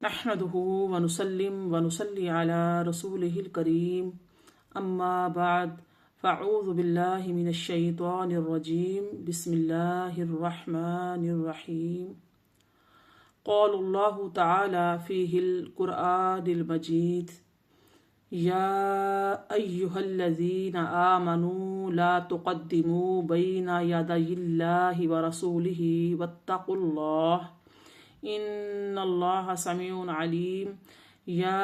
نحمده ونسلم ونصلي على رسوله الكريم أما بعد فأعوذ بالله من الشيطان الرجيم بسم الله الرحمن الرحيم قال الله تعالى في القرآن المجيد يا أيها الذين آمنوا لا تقدموا بين يدي الله ورسوله واتقوا الله ان اللہ سمیع علیم یا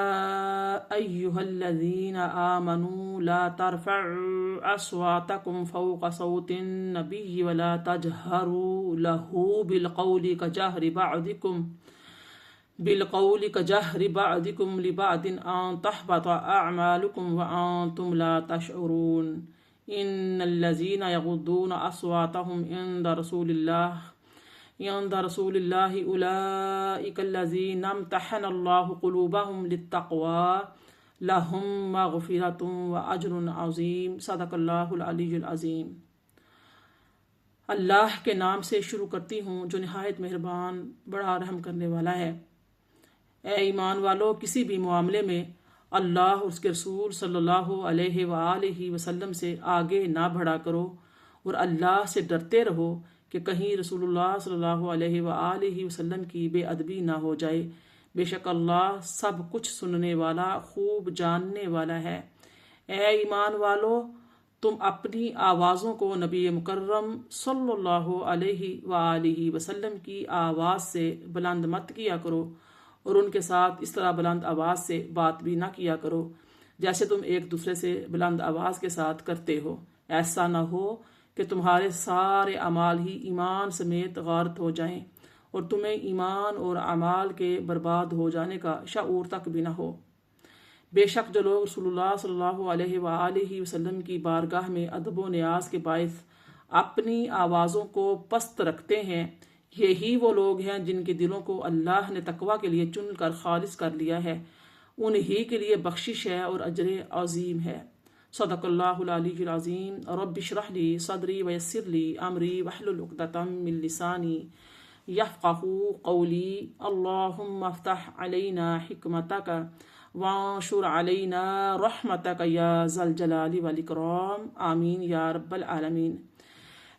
ایہا الذین آمنوا لا ترفعوا اصواتکم فوق صوت النبی ولا تجہروا له بالقول كجهر بعضكم لبعض ان تحبط اعمالكم وانتم لا تشعرون ان الذين يغضون اصواتهم عند رسول اللہ اولئک الذین امتحن اللہ قلوبهم للتقوى لهم مغفرۃ واجر عظیم صدق اللہ العلی العظیم۔ اللہ کے نام سے شروع کرتی ہوں جو نہایت مہربان بڑا رحم کرنے والا ہے۔ اے ایمان والو، کسی بھی معاملے میں اللہ اور اس کے رسول صلی اللہ علیہ وآلہ وسلم سے آگے نہ بڑھا کرو اور اللہ سے ڈرتے رہو کہ کہیں رسول اللہ صلی اللہ علیہ وآلہ وسلم کی بے ادبی نہ ہو جائے۔ بے شک اللہ سب کچھ سننے والا، خوب جاننے والا ہے۔ اے ایمان والو، تم اپنی آوازوں کو نبی مکرم صلی اللہ علیہ وآلہ وسلم کی آواز سے بلند مت کیا کرو اور ان کے ساتھ اس طرح بلند آواز سے بات بھی نہ کیا کرو جیسے تم ایک دوسرے سے بلند آواز کے ساتھ کرتے ہو، ایسا نہ ہو کہ تمہارے سارے اعمال ہی ایمان سمیت غارت ہو جائیں اور تمہیں ایمان اور اعمال کے برباد ہو جانے کا شعور تک بھی نہ ہو۔ بے شک جو لوگ رسول اللہ صلی اللہ علیہ وآلہ وسلم کی بارگاہ میں ادب و نیاز کے باعث اپنی آوازوں کو پست رکھتے ہیں، یہی وہ لوگ ہیں جن کے دلوں کو اللہ نے تقوی کے لیے چن کر خالص کر لیا ہے، انہی کے لیے بخشش ہے اور اجر عظیم ہے۔ صدق اللہ العلی العظیم۔ رب اشرح لی صدری ویسر لی امری واحلل عقدۃ من لسانی یفقہوا قولی۔ اللہم افتح علینا حکمتک وانشر علینا رحمتک یا ذا الجلال والاکرام، آمین یا رب العالمین۔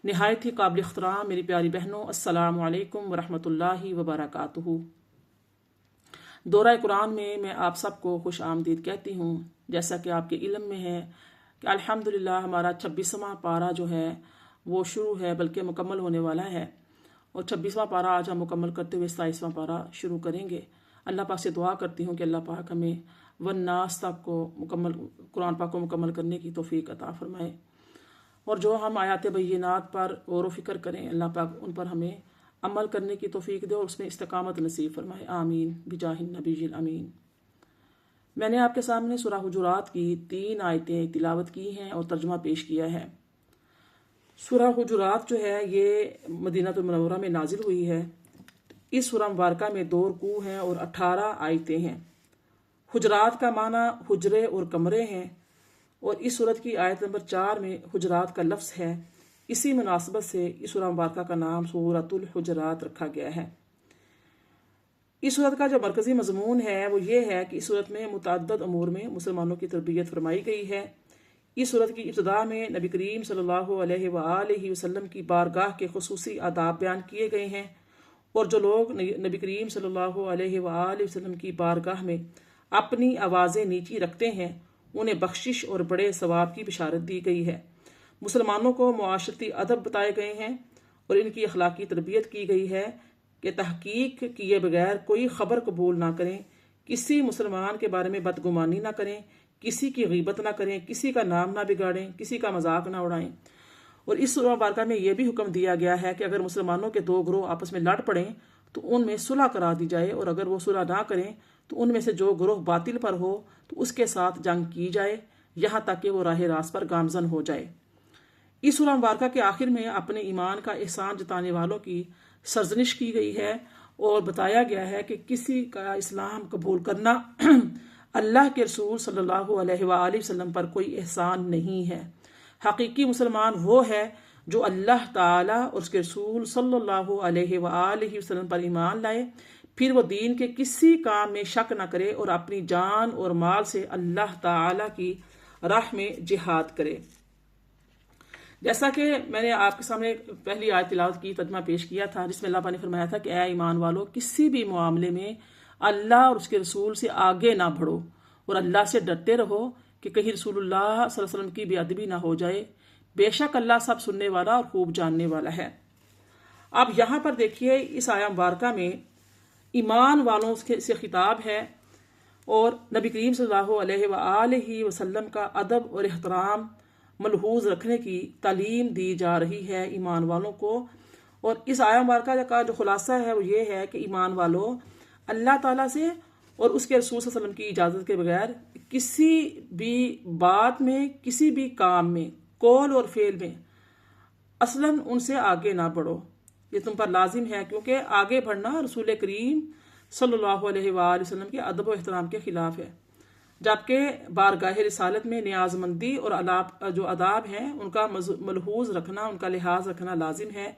نہایت ہی قابل احترام میری پیاری بہنوں، السلام علیکم ورحمۃ اللہ وبرکاتہ۔ دورہ قرآن میں آپ سب کو خوش آمدید کہتی ہوں۔ جیسا کہ آپ کے علم میں ہے کہ الحمدللہ ہمارا 26واں پارہ جو ہے وہ شروع ہے، بلکہ مکمل ہونے والا ہے، اور 26واں پارہ آج ہم مکمل کرتے ہوئے 27واں پارہ شروع کریں گے۔ اللہ پاک سے دعا کرتی ہوں کہ اللہ پاک ہمیں والناس تک کو قرآن پاک کو مکمل کرنے کی توفیق عطا فرمائے، اور جو ہم آیات بینات پر غور و فکر کریں اللہ پاک ان پر ہمیں عمل کرنے کی توفیق دے اور اس میں استقامت نصیب فرمائے، آمین بجاہ النبی الامین۔ میں نے آپ کے سامنے سورہ حجرات کی 3 آیتیں تلاوت کی ہیں اور ترجمہ پیش کیا ہے۔ سورہ حجرات جو ہے یہ مدینہ المنورہ میں نازل ہوئی ہے۔ اس سورہ مبارکہ میں 2 رکوع ہیں اور 18 آیتیں ہیں۔ حجرات کا معنی حجرے اور کمرے ہیں، اور اس سورت کی آیت نمبر 4 میں حجرات کا لفظ ہے۔ اسی مناسبت سے اس سورہ مبارکہ کا نام سورۃ الحجرات رکھا گیا ہے۔ اس صورت کا جو مرکزی مضمون ہے وہ یہ ہے کہ اس صورت میں متعدد امور میں مسلمانوں کی تربیت فرمائی گئی ہے۔ اس صورت کی ابتدا میں نبی کریم صلی اللہ علیہ وآلہ وسلم کی بارگاہ کے خصوصی آداب بیان کیے گئے ہیں، اور جو لوگ نبی کریم صلی اللہ علیہ وآلہ وسلم کی بارگاہ میں اپنی آوازیں نیچی رکھتے ہیں انہیں بخشش اور بڑے ثواب کی بشارت دی گئی ہے۔ مسلمانوں کو معاشرتی ادب بتائے گئے ہیں اور ان کی اخلاقی تربیت کی گئی ہے کہ تحقیق کیے بغیر کوئی خبر قبول نہ کریں، کسی مسلمان کے بارے میں بدگمانی نہ کریں، کسی کی غیبت نہ کریں، کسی کا نام نہ بگاڑیں، کسی کا مذاق نہ اڑائیں۔ اور اس سورہ مبارکہ میں یہ بھی حکم دیا گیا ہے کہ اگر مسلمانوں کے 2 گروہ آپس میں لڑ پڑیں تو ان میں صلح کرا دی جائے، اور اگر وہ صلح نہ کریں تو ان میں سے جو گروہ باطل پر ہو تو اس کے ساتھ جنگ کی جائے یہاں تک کہ وہ راہ راست پر گامزن ہو جائے۔ اس سورہ مبارکہ کے آخر میں اپنے ایمان کا احسان جتانے والوں کی سرزنش کی گئی ہے اور بتایا گیا ہے کہ کسی کا اسلام قبول کرنا اللہ کے رسول صلی اللہ علیہ وآلہ وسلم پر کوئی احسان نہیں ہے۔ حقیقی مسلمان وہ ہے جو اللہ تعالیٰ اور اس کے رسول صلی اللہ علیہ وآلہ وسلم پر ایمان لائے، پھر وہ دین کے کسی کام میں شک نہ کرے اور اپنی جان اور مال سے اللہ تعالیٰ کی راہ میں جہاد کرے۔ جیسا کہ میں نے آپ کے سامنے پہلی آیت تلاوت کی، ترجمہ پیش کیا تھا، جس میں اللہ پاک نے فرمایا تھا کہ اے ایمان والو، کسی بھی معاملے میں اللہ اور اس کے رسول سے آگے نہ بڑھو اور اللہ سے ڈرتے رہو کہ کہیں رسول اللہ صلی اللہ علیہ وسلم کی بے ادبی نہ ہو جائے، بے شک اللہ سب سننے والا اور خوب جاننے والا ہے۔ اب یہاں پر دیکھیے اس آیہ مبارکہ میں ایمان والوں سے خطاب ہے اور نبی کریم صلی اللہ علیہ وآلہ وسلم کا ادب اور احترام ملحوظ رکھنے کی تعلیم دی جا رہی ہے ایمان والوں کو۔ اور اس آیہ مبارکہ کا جو خلاصہ ہے وہ یہ ہے کہ ایمان والوں، اللہ تعالیٰ سے اور اس کے رسول صلی اللہ علیہ وسلم کی اجازت کے بغیر کسی بھی بات میں، کسی بھی کام میں، قول اور فعل میں اصلاً ان سے آگے نہ بڑھو۔ یہ تم پر لازم ہے، کیونکہ آگے بڑھنا رسول کریم صلی اللہ علیہ وآلہ وسلم کے ادب و احترام کے خلاف ہے، جبکہ بارگاہ رسالت میں نیاز مندی اور جو آداب ہیں ان کا ملحوظ رکھنا، ان کا لحاظ رکھنا لازم ہے۔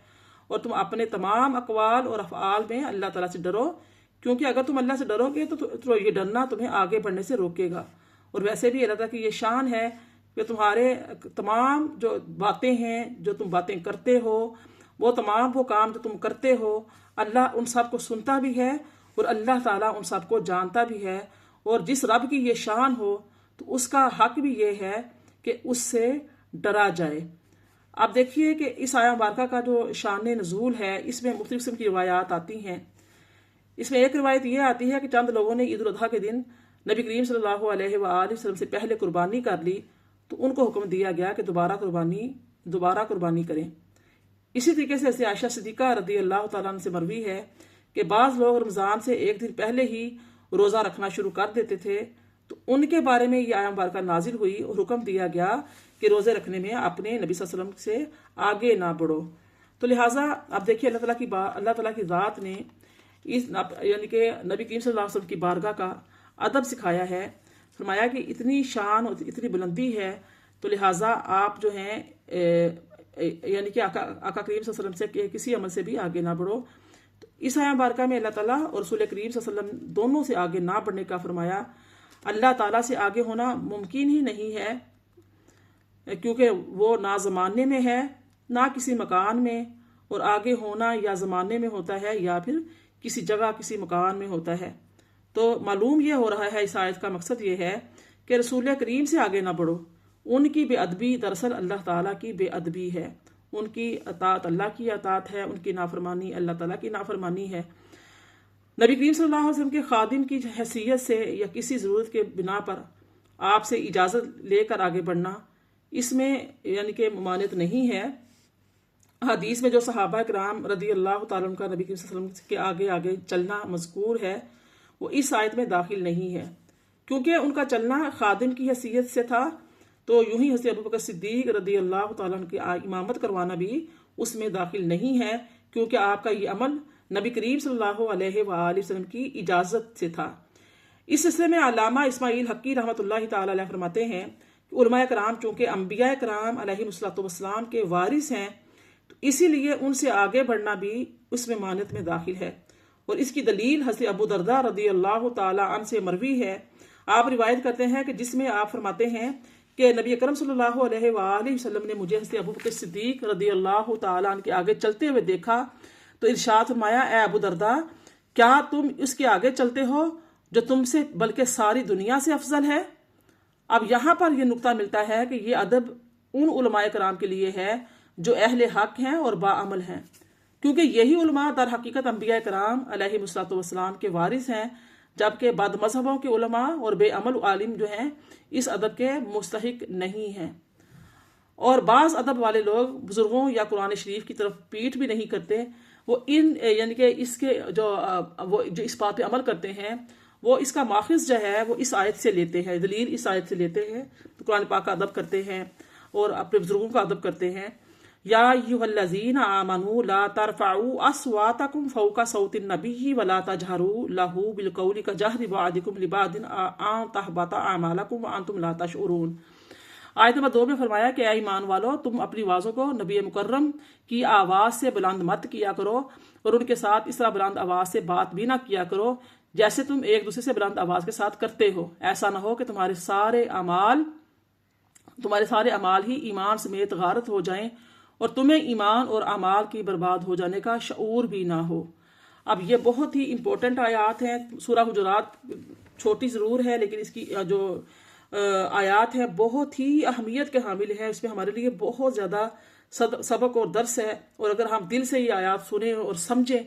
اور تم اپنے تمام اقوال اور افعال میں اللہ تعالیٰ سے ڈرو، کیونکہ اگر تم اللہ سے ڈرو گے تو یہ ڈرنا تمہیں آگے بڑھنے سے روکے گا۔ اور ویسے بھی اللہ تعالیٰ کی یہ شان ہے کہ تمہارے تمام جو باتیں ہیں، جو تم باتیں کرتے ہو، وہ تمام وہ کام جو تم کرتے ہو، اللہ ان سب کو سنتا بھی ہے اور اللہ تعالیٰ ان سب کو جانتا بھی ہے۔ اور جس رب کی یہ شان ہو تو اس کا حق بھی یہ ہے کہ اس سے ڈرا جائے۔ آپ دیکھیے کہ اس آیہ مبارکہ کا جو شان نزول ہے، اس میں مختلف قسم کی روایات آتی ہیں۔ اس میں ایک روایت یہ آتی ہے کہ چند لوگوں نے عید الاضحیٰ کے دن نبی کریم صلی اللہ علیہ وآلہ وسلم سے پہلے قربانی کر لی، تو ان کو حکم دیا گیا کہ دوبارہ قربانی کریں۔ اسی طریقے سے عائشہ صدیقہ رضی اللہ تعالیٰ عنہ سے مروی ہے کہ بعض لوگ رمضان سے ایک دن پہلے ہی روزہ رکھنا شروع کر دیتے تھے، تو ان کے بارے میں یہ آیہ مبارکہ نازل ہوئی اور حکم دیا گیا کہ روزے رکھنے میں اپنے نبی صلی اللہ علیہ وسلم سے آگے نہ بڑھو۔ تو لہٰذا اب دیکھیے اللہ تعالیٰ کی ذات نے یعنی کہ نبی کریم صلی اللہ علیہ وسلم کی بارگاہ کا ادب سکھایا ہے، فرمایا کہ اتنی شان اور اتنی بلندی ہے، تو لہٰذا آپ جو ہیں یعنی کہ آقا کریم صلی اللہ علیہ وسلم سے کسی عمل سے بھی آگے نہ بڑھو۔ تو اس آیہ مبارکہ میں اللہ تعالیٰ اور رسول کریم صلی اللہ علیہ وسلم دونوں سے آگے نہ بڑھنے کا فرمایا۔ اللہ تعالیٰ سے آگے ہونا ممکن ہی نہیں ہے، کیونکہ وہ نہ زمانے میں ہے نہ کسی مکان میں، اور آگے ہونا یا زمانے میں ہوتا ہے یا پھر کسی جگہ کسی مکان میں ہوتا ہے۔ تو معلوم یہ ہو رہا ہے اس آیت کا مقصد یہ ہے کہ رسول کریم سے آگے نہ بڑھو۔ ان کی بے ادبی دراصل اللہ تعالیٰ کی بے ادبی ہے، ان کی اطاعت اللہ کی اطاعت ہے، ان کی نافرمانی اللہ تعالیٰ کی نافرمانی ہے۔ نبی کریم صلی اللہ علیہ وسلم کے خادم کی حیثیت سے یا کسی ضرورت کے بنا پر آپ سے اجازت لے کر آگے بڑھنا، اس میں یعنی کہ ممانعت نہیں ہے۔ حدیث میں جو صحابہ کرام رضی اللہ تعالیٰ عنہ کا نبی کریم صلی اللہ علیہ وسلم کے آگے آگے چلنا مذکور ہے، وہ اس آیت میں داخل نہیں ہے، کیونکہ ان کا چلنا خادم کی حیثیت سے تھا، تو یوں ہی حضرت ابوبکر صدیق رضی اللہ تعالیٰ عنہ کی امامت کروانا بھی اس میں داخل نہیں ہے، کیونکہ آپ کا یہ عمل نبی کریم صلی اللہ علیہ وآلہ وسلم کی اجازت سے تھا۔ اس سلسلے میں علامہ اسماعیل حقی رحمۃ اللہ تعالی علیہ فرماتے ہیں کہ علماء کرام چونکہ انبیاء کرام علیہ الصلوۃ والسلام کے وارث ہیں، تو اسی لیے ان سے آگے بڑھنا بھی اس میں مانعت میں داخل ہے۔ اور اس کی دلیل حضرت ابو درداء رضی اللہ تعالی عنہ سے مروی ہے۔ آپ روایت کرتے ہیں کہ جس میں آپ فرماتے ہیں کہ نبی اکرم صلی اللہ علیہ وآلہ وسلم نے مجھے حضرت ابوبکر صدیق رضی اللہ تعالی عنہ کے آگے چلتے ہوئے دیکھا، تو ارشاد فرمایا، اے ابو درداء، کیا تم اس کے آگے چلتے ہو جو تم سے بلکہ ساری دنیا سے افضل ہے؟ اب یہاں پر یہ نقطہ ملتا ہے کہ یہ ادب ان علماء کرام کے لیے ہے جو اہل حق ہیں اور باعمل ہیں، کیونکہ یہی علماء در حقیقت انبیاء کرام علیہ الصلوۃ والسلام کے وارث ہیں، جبکہ بد مذہبوں کے علماء اور بے عمل عالم جو ہیں اس ادب کے مستحق نہیں ہیں۔ اور بعض ادب والے لوگ بزرگوں یا قرآن شریف کی طرف پیٹھ بھی نہیں کرتے، وہ یعنی کہ اس کے جو اس بات پہ عمل کرتے ہیں، وہ اس کا ماخذ جو ہے وہ اس آیت سے لیتے ہیں، دلیل اس آیت سے لیتے ہیں، تو قرآن پاک کا ادب کرتے ہیں اور اپنے بزرگوں کا ادب کرتے ہیں۔ یا ایھا الذین آمنوا لا ترفعوا اصواتکم فوق صوت النبی ولا تجہروا لہ بالقول کجہر بعضکم لبعض ان تحبط اعمالکم وانتم لا تشعرون۔ آیت نمبر 2 میں فرمایا کہ اے ایمان والو تم اپنی آوازوں کو نبی مکرم کی آواز سے بلند مت کیا کرو اور ان کے ساتھ اس طرح بلند آواز سے بات بھی نہ کیا کرو جیسے تم ایک دوسرے سے بلند آواز کے ساتھ کرتے ہو، ایسا نہ ہو کہ تمہارے سارے اعمال ہی ایمان سمیت غارت ہو جائیں اور تمہیں ایمان اور اعمال کی برباد ہو جانے کا شعور بھی نہ ہو۔ اب یہ بہت ہی امپورٹنٹ آیات ہیں۔ سورہ حجرات چھوٹی ضرور ہے لیکن اس کی جو آیات ہے بہت ہی اہمیت کے حامل ہے، اس میں ہمارے لیے بہت زیادہ سبق اور درس ہے، اور اگر ہم دل سے یہ آیات سنیں اور سمجھیں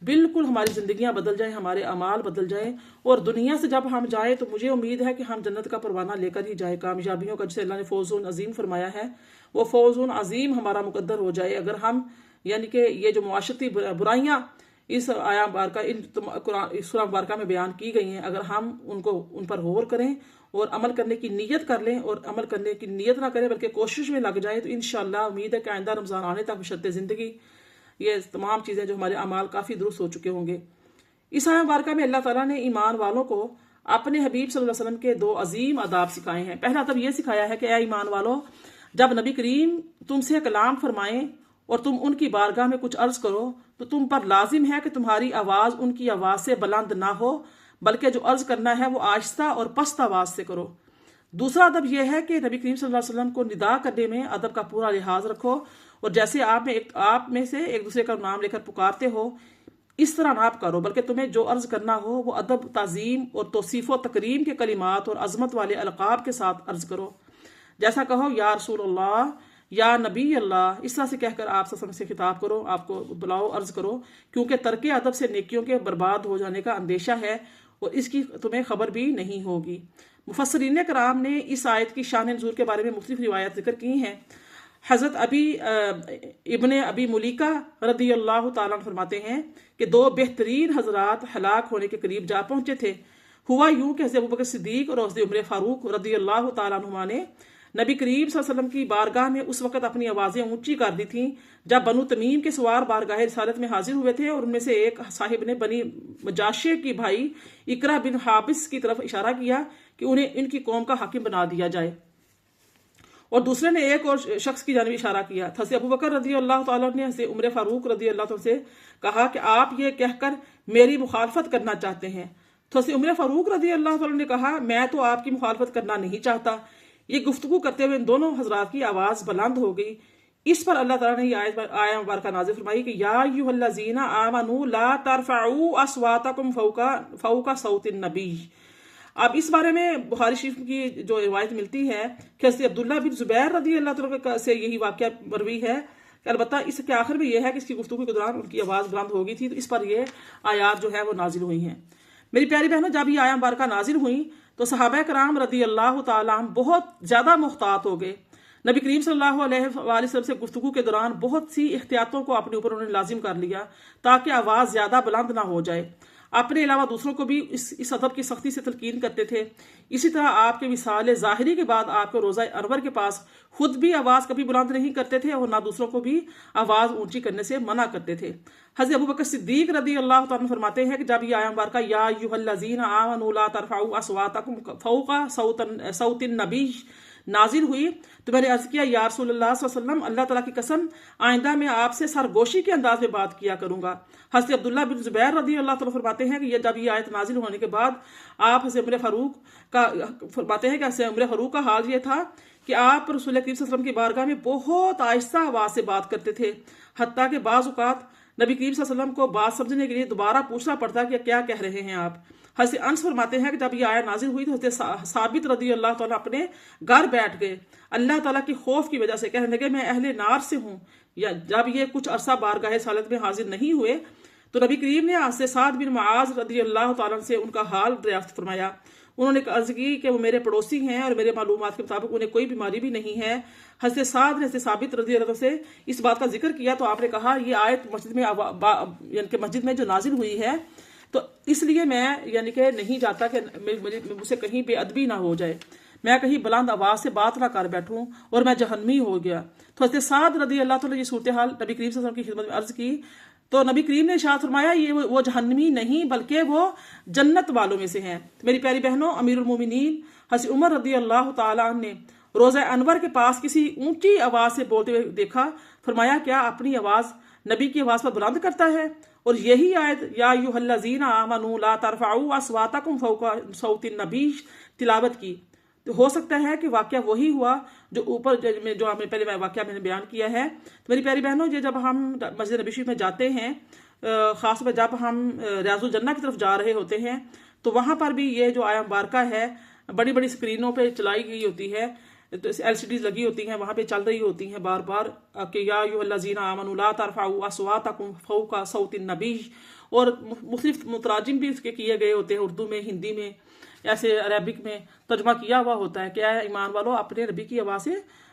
بالکل ہماری زندگیاں بدل جائیں، ہمارے اعمال بدل جائیں، اور دنیا سے جب ہم جائیں تو مجھے امید ہے کہ ہم جنت کا پروانہ لے کر ہی جائیں، کامیابیوں کا جسے اللہ نے فوز عظیم فرمایا ہے وہ فوز عظیم ہمارا مقدر ہو جائے اگر ہم یعنی کہ یہ جو معاشرتی برائیاں اس آیا مبارکہ سورہ مبارکہ میں بیان کی گئی ہیں، اگر ہم ان پر غور کریں اور عمل کرنے کی نیت کر لیں، اور عمل کرنے کی نیت نہ کریں بلکہ کوشش میں لگ جائیں، تو انشاءاللہ امید ہے کہ آئندہ رمضان آنے تک بشرط زندگی یہ تمام چیزیں جو ہمارے اعمال کافی درست ہو چکے ہوں گے۔ اس آیہ مبارکہ میں اللہ تعالیٰ نے ایمان والوں کو اپنے حبیب صلی اللہ علیہ وسلم کے 2 عظیم آداب سکھائے ہیں۔ پہلا ادب یہ سکھایا ہے کہ اے ایمان والو، جب نبی کریم تم سے کلام فرمائیں اور تم ان کی بارگاہ میں کچھ عرض کرو تو تم پر لازم ہے کہ تمہاری آواز ان کی آواز سے بلند نہ ہو، بلکہ جو عرض کرنا ہے وہ آہستہ اور پست آواز سے کرو۔ دوسرا ادب یہ ہے کہ نبی کریم صلی اللہ علیہ وسلم کو ندا کرنے میں ادب کا پورا لحاظ رکھو، اور جیسے آپ میں سے ایک دوسرے کا نام لے کر پکارتے ہو اس طرح نہ کرو، بلکہ تمہیں جو عرض کرنا ہو وہ ادب، تعظیم اور توصیف و تکریم کے کلمات اور عظمت والے القاب کے ساتھ عرض کرو، جیسا کہو یا رسول اللہ، یا نبی اللہ، اس طرح سے کہہ کر آپ سے خطاب کرو، آپ کو بلاؤ، عرض کرو، کیونکہ ترک ادب سے نیکیوں کے برباد ہو جانے کا اندیشہ ہے اور اس کی تمہیں خبر بھی نہیں ہوگی۔ مفسرین کرام نے اس آیت کی شان نزول کے بارے میں مختلف روایات ذکر کی ہیں۔ حضرت ابن ابی ملیکہ رضی اللہ تعالیٰ عنہ فرماتے ہیں کہ 2 بہترین حضرات ہلاک ہونے کے قریب جا پہنچے تھے۔ ہوا یوں کہ حضرت ابوبکر صدیق اور حضرت عمر فاروق رضی اللہ تعالیٰ عنہما نے نبی کریم صلی اللہ علیہ وسلم کی بارگاہ میں اس وقت اپنی آوازیں اونچی کر دی تھیں جب بنو تمیم کے سوار بارگاہ رسالت میں حاضر ہوئے تھے، اور ان میں سے ایک صاحب نے بنی مجاشع کی بھائی اقرا بن حابس کی طرف اشارہ کیا کہ انہیں ان کی قوم کا حاکم بنا دیا جائے، اور دوسرے نے ایک اور شخص کی جانب اشارہ کیا۔ حضرت ابوبکر رضی اللہ تعالیٰ نے حضرت عمر فاروق رضی اللہ تعالیٰ سے کہا کہ آپ یہ کہہ کر میری مخالفت کرنا چاہتے ہیں؟ تو حضرت عمر فاروق رضی اللہ تعالیٰ نے کہا میں تو آپ کی مخالفت کرنا نہیں چاہتا۔ یہ گفتگو کرتے ہوئے ان دونوں حضرات کی آواز بلند ہو گئی۔ اس پر اللہ تعالیٰ نے یہ آیہ مبارکہ نازل فرمائی کہ یا ایھا الذین آمنوا لا ترفعوا اصواتکم فوق صوت النبی۔ اب اس بارے میں بخاری شریف کی جو روایت ملتی ہے کہ حضرت عبداللہ بن زبیر رضی اللہ تعالیٰ سے یہی واقعہ مروی ہے کہ البتہ اس کے آخر میں یہ ہے کہ اس کی گفتگو کے دوران ان کی آواز بلند ہو گئی تھی، تو اس پر یہ آیات جو ہے وہ نازل ہوئی ہیں۔ میری پیاری بہنوں، جب یہ آیہ مبارکہ نازل ہوئی تو صحابہ کرام رضی اللہ تعالیٰ عنہ بہت زیادہ محتاط ہو گئے۔ نبی کریم صلی اللہ علیہ وآلہ وسلم سے گفتگو کے دوران بہت سی احتیاطوں کو اپنے اوپر انہوں نے لازم کر لیا تاکہ آواز زیادہ بلند نہ ہو جائے۔ اپنے علاوہ دوسروں کو بھی اس ادب کی سختی سے تلقین کرتے تھے۔ اسی طرح آپ کے وصال ظاہری کے بعد آپ کو روضہ انور کے پاس خود بھی آواز کبھی بلند نہیں کرتے تھے اور نہ دوسروں کو بھی آواز اونچی کرنے سے منع کرتے تھے۔ حضرت ابوبکر صدیق رضی اللہ تعالیٰ عنہ فرماتے ہیں کہ جب یہ آیہ مبارکہ یا ایھا الذین آمنوا لا ترفعوا اصواتکم فوق صوت النبی نازل ہوئی تو میں نے عرض کیا یا رسول اللہ صلی اللہ علیہ وسلم، اللہ تعالیٰ کی قسم آئندہ میں آپ سے سرگوشی کے انداز میں بات کیا کروں گا۔ حضرت عبداللہ بن زبیر رضی اللہ تعالیٰ فرماتے ہیں کہ جب یہ آیت نازل ہونے کے بعد آپ حضرت عمر فاروق کا فرماتے ہیں کہ حضرت عمر فاروق کا حال یہ تھا کہ آپ رسول کریم صلی اللہ علیہ وسلم کی بارگاہ میں بہت آہستہ آواز سے بات کرتے تھے، حتیٰ کہ بعض اوقات نبی کریم صلی اللہ علیہ وسلم کو بات سمجھنے کے لیے دوبارہ پوچھنا پڑتا کہ کیا کہہ رہے ہیں آپ۔ حضرت انس فرماتے ہیں کہ جب یہ آیت نازل ہوئی تو حضرت ثابت رضی اللہ تعالیٰ اپنے گھر بیٹھ گئے، اللہ تعالیٰ کی خوف کی وجہ سے کہنے لگے میں اہل نار سے ہوں۔ یا جب یہ کچھ عرصہ بارگاہ رسالت میں حاضر نہیں ہوئے تو نبی کریم نے حضرت سعد بن معاذ رضی اللہ تعالیٰ سے ان کا حال دریافت فرمایا۔ انہوں نے عرض کی کہ وہ میرے پڑوسی ہیں اور میرے معلومات کے مطابق انہیں کوئی بیماری بھی نہیں ہے۔ حضرت سعد نے حضرت ثابت رضی اللہ سے اس بات کا ذکر کیا تو آپ نے کہا یہ آیت یعنی کہ مسجد میں جو نازل ہوئی ہے تو اس لیے میں یعنی کہ نہیں چاہتا کہ مجھ سے کہیں بے ادبی نہ ہو جائے، میں کہیں بلند آواز سے بات نہ کر بیٹھوں اور میں جہنمی ہو گیا۔ تو حضرت سعد رضی اللہ تعالیٰ یہ صورتحال نبی کریم صلی اللہ علیہ وسلم کی خدمت میں عرض کی تو نبی کریم نے ارشاد فرمایا یہ وہ جہنمی نہیں بلکہ وہ جنت والوں میں سے ہیں۔ میری پیاری بہنوں، امیر المومنین حضرت عمر رضی اللہ تعالیٰ عنہ نے روزہ انور کے پاس کسی اونچی آواز سے بولتے ہوئے دیکھا، فرمایا کیا اپنی آواز نبی کی آواز پر بلند کرتا ہے؟ اور یہی آیت یا ایھا الذین آمنوا لا ترفعوا اصواتکم فوق صوت النبی تلاوت کی۔ تو ہو سکتا ہے کہ واقعہ وہی ہوا جو اوپر جو ہمیں پہلے واقعہ میں نے بیان کیا ہے۔ تو میری پیاری بہنوں، یہ جب ہم مسجد نبی شریف میں جاتے ہیں، خاص طور پر جب ہم ریاض الجنہ کی طرف جا رہے ہوتے ہیں، تو وہاں پر بھی یہ جو آیت مبارکہ ہے بڑی بڑی اسکرینوں پہ چلائی گئی ہوتی ہے، تو LCDs لگی ہوتی ہیں، وہاں پہ چل رہی ہوتی ہیں بار بار کہ یا ایھا الذین آمنوا لا ترفعوا اصواتکم فوق صوت النبی، اور مختلف متراجم بھی اس کے کیے گئے ہوتے ہیں، اردو میں، ہندی میں، ایسے عربک میں ترجمہ کیا ہوا ہوتا ہے کہ اے ایمان والو اپنے نبی کی آواز سے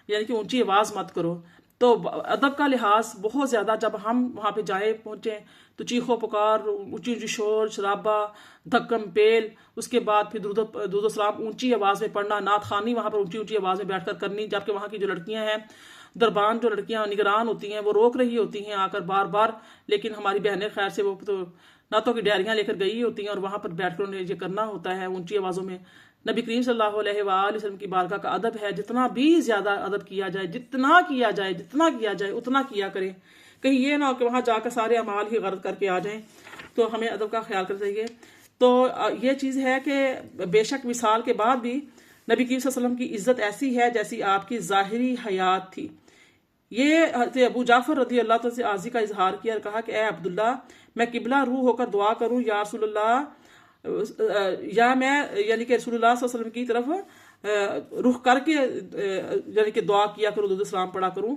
یعنی کہ اونچی آواز مت کرو۔ تو ادب کا لحاظ بہت زیادہ، جب ہم وہاں پہ پہنچیں تو چیخو پکار، اونچی اونچی شور شرابہ، دھکم پیل، اس کے بعد پھر درود و سلام اونچی آواز میں پڑھنا، نعت خوانی وہاں پر اونچی اونچی آواز میں بیٹھ کر کرنی، جبکہ وہاں کی جو لڑکیاں ہیں، دربان جو لڑکیاں نگران ہوتی ہیں، وہ روک رہی ہوتی ہیں آ کر بار بار، لیکن ہماری بہنیں خیر سے وہ تو نعتوں کی ڈائریاں لے کر گئی ہوتی ہیں، اور وہاں پر بیٹھ کر انہیں یہ کرنا ہوتا ہے اونچی آوازوں میں۔ نبی کریم صلی اللہ علیہ وآلہ وسلم کی بارگاہ کا ادب ہے، جتنا بھی زیادہ ادب کیا جائے، جتنا کیا جائے اتنا کیا کریں، کہیں یہ نہ ہو کہ وہاں جا کر سارے اعمال ہی غرض کر کے آ جائیں۔ تو ہمیں ادب کا خیال کرنا چاہیے۔ تو یہ چیز ہے کہ بے شک وصال کے بعد بھی نبی کریم صلی اللہ علیہ وسلم کی عزت ایسی ہے جیسی آپ کی ظاہری حیات تھی۔ یہ حضرت ابو جعفر رضی اللہ تعالیٰ سے عاجزی کا اظہار کیا اور کہا کہ اے عبداللہ، میں قبلہ رو ہو کر دعا کروں یا رسول اللہ، یا میں یعنی کہ رسول اللہ صلی اللہ علیہ وسلم کی طرف رخ کر کے یعنی کہ دعا کیا کروں، درود و سلام پڑھا کروں؟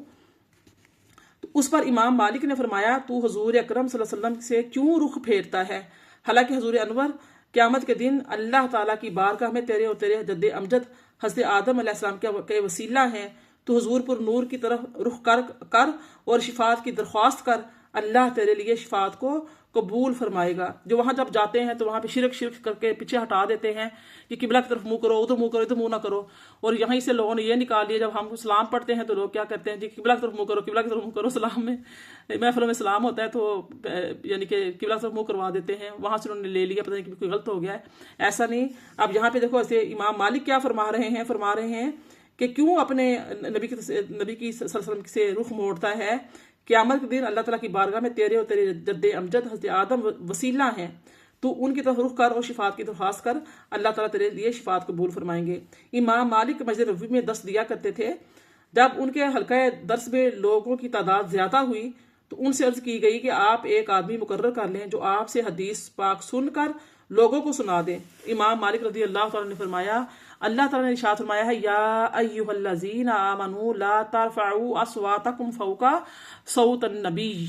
تو اس پر امام مالک نے فرمایا تو حضور اکرم صلی اللہ علیہ وسلم سے کیوں رخ پھیرتا ہے؟ حالانکہ حضور انور قیامت کے دن اللہ تعالیٰ کی بارگاہ میں تیرے اور تیرے جد امجد حضرت آدم علیہ السلام کے وسیلہ ہیں، تو حضور پر نور کی طرف رخ کر اور شفاعت کی درخواست کر، اللہ تیرے لیے شفاعت کو قبول فرمائے گا۔ جو وہاں جب جاتے ہیں تو وہاں پہ شرک کر کے پیچھے ہٹا دیتے ہیں کہ قبلہ کی طرف منہ کرو، ادھر منہ کرو، ادھر منہ نہ کرو، اور یہیں سے لوگوں نے یہ نکال لیا، جب ہم سلام پڑھتے ہیں تو لوگ کیا کرتے ہیں جی قبلہ کی طرف منہ کرو، قبلہ کی طرف منہ کرو، سلام میں محفلوں میں سلام ہوتا ہے تو یعنی کہ قبلہ کی طرف منہ کروا دیتے ہیں، وہاں سے انہوں نے لے لیا، پتہ نہیں کوئی غلط ہو گیا ہے۔ ایسا نہیں۔ اب یہاں پہ دیکھو ایسے امام مالک کیا فرما رہے ہیں کہ کیوں اپنے نبی کی صلی اللہ علیہ وسلم سے رخ موڑتا ہے؟ قیامت کے دن اللہ تعالیٰ کی بارگاہ میں تیرے اور تیرے جد امجد حضرت آدم وسیلہ ہیں، تو ان کی طرف رخ کر اور شفاعت کی درخواست کر، اللہ تعالیٰ تیرے لیے شفاعت قبول فرمائیں گے۔ امام مالک مسجد نبوی میں درس دیا کرتے تھے۔ جب ان کے حلقہ درس میں لوگوں کی تعداد زیادہ ہوئی تو ان سے عرض کی گئی کہ آپ ایک آدمی مقرر کر لیں جو آپ سے حدیث پاک سن کر لوگوں کو سنا دیں۔ امام مالک رضی اللہ تعالیٰ نے فرمایا، اللہ تعالیٰ نے ارشاد فرمایا ہے یا ایھا الذین آمنوا لا ترفعوا اصواتکم فوق صوت النبی،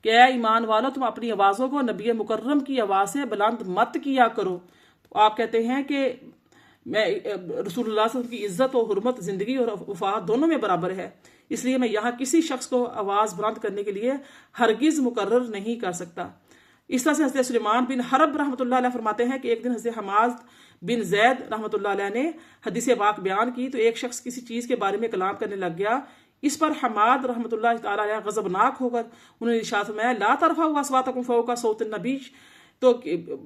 کہ اے ایمان والو تم اپنی آوازوں کو نبی مکرم کی آواز سے بلند مت کیا کرو۔ تو آپ کہتے ہیں کہ میں رسول اللہ صلی اللہ علیہ وسلم کی عزت و حرمت زندگی اور وفات دونوں میں برابر ہے، اس لیے میں یہاں کسی شخص کو آواز بلند کرنے کے لیے ہرگز مقرر نہیں کر سکتا۔ اس طرح سے حضرت سلیمان بن حرب رحمۃ اللہ علیہ فرماتے ہیں کہ ایک دن حضرت حماد بن زید رحمۃ اللہ علیہ نے حدیث پاک بیان کی تو ایک شخص کسی چیز کے بارے میں کلام کرنے لگ گیا۔ اس پر حماد رحمۃ اللہ تعالیٰ علیہ غضبناک ہو کر انہوں نے ارشاد فرمایا لا ترفعوا اصواتکم فوق صوت النبی، تو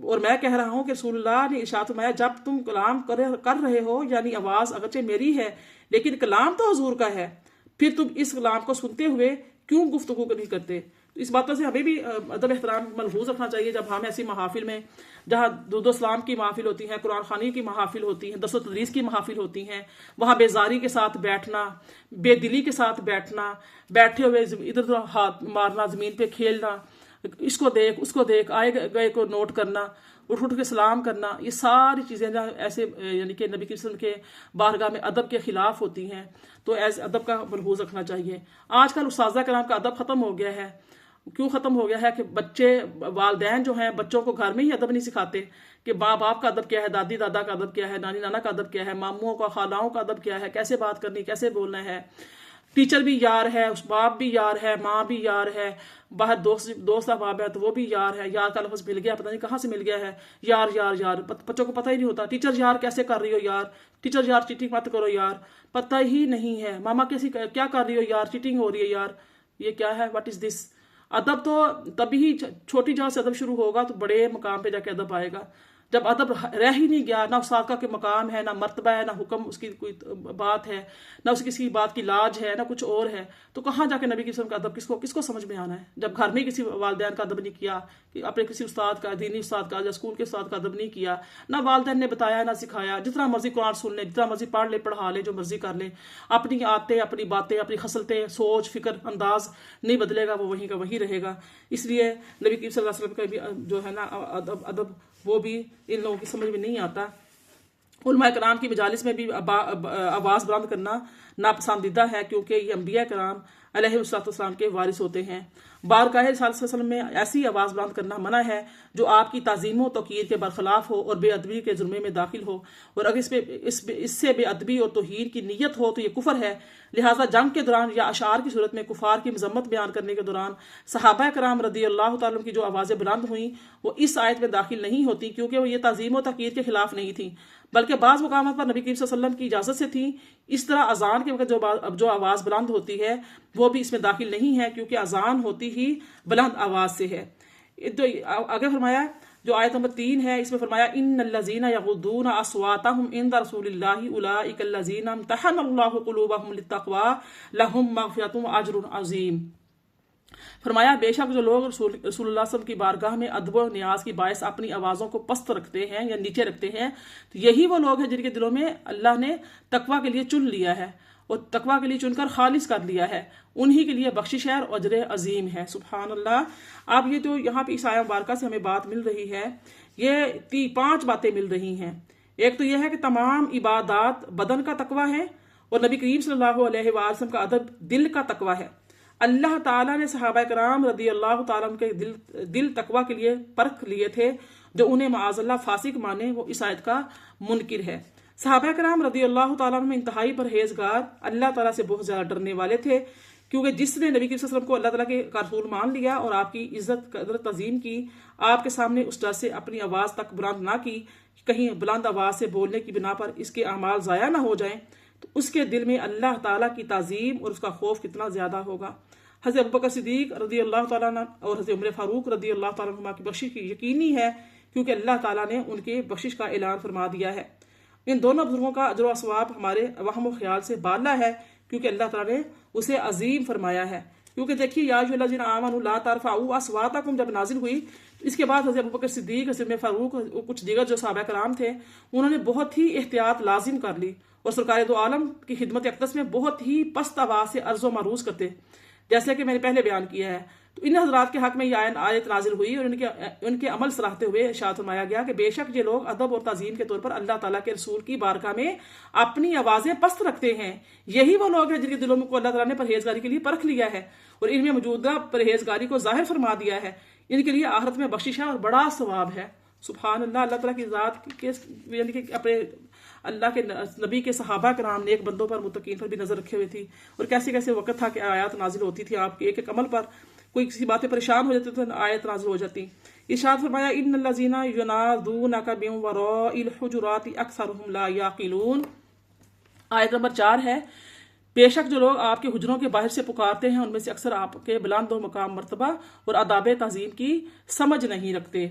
اور میں کہہ رہا ہوں کہ رسول اللہ نے ارشاد فرمایا جب تم کلام کر رہے ہو، یعنی آواز اگرچہ میری ہے لیکن کلام تو حضور کا ہے، پھر تم اس کلام کو سنتے ہوئے کیوں گفتگو نہیں کرتے؟ اس باتوں سے ہمیں بھی ادب احترام ملحوظ رکھنا چاہیے جب ہم ایسی محافل میں جہاں درود و سلام کی محافل ہوتی ہیں، قرآن خوانی کی محافل ہوتی ہیں، درس و تدریس کی محافل ہوتی ہیں، وہاں بیزاری کے ساتھ بیٹھنا، بے دلی کے ساتھ بیٹھنا، بیٹھے ہوئے ادھر ادھر ہاتھ مارنا، زمین پہ کھیلنا، اس کو دیکھ آئے گئے کو نوٹ کرنا، اٹھ کے سلام کرنا، یہ ساری چیزیں ایسے یعنی کہ نبی کریم کے بارگاہ میں ادب کے خلاف ہوتی ہیں، تو ایسے ادب کا ملحوظ رکھنا چاہیے۔ آج کل اساتذہ کرام کا ادب ختم ہو گیا ہے۔ کیوں ختم ہو گیا ہے؟ کہ بچے والدین جو ہیں بچوں کو گھر میں ہی ادب نہیں سکھاتے کہ ماں باپ کا ادب کیا ہے، دادی دادا کا ادب کیا ہے، نانی نانا کا ادب کیا ہے، ماموں کا خالاؤں کا ادب کیا ہے، کیسے بات کرنی، کیسے بولنا ہے۔ ٹیچر بھی یار ہے، اس باپ بھی یار ہے، ماں بھی یار ہے، باہر دوست احباب ہے تو وہ بھی یار ہے۔ یار کا لفظ مل گیا، پتہ نہیں کہاں سے مل گیا ہے، یار یار یار، بچوں کو پتہ ہی نہیں ہوتا۔ ٹیچر یار کیسے کر رہی ہو یار، ٹیچر یار چیٹنگ مت کرو یار، پتہ ہی نہیں ہے۔ ماما کیسی کیا کر رہی ہو یار، چیٹنگ ہو رہی ہے یار، یہ کیا ہے، واٹ از دس؟ ادب تو تبھی چھوٹی جہاں سے ادب شروع ہوگا تو بڑے مقام پہ جا کے ادب آئے گا۔ جب ادب رہ ہی نہیں گیا، نہ اساتذہ کے مقام ہے، نہ مرتبہ ہے، نہ حکم اس کی کوئی بات ہے، نہ اس کسی بات کی لاج ہے، نہ کچھ اور ہے، تو کہاں جا کے نبی کی وسلم کا ادب کس کو سمجھ میں آنا ہے؟ جب گھر میں کسی والدین کا ادب نہیں کیا، کہ اپنے کسی استاد کا، دینی استاد کا یا اسکول کے استاد کا ادب نہیں کیا، نہ والدین نے بتایا نہ سکھایا، جتنا مرضی قرآن سن لیں، جتنا مرضی پڑھ لے پڑھا لے، جو مرضی کر لیں، اپنی عادتیں، اپنی باتیں، اپنی خصلتیں، سوچ فکر انداز نہیں بدلے گا، وہ وہیں کا وہیں رہے گا۔ اس لیے نبی کریم صلی اللہ علیہ وسلم کا بھی جو ہے نا ادب وہ بھی ان لوگوں کی سمجھ میں نہیں آتا۔ علماء کرام کی مجالس میں بھی آواز بلند کرنا ناپسندیدہ ہے، کیونکہ یہ انبیاء کرام علیہ السلام کے وارث ہوتے ہیں۔ بارگاہ رسالت صلی اللہ علیہ وسلم میں ایسی آواز بلند کرنا منع ہے جو آپ کی تعظیم و توقیر کے برخلاف ہو اور بے ادبی کے جرمے میں داخل ہو، اور اگر اس سے بے ادبی اور توہین کی نیت ہو تو یہ کفر ہے۔ لہٰذا جنگ کے دوران یا اشعار کی صورت میں کفار کی مذمت بیان کرنے کے دوران صحابہ کرام رضی اللہ تعالیٰ عنہ کی جو آوازیں بلند ہوئیں وہ اس آیت میں داخل نہیں ہوتی، کیونکہ وہ یہ تعظیم و توقیر کے خلاف نہیں تھیں، بلکہ بعض مقامات پر نبی کریم صلی اللہ علیہ وسلم کی اجازت سے تھیں۔ اس طرح اذان کے وقت جو آواز بلند ہوتی ہے وہ بھی اس میں داخل نہیں ہے، کیونکہ اذان ہوتی ہی بلند آواز سے ہے۔ آگے فرمایا جو آیت نمبر 3 ہے، اس میں فرمایا ان الذین یغضون اصواتهم عند رسول اللہ اولئک الذین امتحن اللہ قلوبهم للتقوی لہم مغفرۃ واجر عظیم۔ فرمایا بے شک جو لوگ رسول اللہ صلی اللہ علیہ وسلم کی بارگاہ میں ادب و نیاز کی باعث اپنی آوازوں کو پست رکھتے ہیں یا نیچے رکھتے ہیں، تو یہی وہ لوگ ہیں جن کے دلوں میں اللہ نے تقوی کے لیے چن لیا ہے اور تقوی کے لیے چن کر خالص کر لیا ہے، انہی کے لیے بخشش ہے اور اجر عظیم ہے۔ سبحان اللہ۔ اب یہ جو یہاں پہ اس آیہ مبارکہ سے ہمیں بات مل رہی ہے، یہ 5 باتیں مل رہی ہیں۔ ایک تو یہ ہے کہ تمام عبادات بدن کا تقوی ہے، اور نبی کریم صلی اللہ علیہ وآلہ وسلم کا ادب دل کا تقوی ہے۔ اللہ تعالیٰ نے صحابہ کرام رضی اللہ تعالیٰ عنہ کے دل تقوی کے لیے پرکھ لیے تھے، جو انہیں معاذ اللہ فاسق مانے وہ اس آیت کا منکر ہے۔ صحابہ کرام رضی اللہ تعالیٰ عنہ میں انتہائی پرہیزگار، اللہ تعالیٰ سے بہت زیادہ ڈرنے والے تھے، کیونکہ جس نے نبی صلی اللہ علیہ وسلم کو اللہ تعالیٰ کے رسول مان لیا اور آپ کی عزت قدر تعظیم کی، آپ کے سامنے اس ڈر سے اپنی آواز تک بلند نہ کی، کہیں بلند آواز سے بولنے کی بنا پر اس کے اعمال ضائع نہ ہو جائیں، تو اس کے دل میں اللہ تعالیٰ کی تعظیم اور اس کا خوف کتنا زیادہ ہوگا۔ حضرت ابوبکر صدیق رضی اللہ تعالیٰ عنہ اور حضرت عمر فاروق رضی اللہ تعالیٰ عنہ کی بخشش کی یقینی ہے، کیونکہ اللہ تعالیٰ نے ان کے بخشش کا اعلان فرما دیا ہے۔ ان دونوں بزرگوں کا اجر و ثواب ہمارے وہم و خیال سے بالا ہے، کیونکہ اللہ تعالیٰ نے اسے عظیم فرمایا ہے۔ کیونکہ دیکھیے یا ایھا الذین آمنوا لا ترفعوا اصواتکم جب نازل ہوئی، اس کے بعد حضرت ابوبکر صدیق، حضرت عمر فاروق اور کچھ دیگر جو صحابہ کرام تھے، انہوں نے بہت ہی احتیاط لازم کر لی اور سرکار دو عالم کی خدمت اقدس میں بہت ہی پست آواز سے عرض و معروض کرتے، جیسے کہ میں نے پہلے بیان کیا ہے۔ تو ان حضرات کے حق میں یہ آیت نازل ہوئی اور ان کے عمل سراہتے ہوئے ارشاد فرمایا گیا کہ بے شک یہ لوگ ادب اور تعظیم کے طور پر اللہ تعالیٰ کے رسول کی بارگاہ میں اپنی آوازیں پست رکھتے ہیں، یہی وہ لوگ ہیں جن کے دلوں میں کو اللہ تعالیٰ نے پرہیزگاری کے لیے پرکھ لیا ہے اور ان میں موجودہ پرہیزگاری کو ظاہر فرما دیا ہے، ان کے لیے آخرت میں بخشش ہے اور بڑا ثواب ہے۔ سبحان اللہ۔ اللہ تعالیٰ کی ذات کے یعنی کہ اپنے اللہ کے نبی کے صحابہ کرام نیک بندوں پر، متقین پر بھی نظر رکھے ہوئے تھی، اور کیسے کیسے وقت تھا کہ آیات نازل ہوتی تھی آپ کے ایک ایک عمل پر، کوئی کسی بات پہ پریشان ہو جاتے تو آیت نازل ہو جاتی۔ ارشاد فرمایا ان الذین ینادونک من وراء الحجرات اکثرهم لا یعقلون۔ آیت نمبر 4 ہے، بے شک جو لوگ آپ کے حجروں کے باہر سے پکارتے ہیں ان میں سے اکثر آپ کے بلند و مقام مرتبہ اور آداب تعظیم کی سمجھ نہیں رکھتے۔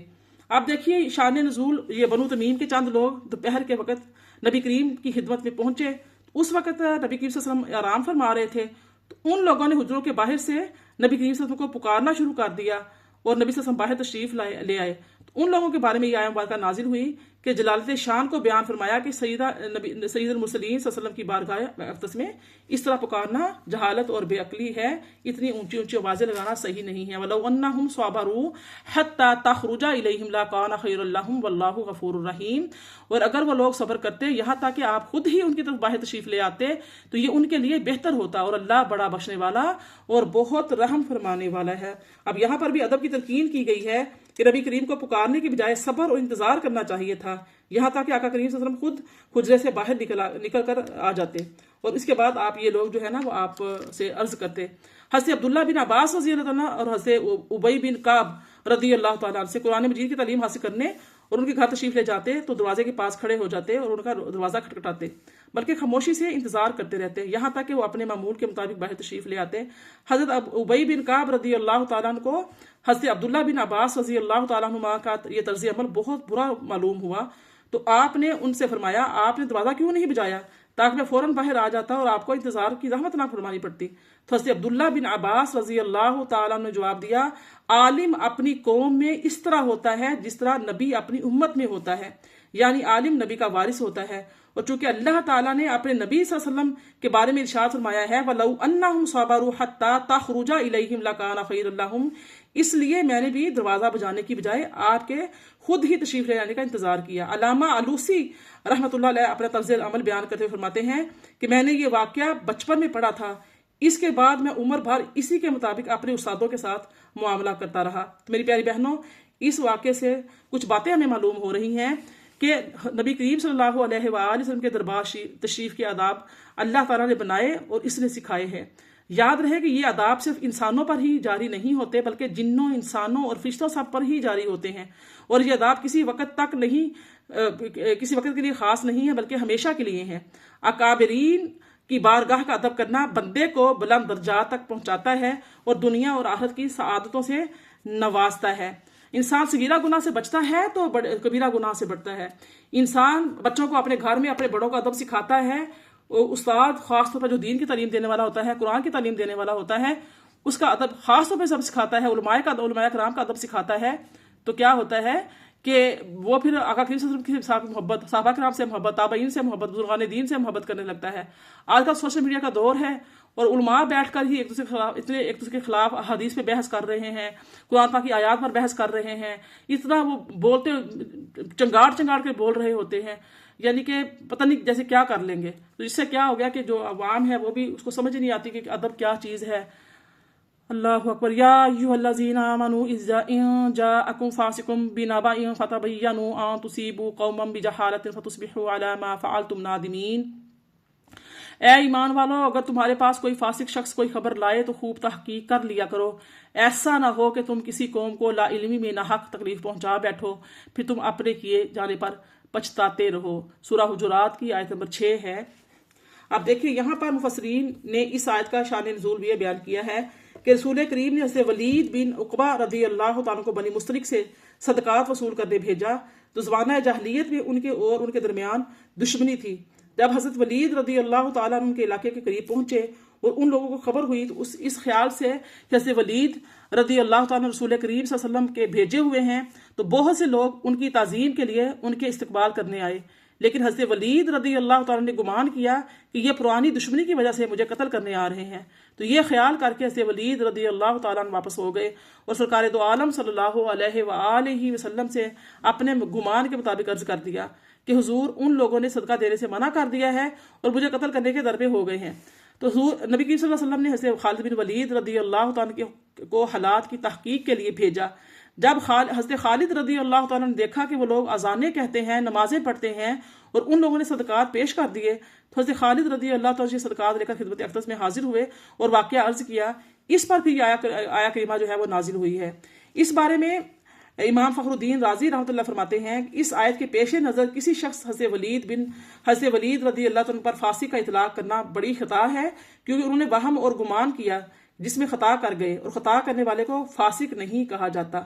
اب دیکھیے شان نزول، یہ بنو تمیم کے چند لوگ دوپہر کے وقت نبی کریم کی خدمت میں پہنچے، اس وقت نبی کریم صلی اللہ علیہ وسلم آرام فرما رہے تھے، تو ان لوگوں نے حجروں کے باہر سے نبی کریم صلی اللہ علیہ وسلم کو پکارنا شروع کر دیا اور نبی صلی اللہ علیہ وسلم باہر تشریف لے آئے۔ تو ان لوگوں کے بارے میں یہ آیت مبارکہ نازل ہوئی کہ جلالت شان کو بیان فرمایا کہ سید المرسلین صلی اللہ علیہ وسلم کی بارگاہ اقدس میں اس طرح پکارنا جہالت اور بے عقلی ہے، اتنی اونچی اونچی آوازیں لگانا صحیح نہیں ہے۔ وَلَوْ أَنَّهُمْ صَبَرُوا حَتَّى تَخْرُجَ إِلَيْهِمْ لَكَانَ خَيْرًا لَهُمْ وَاللَّهُ غَفُورٌ رَحِيمٌ۔ اور اگر وہ لوگ صبر کرتے یہاں تک کہ آپ خود ہی ان کی طرف باہر تشریف لے آتے تو یہ ان کے لیے بہتر ہوتا، اور اللہ بڑا بخشنے والا اور بہت رحم فرمانے والا ہے۔ اب یہاں پر بھی ادب کی تلقین کی گئی ہے کہ نبی کریم کو پکارنے کی بجائے صبر اور انتظار کرنا چاہیے تھا، یہاں تک کہ آقا کریم صلی اللہ علیہ وسلم خود حجرے سے باہر نکل کر آ جاتے، اور اس کے بعد آپ یہ لوگ جو ہے نا وہ آپ سے عرض کرتے۔ حضرت عبداللہ بن عباس رضی اللہ عنہ اور حضرت ابی بن کعب رضی اللہ تعالیٰ عنہ سے قرآن مجید کی تعلیم حاصل کرنے اور ان کے گھر تشریف لے جاتے تو دروازے کے پاس کھڑے ہو جاتے اور ان کا دروازہ کھٹکھٹاتے، بلکہ خاموشی سے انتظار کرتے رہتے یہاں تک کہ وہ اپنے معمول کے مطابق باہر تشریف لے آتے۔ حضرت ابی بن کعب رضی اللہ تعالیٰ عنہ کو حضرت عبداللہ بن عباس رضی اللہ تعالیٰ عنہما کا یہ طرز عمل بہت برا معلوم ہوا، تو آپ نے ان سے فرمایا آپ نے دروازہ کیوں نہیں بجایا تاکہ میں فوراً باہر آ جاتا اور آپ کو انتظار کی زحمت نہ فرمانی پڑتی۔ تو حضرت عبداللہ بن عباس رضی اللہ تعالیٰ عنہ نے جواب دیا، عالم اپنی قوم میں اس طرح ہوتا ہے جس طرح نبی اپنی امت میں ہوتا ہے، یعنی عالم نبی کا وارث ہوتا ہے۔ اور چونکہ اللہ تعالیٰ نے اپنے نبی صلی اللہ علیہ وسلم کے بارے میں ارشاد فرمایا ہے وَلَوْ أَنَّهُمْ صَبَرُوا حَتَّى تَخْرُجَ إِلَيْهِمْ لَكَانَ خَيْرًا لَهُمْ، اس لیے میں نے بھی دروازہ بجانے کی بجائے آپ کے خود ہی تشریف لے آنے کا انتظار کیا۔ علامہ علوسی رحمۃ اللہ علیہ اپنا طرز عمل بیان کرتے ہوئے فرماتے ہیں کہ میں نے یہ واقعہ بچپن میں پڑھا تھا، اس کے بعد میں عمر بھر اسی کے مطابق اپنے استادوں کے ساتھ معاملہ کرتا رہا۔ تو میری پیاری بہنوں، اس واقعے سے کچھ باتیں ہمیں معلوم ہو رہی ہیں کہ نبی کریم صلی اللہ علیہ وآلہ وسلم کے دربار تشریف کے آداب اللہ تعالیٰ نے بنائے اور اس نے سکھائے ہیں۔ یاد رہے کہ یہ آداب صرف انسانوں پر ہی جاری نہیں ہوتے بلکہ جنوں، انسانوں اور فرشتوں سب پر ہی جاری ہوتے ہیں، اور یہ آداب کسی وقت کے لیے خاص نہیں ہے بلکہ ہمیشہ کے لیے ہیں۔ اکابرین کی بارگاہ کا ادب کرنا بندے کو بلند درجات تک پہنچاتا ہے اور دنیا اور آخرت کی سعادتوں سے نوازتا ہے۔ انسان صغیرہ گناہ سے بچتا ہے تو کبیرہ گناہ سے بڑھتا ہے۔ انسان بچوں کو اپنے گھر میں اپنے بڑوں کا ادب سکھاتا ہے، استاد خاص طور پر جو دین کی تعلیم دینے والا ہوتا ہے، قرآن کی تعلیم دینے والا ہوتا ہے، اس کا ادب خاص طور پہ سب سکھاتا ہے، علماء کرام کا ادب سکھاتا ہے، تو کیا ہوتا ہے کہ وہ پھر آقا کریم صلی اللہ علیہ وسلم کے ساتھ محبت، صحابہ کرام سے محبت، تابعین سے محبت، بزرگان دین سے محبت کرنے لگتا ہے۔ آج کل سوشل میڈیا کا دور ہے اور علماء بیٹھ کر ہی ایک دوسرے کے خلاف احادیث پہ بحث کر رہے ہیں، قرآن پاک کی آیات پر بحث کر رہے ہیں، اس طرح وہ بولتے چنگاڑ کے بول رہے ہوتے ہیں، یعنی کہ پتہ نہیں جیسے کیا کر لیں گے۔ تو اس سے کیا ہو گیا کہ جو عوام ہے وہ بھی اس کو سمجھ نہیں آتی کہ ادب کیا چیز ہے۔ اللہ اکبر۔ یا ایھا الذین آمنوا اذا جاءکم فاسق بنبأ فتبینوا ان تصیبوا قوما بجہالۃ فتصبحوا علی ما فعلتم نادمین۔ اے ایمان والو، اگر تمہارے پاس کوئی فاسق شخص کوئی خبر لائے تو خوب تحقیق کر لیا کرو، ایسا نہ ہو کہ تم کسی قوم کو لا علمی میں ناحق تکلیف پہنچا بیٹھو، پھر تم اپنے کیے جانے پر پچھتاتے رہو۔ سورہ حجرات کی آیت نمبر 6 ہے۔ اب دیکھیں یہاں پر مفسرین نے اس آیت کا شان نزول بھی بیان کیا ہے کہ رسول کریم نے حضرت ولید بن عقبہ رضی اللہ تعالیٰ کو بنی مستلق سے صدقات وصول کرنے بھیجا، تو زمانہ جاہلیت میں ان کے اور ان کے درمیان دشمنی تھی۔ جب حضرت ولید رضی اللہ تعالیٰ عنہ کے علاقے کے قریب پہنچے اور ان لوگوں کو خبر ہوئی تو اس خیال سے کہ حضرت ولید رضی اللہ تعالیٰ رسول کریم صلی اللہ علیہ وسلم کے بھیجے ہوئے ہیں، تو بہت سے لوگ ان کی تعظیم کے لیے ان کے استقبال کرنے آئے، لیکن حضرت ولید رضی اللہ تعالیٰ نے گمان کیا کہ یہ پرانی دشمنی کی وجہ سے مجھے قتل کرنے آ رہے ہیں، تو یہ خیال کر کے حضرت ولید رضی اللہ تعالیٰ عنہ واپس ہو گئے اور سرکار دو عالم صلی اللہ علیہ وآلہ وسلم سے اپنے گمان کے مطابق عرض کر دیا کہ حضور ان لوگوں نے صدقہ دینے سے منع کر دیا ہے اور مجھے قتل کرنے کے درپے ہو گئے ہیں۔ تو حضور نبی کریم صلی اللہ علیہ وسلم نے حضرت خالد بن ولید رضی اللہ تعالیٰ کو حالات کی تحقیق کے لیے بھیجا۔ جب حضرت خالد رضی اللہ تعالیٰ نے دیکھا کہ وہ لوگ اذانیں کہتے ہیں، نمازیں پڑھتے ہیں اور ان لوگوں نے صدقات پیش کر دیے، تو حضرت خالد رضی اللہ تعالیٰ سے صدقات لے کر خدمت اقدس میں حاضر ہوئے اور واقعہ عرض کیا۔ اس پر پھر آیا کریمہ جو ہے وہ نازل ہوئی ہے۔ اس بارے میں امام فخر الدین رازی رحمۃ اللہ فرماتے ہیں کہ اس آیت کے پیش نظر کسی شخص حضرت ولید رضی اللہ عنہ پر فاسق کا اطلاق کرنا بڑی خطا ہے، کیونکہ انہوں نے وہم اور گمان کیا جس میں خطا کر گئے، اور خطا کرنے والے کو فاسق نہیں کہا جاتا۔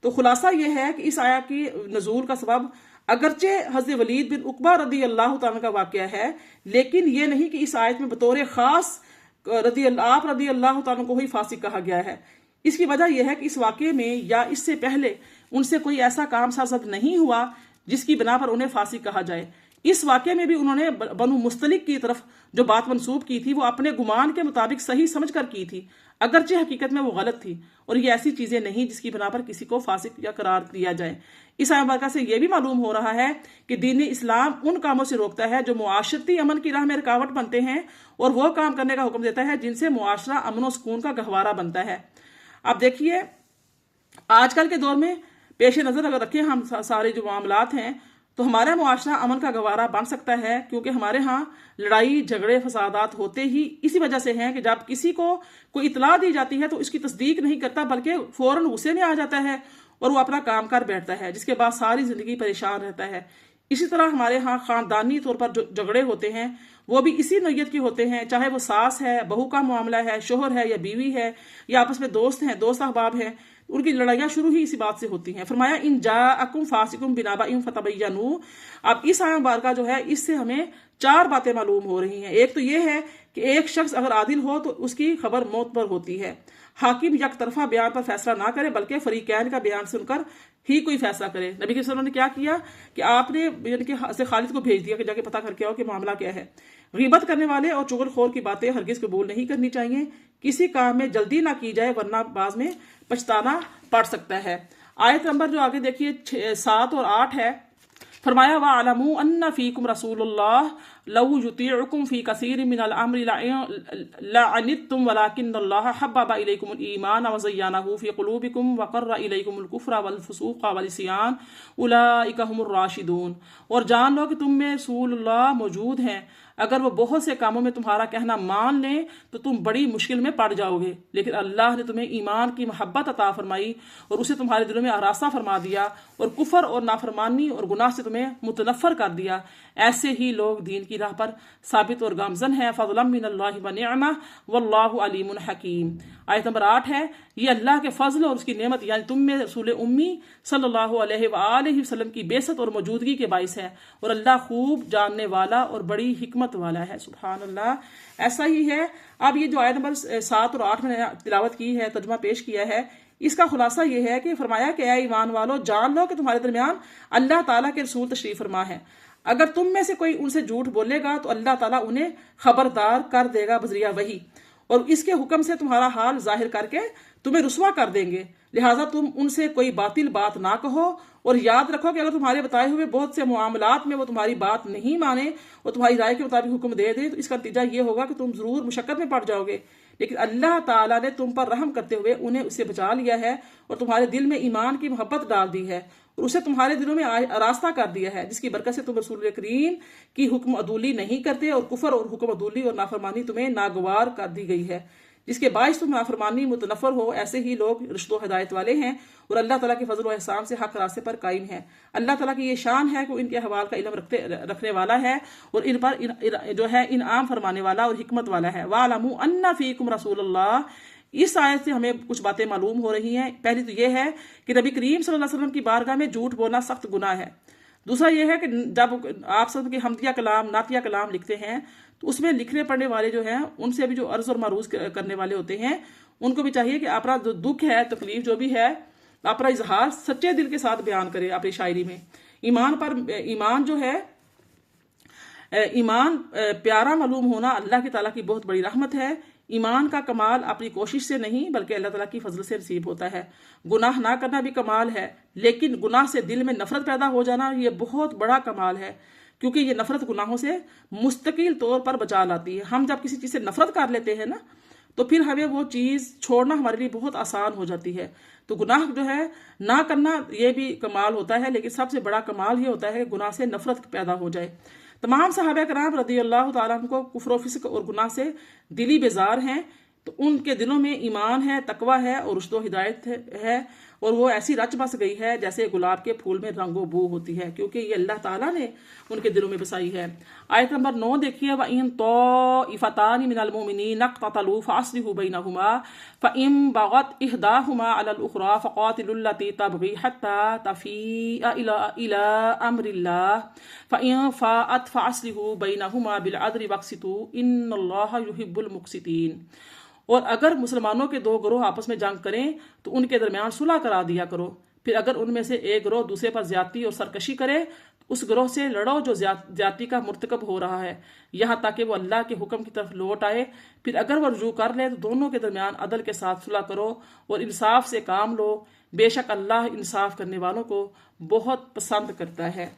تو خلاصہ یہ ہے کہ اس آیت کی نزول کا سبب اگرچہ حضرت ولید بن عقبہ رضی اللہ تعالیٰ کا واقعہ ہے، لیکن یہ نہیں کہ اس آیت میں بطور خاص آپ رضی اللہ تعالیٰ کو ہی فاسق کہا گیا ہے۔ اس کی وجہ یہ ہے کہ اس واقعے میں یا اس سے پہلے ان سے کوئی ایسا کام سرزد نہیں ہوا جس کی بنا پر انہیں فاسق کہا جائے۔ اس واقعے میں بھی انہوں نے بنو مستلق کی طرف جو بات منسوب کی تھی وہ اپنے گمان کے مطابق صحیح سمجھ کر کی تھی، اگرچہ حقیقت میں وہ غلط تھی، اور یہ ایسی چیزیں نہیں جس کی بنا پر کسی کو فاسق یا قرار دیا جائے۔ اس آیت مبارکہ سے یہ بھی معلوم ہو رہا ہے کہ دین اسلام ان کاموں سے روکتا ہے جو معاشرتی امن کی راہ میں رکاوٹ بنتے ہیں، اور وہ کام کرنے کا حکم دیتا ہے جن سے معاشرہ امن و سکون کا گہوارہ بنتا ہے۔ اب دیکھیے آج کل کے دور میں پیش نظر اگر رکھیں ہم سارے جو معاملات ہیں تو ہمارا معاشرہ امن کا گہوارہ بن سکتا ہے، کیونکہ ہمارے ہاں لڑائی جھگڑے فسادات ہوتے ہی اسی وجہ سے ہیں کہ جب کسی کو کوئی اطلاع دی جاتی ہے تو اس کی تصدیق نہیں کرتا بلکہ فوراً غصے میں آ جاتا ہے اور وہ اپنا کام کر بیٹھتا ہے، جس کے بعد ساری زندگی پریشان رہتا ہے۔ اسی طرح ہمارے ہاں خاندانی طور پر جو جھگڑے ہوتے ہیں وہ بھی اسی نوعیت کے ہوتے ہیں، چاہے وہ ساس ہے، بہو کا معاملہ ہے، شوہر ہے یا بیوی ہے، یا آپس میں دوست ہیں، دوست احباب ہیں، ان کی لڑائیاں شروع ہی اسی بات سے ہوتی ہیں۔ فرمایا ان جاءکم فاسقٌ بنبأ فتبینوا۔ اب اس آیت مبارکہ جو ہے اس سے ہمیں 4 باتیں معلوم ہو رہی ہیں۔ ایک تو یہ ہے کہ ایک شخص اگر عادل ہو تو اس کی خبر معتبر ہوتی ہے۔ حاکم یک طرفہ بیان پر فیصلہ نہ کرے بلکہ فریقین کا بیان سن کر ہی کوئی فیصلہ کرے۔ نبی صلی اللہ علیہ وسلم نے کیا کیا کہ آپ نے یعنی کہ خالد کو بھیج دیا کہ جا کے پتہ کر کے آؤ کہ معاملہ کیا ہے۔ غیبت کرنے والے اور چغل خور کی باتیں ہرگز قبول نہیں کرنی چاہیے۔ کسی کام میں جلدی نہ کی جائے ورنہ بعد میں پچھتانا پڑ سکتا ہے۔ آیت نمبر جو آگے دیکھیے 7 اور 8 ہے، فرمایا وَاعْلَمُوا أَنَّ فِيكُمْ رَسُولَ اللَّهِ لَوْ يُطِيعُكُمْ فِي كَثِيرٍ مِّنَ الْأَمْرِ لَعَنِتُّمْ وَلَٰكِنَّ اللَّهَ حَبَّبَ إِلَيْكُمُ الْإِيمَانَ وَزَيَّنَهُ فِي قُلُوبِكُمْ وَكَرَّهَ إِلَيْكُمُ الْكُفْرَ وَالْفُسُوقَ وَالْعِصْيَانَ أُولَٰئِكَ هُمُ الرَّاشِدُونَ۔ اور جان لو کہ تم میں رسول اللہ موجود ہیں، اگر وہ بہت سے کاموں میں تمہارا کہنا مان لیں تو تم بڑی مشکل میں پڑ جاؤ گے، لیکن اللہ نے تمہیں ایمان کی محبت عطا فرمائی اور اسے تمہارے دلوں میں آراستہ فرما دیا اور کفر اور نافرمانی اور گناہ سے تمہیں متنفر کر دیا۔ ایسے ہی لوگ دین کی راہ پر ثابت اور گامزن ہیں۔ فضلا من اللہ ونعمہ واللہ علیم حکیم۔ آیت نمبر 8 ہے، یہ اللہ کے فضل اور اس کی نعمت یعنی تم میں رسول امی صلی اللہ علیہ وآلہ وسلم کی بعثت اور موجودگی کے باعث ہے، اور اللہ خوب جاننے والا اور بڑی حکمت والا ہے۔ سبحان اللہ، ایسا ہی ہے۔ اب یہ جو آیت نمبر 7 اور 8 میں نے تلاوت کی ہے، ترجمہ پیش کیا ہے، اس کا خلاصہ یہ ہے کہ فرمایا کہ اے ایمان والو جان لو کہ تمہارے درمیان اللہ تعالیٰ کے رسول تشریف فرما ہے۔ اگر تم میں سے کوئی ان سے جھوٹ بولے گا تو اللہ تعالیٰ انہیں خبردار کر دے گا بذریعہ وحی، اور اس کے حکم سے تمہارا حال ظاہر کر کے تمہیں رسوا کر دیں گے، لہٰذا تم ان سے کوئی باطل بات نہ کہو، اور یاد رکھو کہ اگر تمہارے بتائے ہوئے بہت سے معاملات میں وہ تمہاری بات نہیں مانے اور تمہاری رائے کے مطابق حکم دے دے تو اس کا نتیجہ یہ ہوگا کہ تم ضرور مشقت میں پڑ جاؤ گے، لیکن اللہ تعالیٰ نے تم پر رحم کرتے ہوئے انہیں اس سے بچا لیا ہے اور تمہارے دل میں ایمان کی محبت ڈال دی ہے اور اسے تمہارے دلوں میں آراستہ کر دیا ہے، جس کی برکت سے تم رسول کریم کی حکم عدولی نہیں کرتے اور کفر اور حکم عدولی اور نافرمانی تمہیں ناگوار کر دی گئی ہے، جس کے باعث تم نافرمانی متنفر ہو۔ ایسے ہی لوگ رشد و ہدایت والے ہیں اور اللہ تعالیٰ کے فضل و احسان سے حق راستے پر قائم ہیں۔ اللہ تعالیٰ کی یہ شان ہے کہ وہ ان کے احوال کا علم رکھنے والا ہے اور ان پر جو ہے انعام فرمانے والا اور حکمت والا ہے۔ وَاعْلَمُوا أَنَّ فِيكُمْ رَسُولَ اللَّهِ۔ اس آیت سے ہمیں کچھ باتیں معلوم ہو رہی ہیں۔ پہلی تو یہ ہے کہ نبی کریم صلی اللہ علیہ وسلم کی بارگاہ میں جھوٹ بولنا سخت گناہ ہے۔ دوسرا یہ ہے کہ جب آپ سب کے حمدیہ کلام نعتیہ کلام لکھتے ہیں تو اس میں لکھنے پڑھنے والے جو ہیں ان سے بھی جو عرض اور معروض کرنے والے ہوتے ہیں ان کو بھی چاہیے کہ اپنا جو دکھ ہے تکلیف جو بھی ہے اپنا اظہار سچے دل کے ساتھ بیان کرے اپنی شاعری میں۔ ایمان جو ہے ایمان پیارا معلوم ہونا اللہ کی تعالیٰ کی بہت بڑی رحمت ہے۔ ایمان کا کمال اپنی کوشش سے نہیں بلکہ اللہ تعالیٰ کی فضل سے نصیب ہوتا ہے۔ گناہ نہ کرنا بھی کمال ہے، لیکن گناہ سے دل میں نفرت پیدا ہو جانا یہ بہت بڑا کمال ہے، کیونکہ یہ نفرت گناہوں سے مستقل طور پر بچا لاتی ہے۔ ہم جب کسی چیز سے نفرت کر لیتے ہیں نا تو پھر ہمیں وہ چیز چھوڑنا ہمارے لیے بہت آسان ہو جاتی ہے۔ تو گناہ جو ہے نہ کرنا یہ بھی کمال ہوتا ہے، لیکن سب سے بڑا کمال یہ ہوتا ہے کہ گناہ سے نفرت پیدا ہو جائے۔ تمام صحابہ کرام رضی اللہ تعالیٰ عنہ کو کفر و فسق اور گناہ سے دلی بیزار ہیں، تو ان کے دلوں میں ایمان ہے، تقوی ہے اور رشد و ہدایت ہے، اور وہ ایسی رچ بس گئی ہے جیسے گلاب کے پھول میں رنگ و بو ہوتی ہے، کیونکہ یہ اللہ تعالیٰ نے ان کے دلوں میں بسائی ہے۔ آیت نمبر 9 دیکھیے، وَإِن طَائِفَتَانِ مِنَ الْمُؤْمِنِينَ اقْتَتَلُوا فَأَصْلِحُوا بَيْنَهُمَا فَإِن بَغَتْ إِحْدَاهُمَا عَلَى الْأُخْرَى فَقَاتِلُوا الَّتِي تَبْغِي حَتَّى تَفِيءَ إِلَى أَمْرِ اللَّهِ فَإِن فَاءَتْ فَأَصْلِحُوا بَيْنَهُمَا بِالْعَدْلِ وَاقْسِطُوا إِنَّ اللَّهَ يُحِبُّ الْمُقْسِطِينَ۔ اور اگر مسلمانوں کے 2 گروہ آپس میں جنگ کریں تو ان کے درمیان صلح کرا دیا کرو، پھر اگر ان میں سے ایک گروہ دوسرے پر زیادتی اور سرکشی کرے تو اس گروہ سے لڑو جو زیادتی کا مرتکب ہو رہا ہے، یہاں تک کہ وہ اللہ کے حکم کی طرف لوٹ آئے۔ پھر اگر وہ رجوع کر لے تو دونوں کے درمیان عدل کے ساتھ صلح کرو اور انصاف سے کام لو، بے شک اللہ انصاف کرنے والوں کو بہت پسند کرتا ہے۔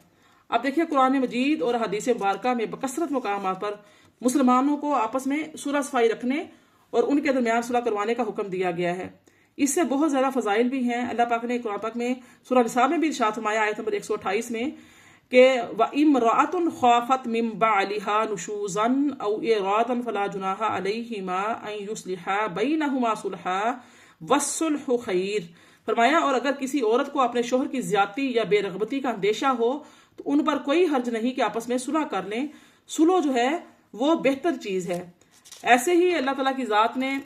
اب دیکھیے قرآن مجید اور حدیث مبارکہ میں بکثرت مقامات پر مسلمانوں کو آپس میں صلح صفائی رکھنے اور ان کے درمیان صلح کروانے کا حکم دیا گیا ہے۔ اس سے بہت زیادہ فضائل بھی ہیں۔ اللہ پاک نے قرآن پاک میں سورہ نساء میں بھی ارشاد فرمایا آیت نمبر 128 میں کہ وَإِمْرَأَةٌ خَافَتْ مِن بَعْلِهَا نُشُوزًا أَوْ إِعْرَاضًا فَلَا جُنَاحَ عَلَيْهِمَا أَن يُصْلِحَا بَيْنَهُمَا صُلْحًا وَالصُّلْحُ خَيْرٌ فرمایا اور اگر کسی عورت کو اپنے شوہر کی زیادتی یا بے رغبتی کا اندیشہ ہو تو ان پر کوئی حرج نہیں کہ آپس میں صلح کر لیں، صلح جو ہے وہ بہتر چیز ہے۔ ایسے ہی اللہ تعالیٰ کی ذات نے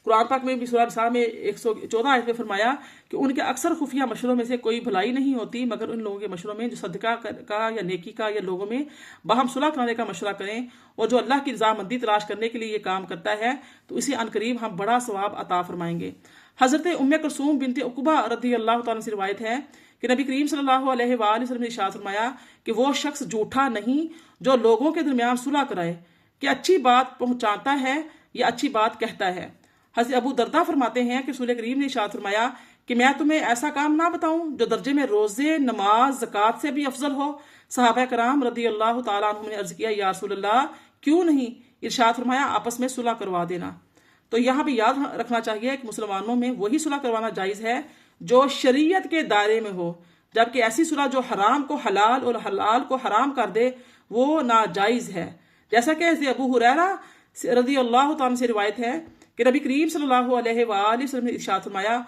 قرآن پاک میں بھی سورہ نساء میں 114 آیت میں فرمایا کہ ان کے اکثر خفیہ مشوروں میں سے کوئی بھلائی نہیں ہوتی مگر ان لوگوں کے مشوروں میں جو صدقہ کا یا نیکی کا یا لوگوں میں باہم صلح کرانے کا مشورہ کریں، اور جو اللہ کی رضامندی تلاش کرنے کے لیے یہ کام کرتا ہے تو اسے عنقریب ہم بڑا ثواب عطا فرمائیں گے۔ حضرت ام کلثوم بنت عقبہ رضی اللہ تعالیٰ سے روایت ہے کہ نبی کریم صلی اللہ علیہ وآلہ وسلم نے ارشاد فرمایا کہ وہ شخص جھوٹا نہیں جو لوگوں کے درمیان صلح کرائے، کہ اچھی بات پہنچاتا ہے یا اچھی بات کہتا ہے۔ حضرت ابو دردہ فرماتے ہیں کہ رسول کریم نے ارشاد فرمایا کہ میں تمہیں ایسا کام نہ بتاؤں جو درجے میں روزے، نماز، زکوٰۃ سے بھی افضل ہو؟ صحابہ کرام رضی اللہ تعالیٰ عنہم نے عرض کیا یا رسول اللہ کیوں نہیں؟ ارشاد فرمایا آپس میں صلح کروا دینا۔ تو یہاں بھی یاد رکھنا چاہیے کہ مسلمانوں میں وہی صلح کروانا جائز ہے جو شریعت کے دائرے میں ہو، جبکہ ایسی صلح جو حرام کو حلال اور حلال کو حرام کر دے وہ ناجائز ہے۔ جیسا کہ حضرت ابو ہریرہ رضی اللہ تعالیٰ سے روایت ہے کہ نبی کریم صلی اللہ علیہ وآلہ وسلم نے ارشاد فرمایا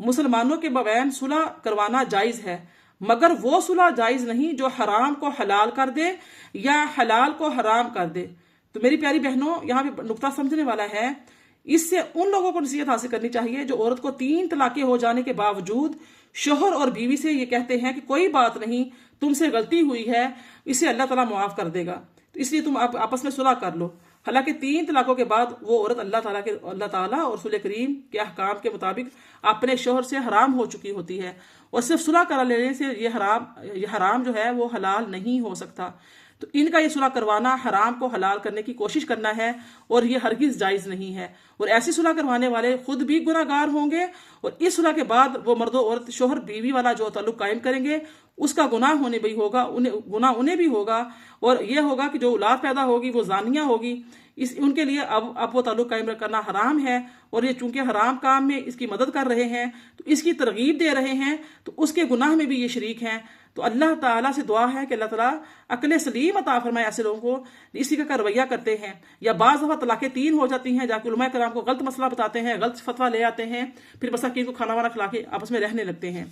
مسلمانوں کے مابین صلح کروانا جائز ہے، مگر وہ صلح جائز نہیں جو حرام کو حلال کر دے یا حلال کو حرام کر دے۔ تو میری پیاری بہنوں، یہاں پہ نقطہ سمجھنے والا ہے، اس سے ان لوگوں کو نصیحت حاصل کرنی چاہیے جو عورت کو 3 طلاقیں ہو جانے کے باوجود شوہر اور بیوی سے یہ کہتے ہیں کہ کوئی بات نہیں، تم سے غلطی ہوئی ہے، اسے اللہ تعالیٰ معاف کر دے گا، تو اس لیے تم آپس میں صلح کر لو۔ حالانکہ 3 طلاقوں کے بعد وہ عورت اللہ تعالیٰ اور رسول کریم کے احکام کے مطابق اپنے شوہر سے حرام ہو چکی ہوتی ہے، اور صرف صلح کرا لینے سے یہ حرام جو ہے وہ حلال نہیں ہو سکتا۔ تو ان کا یہ صلح کروانا حرام کو حلال کرنے کی کوشش کرنا ہے، اور یہ ہرگز جائز نہیں ہے، اور ایسی صلح کروانے والے خود بھی گناہ گار ہوں گے، اور اس صلح کے بعد وہ مرد و عورت شوہر بیوی والا جو تعلق قائم کریں گے اس کا گناہ ہونے بھی ہوگا، گناہ انہیں بھی ہوگا، اور یہ ہوگا کہ جو اولاد پیدا ہوگی وہ زانیہ ہوگی، ان کے لیے اب وہ تعلق قائم کرنا حرام ہے، اور یہ چونکہ حرام کام میں اس کی مدد کر رہے ہیں تو اس کی ترغیب دے رہے ہیں، تو اس کے گناہ میں بھی یہ شریک ہیں۔ تو اللہ تعالیٰ سے دعا ہے کہ اللہ تعالیٰ عقل سلیم عطا فرمائے ایسے لوگوں کو اسی کا رویہ کرتے ہیں، یا بعض دفعہ طلاقیں 3 ہو جاتی ہیں، جا کے علماء کرام کو غلط مسئلہ بتاتے ہیں، غلط فتویٰ لے آتے ہیں، پھر مساکین کو کھانا وانا کھلا کے آپس میں رہنے لگتے ہیں۔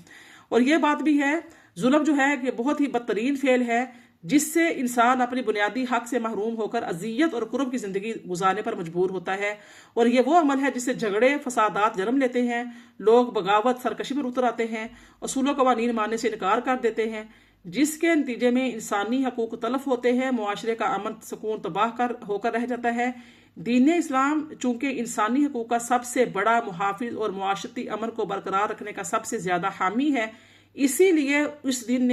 اور یہ بات بھی ہے، ظلم جو ہے کہ بہت ہی بدترین فعل ہے جس سے انسان اپنی بنیادی حق سے محروم ہو کر اذیت اور کرب کی زندگی گزارنے پر مجبور ہوتا ہے، اور یہ وہ عمل ہے جس سے جھگڑے، فسادات جنم لیتے ہیں، لوگ بغاوت، سرکشی پر اتر آتے ہیں، اصول و قوانین ماننے سے انکار کر دیتے ہیں، جس کے نتیجے میں انسانی حقوق تلف ہوتے ہیں، معاشرے کا امن سکون تباہ ہو کر رہ جاتا ہے۔ دین اسلام چونکہ انسانی حقوق کا سب سے بڑا محافظ اور معاشرتی امن کو برقرار رکھنے کا سب سے زیادہ حامی ہے، اسی لیے اس دین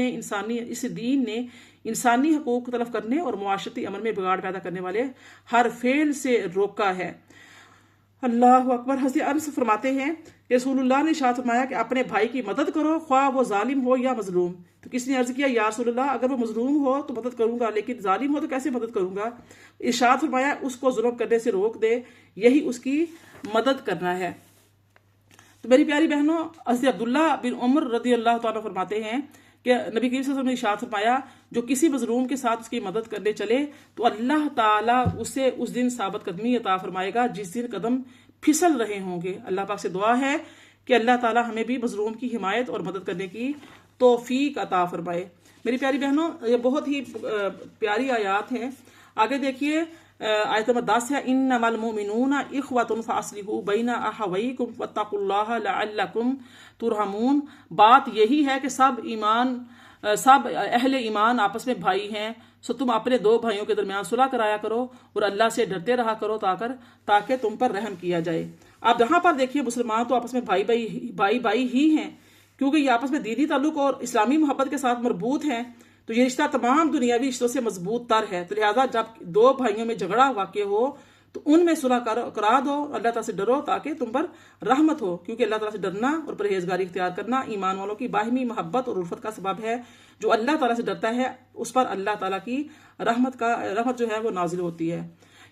نے انسانی حقوق تلف کرنے اور معاشرتی امن میں بگاڑ پیدا کرنے والے ہر فعل سے روکا ہے۔ اللہ اکبر۔ حضرت انس فرماتے ہیں کہ رسول اللہ نے ارشاد فرمایا کہ اپنے بھائی کی مدد کرو، خواہ وہ ظالم ہو یا مظلوم۔ تو کسی نے عرض کیا یا رسول اللہ اگر وہ مظلوم ہو تو مدد کروں گا، لیکن ظالم ہو تو کیسے مدد کروں گا؟ ارشاد فرمایا اس کو ظلم کرنے سے روک دے، یہی اس کی مدد کرنا ہے۔ تو میری پیاری بہنوں، حضرت عبداللہ بن عمر رضی اللہ تعالیٰ فرماتے ہیں کہ نبی کریم صلی اللہ علیہ وسلم نے ارشاد فرمایا جو کسی مظلوم کے ساتھ اس کی مدد کرنے چلے تو اللہ تعالیٰ اسے اس دن ثابت قدمی عطا فرمائے گا جس دن قدم پھسل رہے ہوں گے۔ اللہ پاک سے دعا ہے کہ اللہ تعالیٰ ہمیں بھی مظلوم کی حمایت اور مدد کرنے کی توفیق عطا فرمائے۔ میری پیاری بہنوں، یہ بہت ہی پیاری آیات ہیں۔ آگے دیکھیے آیت نمبر 10 ہے انما المؤمنون اخوۃ فاصلحوا بین اخویکم واتقوا اللہ لعلکم ترحمون۔ بات یہی ہے کہ سب اہل ایمان آپس میں بھائی ہیں، سو تم اپنے 2 بھائیوں کے درمیان صلح کرایا کرو اور اللہ سے ڈرتے رہا کرو تاکہ تم پر رحم کیا جائے۔ اب یہاں پر دیکھیے مسلمان تو آپس میں بھائی ہی ہیں، کیونکہ یہ آپس میں دینی تعلق اور اسلامی محبت کے ساتھ مربوط ہیں، تو یہ رشتہ تمام دنیاوی رشتوں سے مضبوط تر ہے۔ تو لہٰذا جب 2 بھائیوں میں جھگڑا واقع ہو تو ان میں صلح کرا دو، اللہ تعالیٰ سے ڈرو تاکہ تم پر رحمت ہو، کیونکہ اللہ تعالیٰ سے ڈرنا اور پرہیزگاری اختیار کرنا ایمان والوں کی باہمی محبت اور الفت کا سبب ہے۔ جو اللہ تعالیٰ سے ڈرتا ہے اس پر اللہ تعالیٰ کی رحمت جو ہے وہ نازل ہوتی ہے۔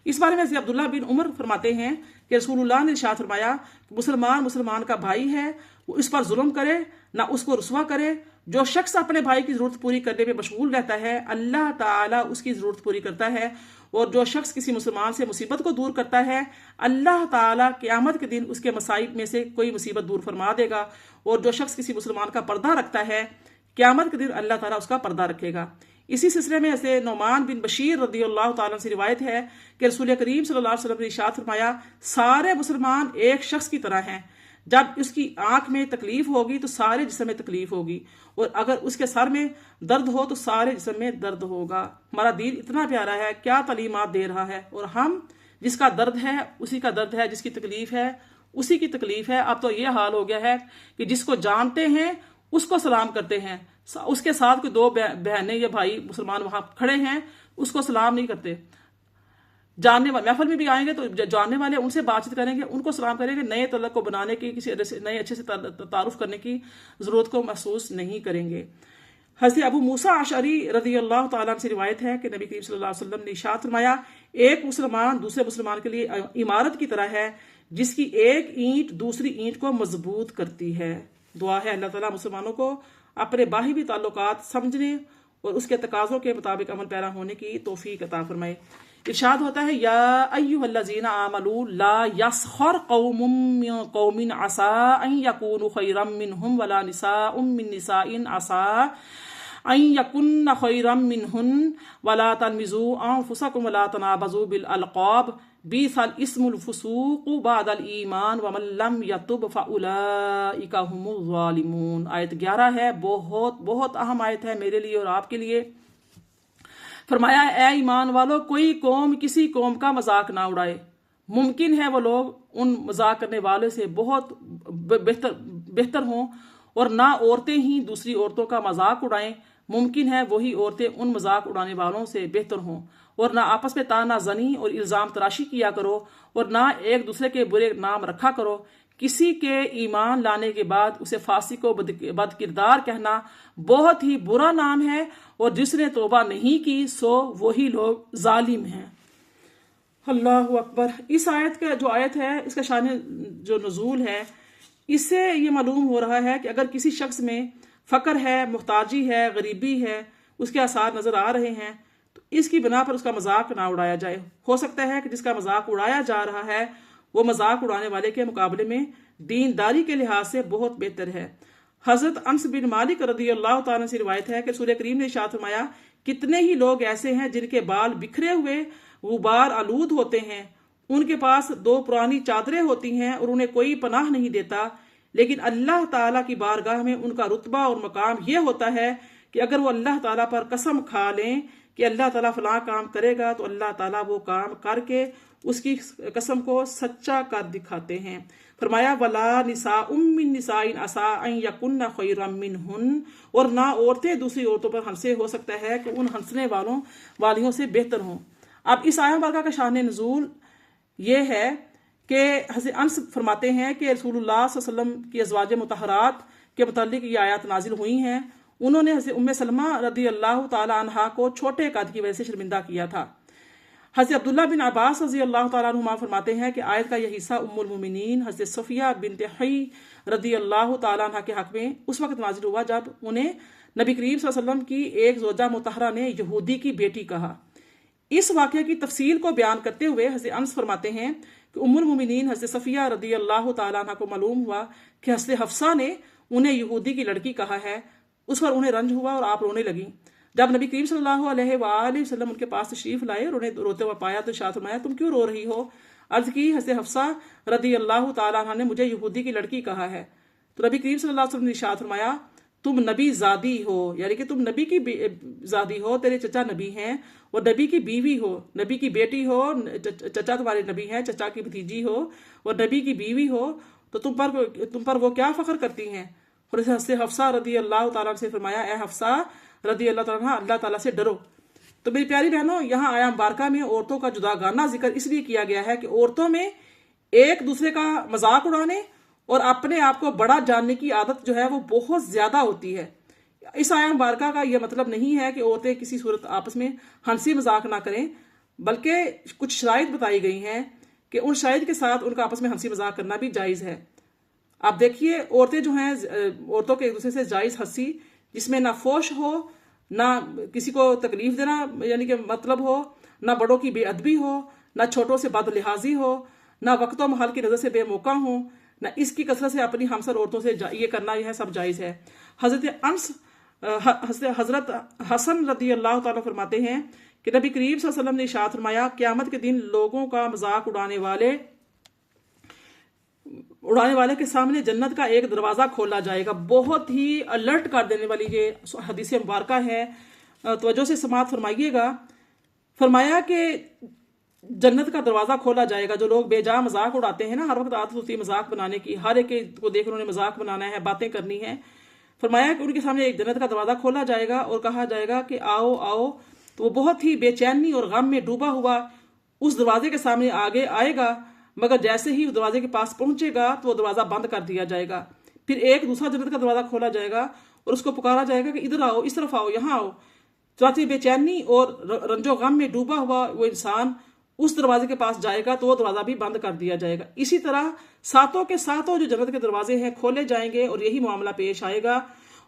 اس بارے میں حضرت عبداللہ بن عمر فرماتے ہیں کہ رسول اللہ نے ارشاد فرمایا کہ مسلمان کا بھائی ہے، وہ اس پر ظلم کرے نہ اس کو رسوا کرے، جو شخص اپنے بھائی کی ضرورت پوری کرنے میں مشغول رہتا ہے اللہ تعالیٰ اس کی ضرورت پوری کرتا ہے، اور جو شخص کسی مسلمان سے مصیبت کو دور کرتا ہے اللہ تعالیٰ قیامت کے دن اس کے مصائب میں سے کوئی مصیبت دور فرما دے گا، اور جو شخص کسی مسلمان کا پردہ رکھتا ہے قیامت کے دن اللہ تعالیٰ اس کا پردہ رکھے گا۔ اسی سلسلے میں ایسے نعمان بن بشیر رضی اللہ تعالیٰ سے روایت ہے کہ رسول کریم صلی اللہ علیہ وسلم نے ارشاد فرمایا سارے مسلمان ایک شخص کی طرح ہیں، جب اس کی آنکھ میں تکلیف ہوگی تو سارے جسم میں تکلیف ہوگی، اور اگر اس کے سر میں درد ہو تو سارے جسم میں درد ہوگا۔ ہمارا دین اتنا پیارا ہے، کیا تعلیمات دے رہا ہے، اور ہم جس کا درد ہے اسی کا درد ہے، جس کی تکلیف ہے اسی کی تکلیف ہے۔ اب تو یہ حال ہو گیا ہے کہ جس کو جانتے ہیں اس کو سلام کرتے ہیں، اس کے ساتھ کوئی دو بہنیں یا بھائی مسلمان وہاں کھڑے ہیں اس کو سلام نہیں کرتے۔ جاننے والے محفل میں بھی آئیں گے تو جاننے والے ان سے بات چیت کریں گے، ان کو سلام کریں گے، نئے تعلق کو بنانے کی، کسی نئے اچھے سے تعارف کرنے کی ضرورت کو محسوس نہیں کریں گے۔ حضرت ابو موسیٰ اشعری رضی اللہ تعالیٰ عنہ سے روایت ہے کہ نبی کریم صلی اللہ علیہ وسلم نے ارشاد فرمایا ایک مسلمان دوسرے مسلمان کے لیے عمارت کی طرح ہے جس کی ایک اینٹ دوسری اینٹ کو مضبوط کرتی ہے۔ دعا ہے اللہ تعالیٰ مسلمانوں کو اپنے باہمی تعلقات سمجھنے اور اس کے تقاضوں کے مطابق عمل پیرا ہونے کی توفیق عطا فرمائے۔ ارشاد ہوتا ہے یا ایھا الذین آمنوا لا یسخر قوم من قوم عسى ان یکونوا خیرا منہم ولا نساء من نساء عسى ان یکن خیرا منہن ولا تلمزوا انفسکم ولا تنابزوا بالالقاب بیس الاسم الفسوق بعد الایمان ومن لم یتب فاولئک هم الظالمون۔ آیت 11 ہے، بہت بہت اہم آیت ہے میرے لیے اور آپ کے لیے۔ فرمایا اے ایمان والو کوئی قوم کسی قوم کا مذاق نہ اڑائے، ممکن ہے وہ لوگ ان مذاق کرنے والے سے بہت بہتر ہوں، اور نہ عورتیں ہی دوسری عورتوں کا مذاق اڑائیں، ممکن ہے وہی عورتیں ان مذاق اڑانے والوں سے بہتر ہوں، اور نہ آپس میں طعنہ زنی اور الزام تراشی کیا کرو، اور نہ ایک دوسرے کے برے نام رکھا کرو۔ کسی کے ایمان لانے کے بعد اسے فاسق و بد کردار کہنا بہت ہی برا نام ہے، اور جس نے توبہ نہیں کی سو وہی لوگ ظالم ہیں۔ اللہ اکبر۔ اس آیت کا جو آیت ہے اس کا شان جو نزول ہے اس سے یہ معلوم ہو رہا ہے کہ اگر کسی شخص میں فقر ہے، محتاجی ہے، غریبی ہے، اس کے آثار نظر آ رہے ہیں تو اس کی بنا پر اس کا مذاق نہ اڑایا جائے۔ ہو سکتا ہے کہ جس کا مذاق اڑایا جا رہا ہے وہ مذاق اڑانے والے کے مقابلے میں دینداری کے لحاظ سے بہت بہتر ہے۔ حضرت انس بن مالک رضی اللہ تعالیٰ سے روایت ہے کہ رسول کریم نے ارشاد فرمایا کتنے ہی لوگ ایسے ہیں جن کے بال بکھرے ہوئے غبار آلود ہوتے ہیں، ان کے پاس 2 پرانی چادریں ہوتی ہیں اور انہیں کوئی پناہ نہیں دیتا، لیکن اللہ تعالیٰ کی بارگاہ میں ان کا رتبہ اور مقام یہ ہوتا ہے کہ اگر وہ اللہ تعالیٰ پر قسم کھا لیں کہ اللہ تعالیٰ فلاں کام کرے گا تو اللہ تعالیٰ وہ کام کر کے اس کی قسم کو سچا کر دکھاتے ہیں۔ فرمایا ولا نساء من نساء عسى ان یکن خیرا منہن، اور نہ عورتیں دوسری عورتوں پر ہنسے ہو سکتا ہے کہ ان ہنسنے والیوں سے بہتر ہوں۔ اب اس آیت مبارکہ کا شان نزول یہ ہے کہ حضرت انس فرماتے ہیں کہ رسول اللہ صلی اللہ علیہ وسلم کی ازواج مطہرات کے متعلق یہ آیات نازل ہوئی ہیں۔ انہوں نے حضرت ام سلمہ رضی اللہ تعالی عنہا کو چھوٹے قد کی وجہ سے شرمندہ کیا تھا۔ حضرت عبداللہ بن عباس رضی اللہ تعالیٰ عنہما فرماتے ہیں کہ آیت کا یہ حصہ ام المومنین حضرت صفیہ بنت حی رضی اللہ تعالیٰ عنہ کے حق میں اس وقت نازل ہوا جب انہیں نبی کریم صلی اللہ علیہ وسلم کی ایک زوجہ مطہرہ نے یہودی کی بیٹی کہا۔ اس واقعے کی تفصیل کو بیان کرتے ہوئے حضرت انس فرماتے ہیں کہ ام المومنین حضرت صفیہ رضی اللہ تعالیٰ عنہ کو معلوم ہوا کہ حضرت حفصہ نے انہیں یہودی کی لڑکی کہا ہے، اس پر انہیں رنج ہوا اور آپ رونے لگیں۔ جب نبی کریم صلی اللہ علیہ وآلہ وسلم ان کے پاس تشریف لائے اور انہیں روتے ہوئے پایا تو ارشاد فرمایا تم کیوں رو رہی ہو؟ عرض کی حضرت حفصہ رضی اللہ تعالیٰ عنہ نے مجھے یہودی کی لڑکی کہا ہے۔ تو نبی کریم صلی اللہ علیہ وسلم نے ارشاد فرمایا تم نبی زادی ہو، یعنی کہ تم نبی کی زادی ہو، تیرے چچا نبی ہیں، اور نبی کی بیوی ہو، نبی کی بیٹی ہو، چچا تمہارے نبی ہیں، چچا کی بھتیجی ہو اور نبی کی بیوی ہو تو تم پر وہ کیا فخر کرتی ہیں؟ اور حضرت حفصہ رضی اللہ تعالیٰ سے فرمایا اے حفصہ رضی اللہ تعالیٰ اللہ تعالیٰ سے ڈرو۔ تو میری پیاری بہنوں، یہاں آیا مبارکہ میں عورتوں کا جداگانہ ذکر اس لیے کیا گیا ہے کہ عورتوں میں ایک دوسرے کا مذاق اڑانے اور اپنے آپ کو بڑا جاننے کی عادت جو ہے وہ بہت زیادہ ہوتی ہے۔ اس آیا مبارکہ کا یہ مطلب نہیں ہے کہ عورتیں کسی صورت آپس میں ہنسی مذاق نہ کریں، بلکہ کچھ شرائط بتائی گئی ہیں کہ ان شرائط کے ساتھ ان کا آپس میں ہنسی مذاق کرنا بھی جائز ہے۔ آپ دیکھیے عورتیں جو ہیں، عورتوں کے ایک دوسرے سے جائز ہنسی جس میں نہ فوش ہو، نہ کسی کو تکلیف دینا یعنی کہ مطلب ہو، نہ بڑوں کی بے ادبی ہو، نہ چھوٹوں سے بد لحاظی ہو، نہ وقت و محل کی نظر سے بے موقع ہوں، نہ اس کی کثرت سے اپنی ہمسر عورتوں سے یہ کرنا، یہ سب جائز ہے۔ حضرت حسن رضی اللہ تعالیٰ فرماتے ہیں کہ نبی کریم صلی اللہ علیہ وسلم نے ارشاد فرمایا، قیامت کے دن لوگوں کا مذاق اڑانے والے کے سامنے جنت کا ایک دروازہ کھولا جائے گا۔ بہت ہی الرٹ کر دینے والی یہ حدیث مبارکہ ہے، توجہ سے سماعت فرمائیے گا۔ فرمایا کہ جنت کا دروازہ کھولا جائے گا۔ جو لوگ بے جا مذاق اڑاتے ہیں نا، ہر وقت عادت ہوتی ہے مذاق بنانے کی، ہر ایک کو دیکھ انہوں نے مذاق بنانا ہے، باتیں کرنی ہے۔ فرمایا کہ ان کے سامنے ایک جنت کا دروازہ کھولا جائے گا اور کہا جائے گا کہ آؤ آؤ، تو وہ بہت ہی بے چینی اور غم میں ڈوبا ہوا اس دروازے کے سامنے آگے آئے گا، مگر جیسے ہی دروازے کے پاس پہنچے گا تو وہ دروازہ بند کر دیا جائے گا۔ پھر ایک دوسرا جنت کا دروازہ کھولا جائے گا اور اس کو پکارا جائے گا کہ ادھر آؤ، اس طرف آؤ، یہاں آؤ۔ چاہتی بے چینی اور رنج و غم میں ڈوبا ہوا وہ انسان اس دروازے کے پاس جائے گا تو وہ دروازہ بھی بند کر دیا جائے گا۔ اسی طرح ساتوں کے ساتوں جو جنت کے دروازے ہیں کھولے جائیں گے اور یہی معاملہ پیش آئے گا،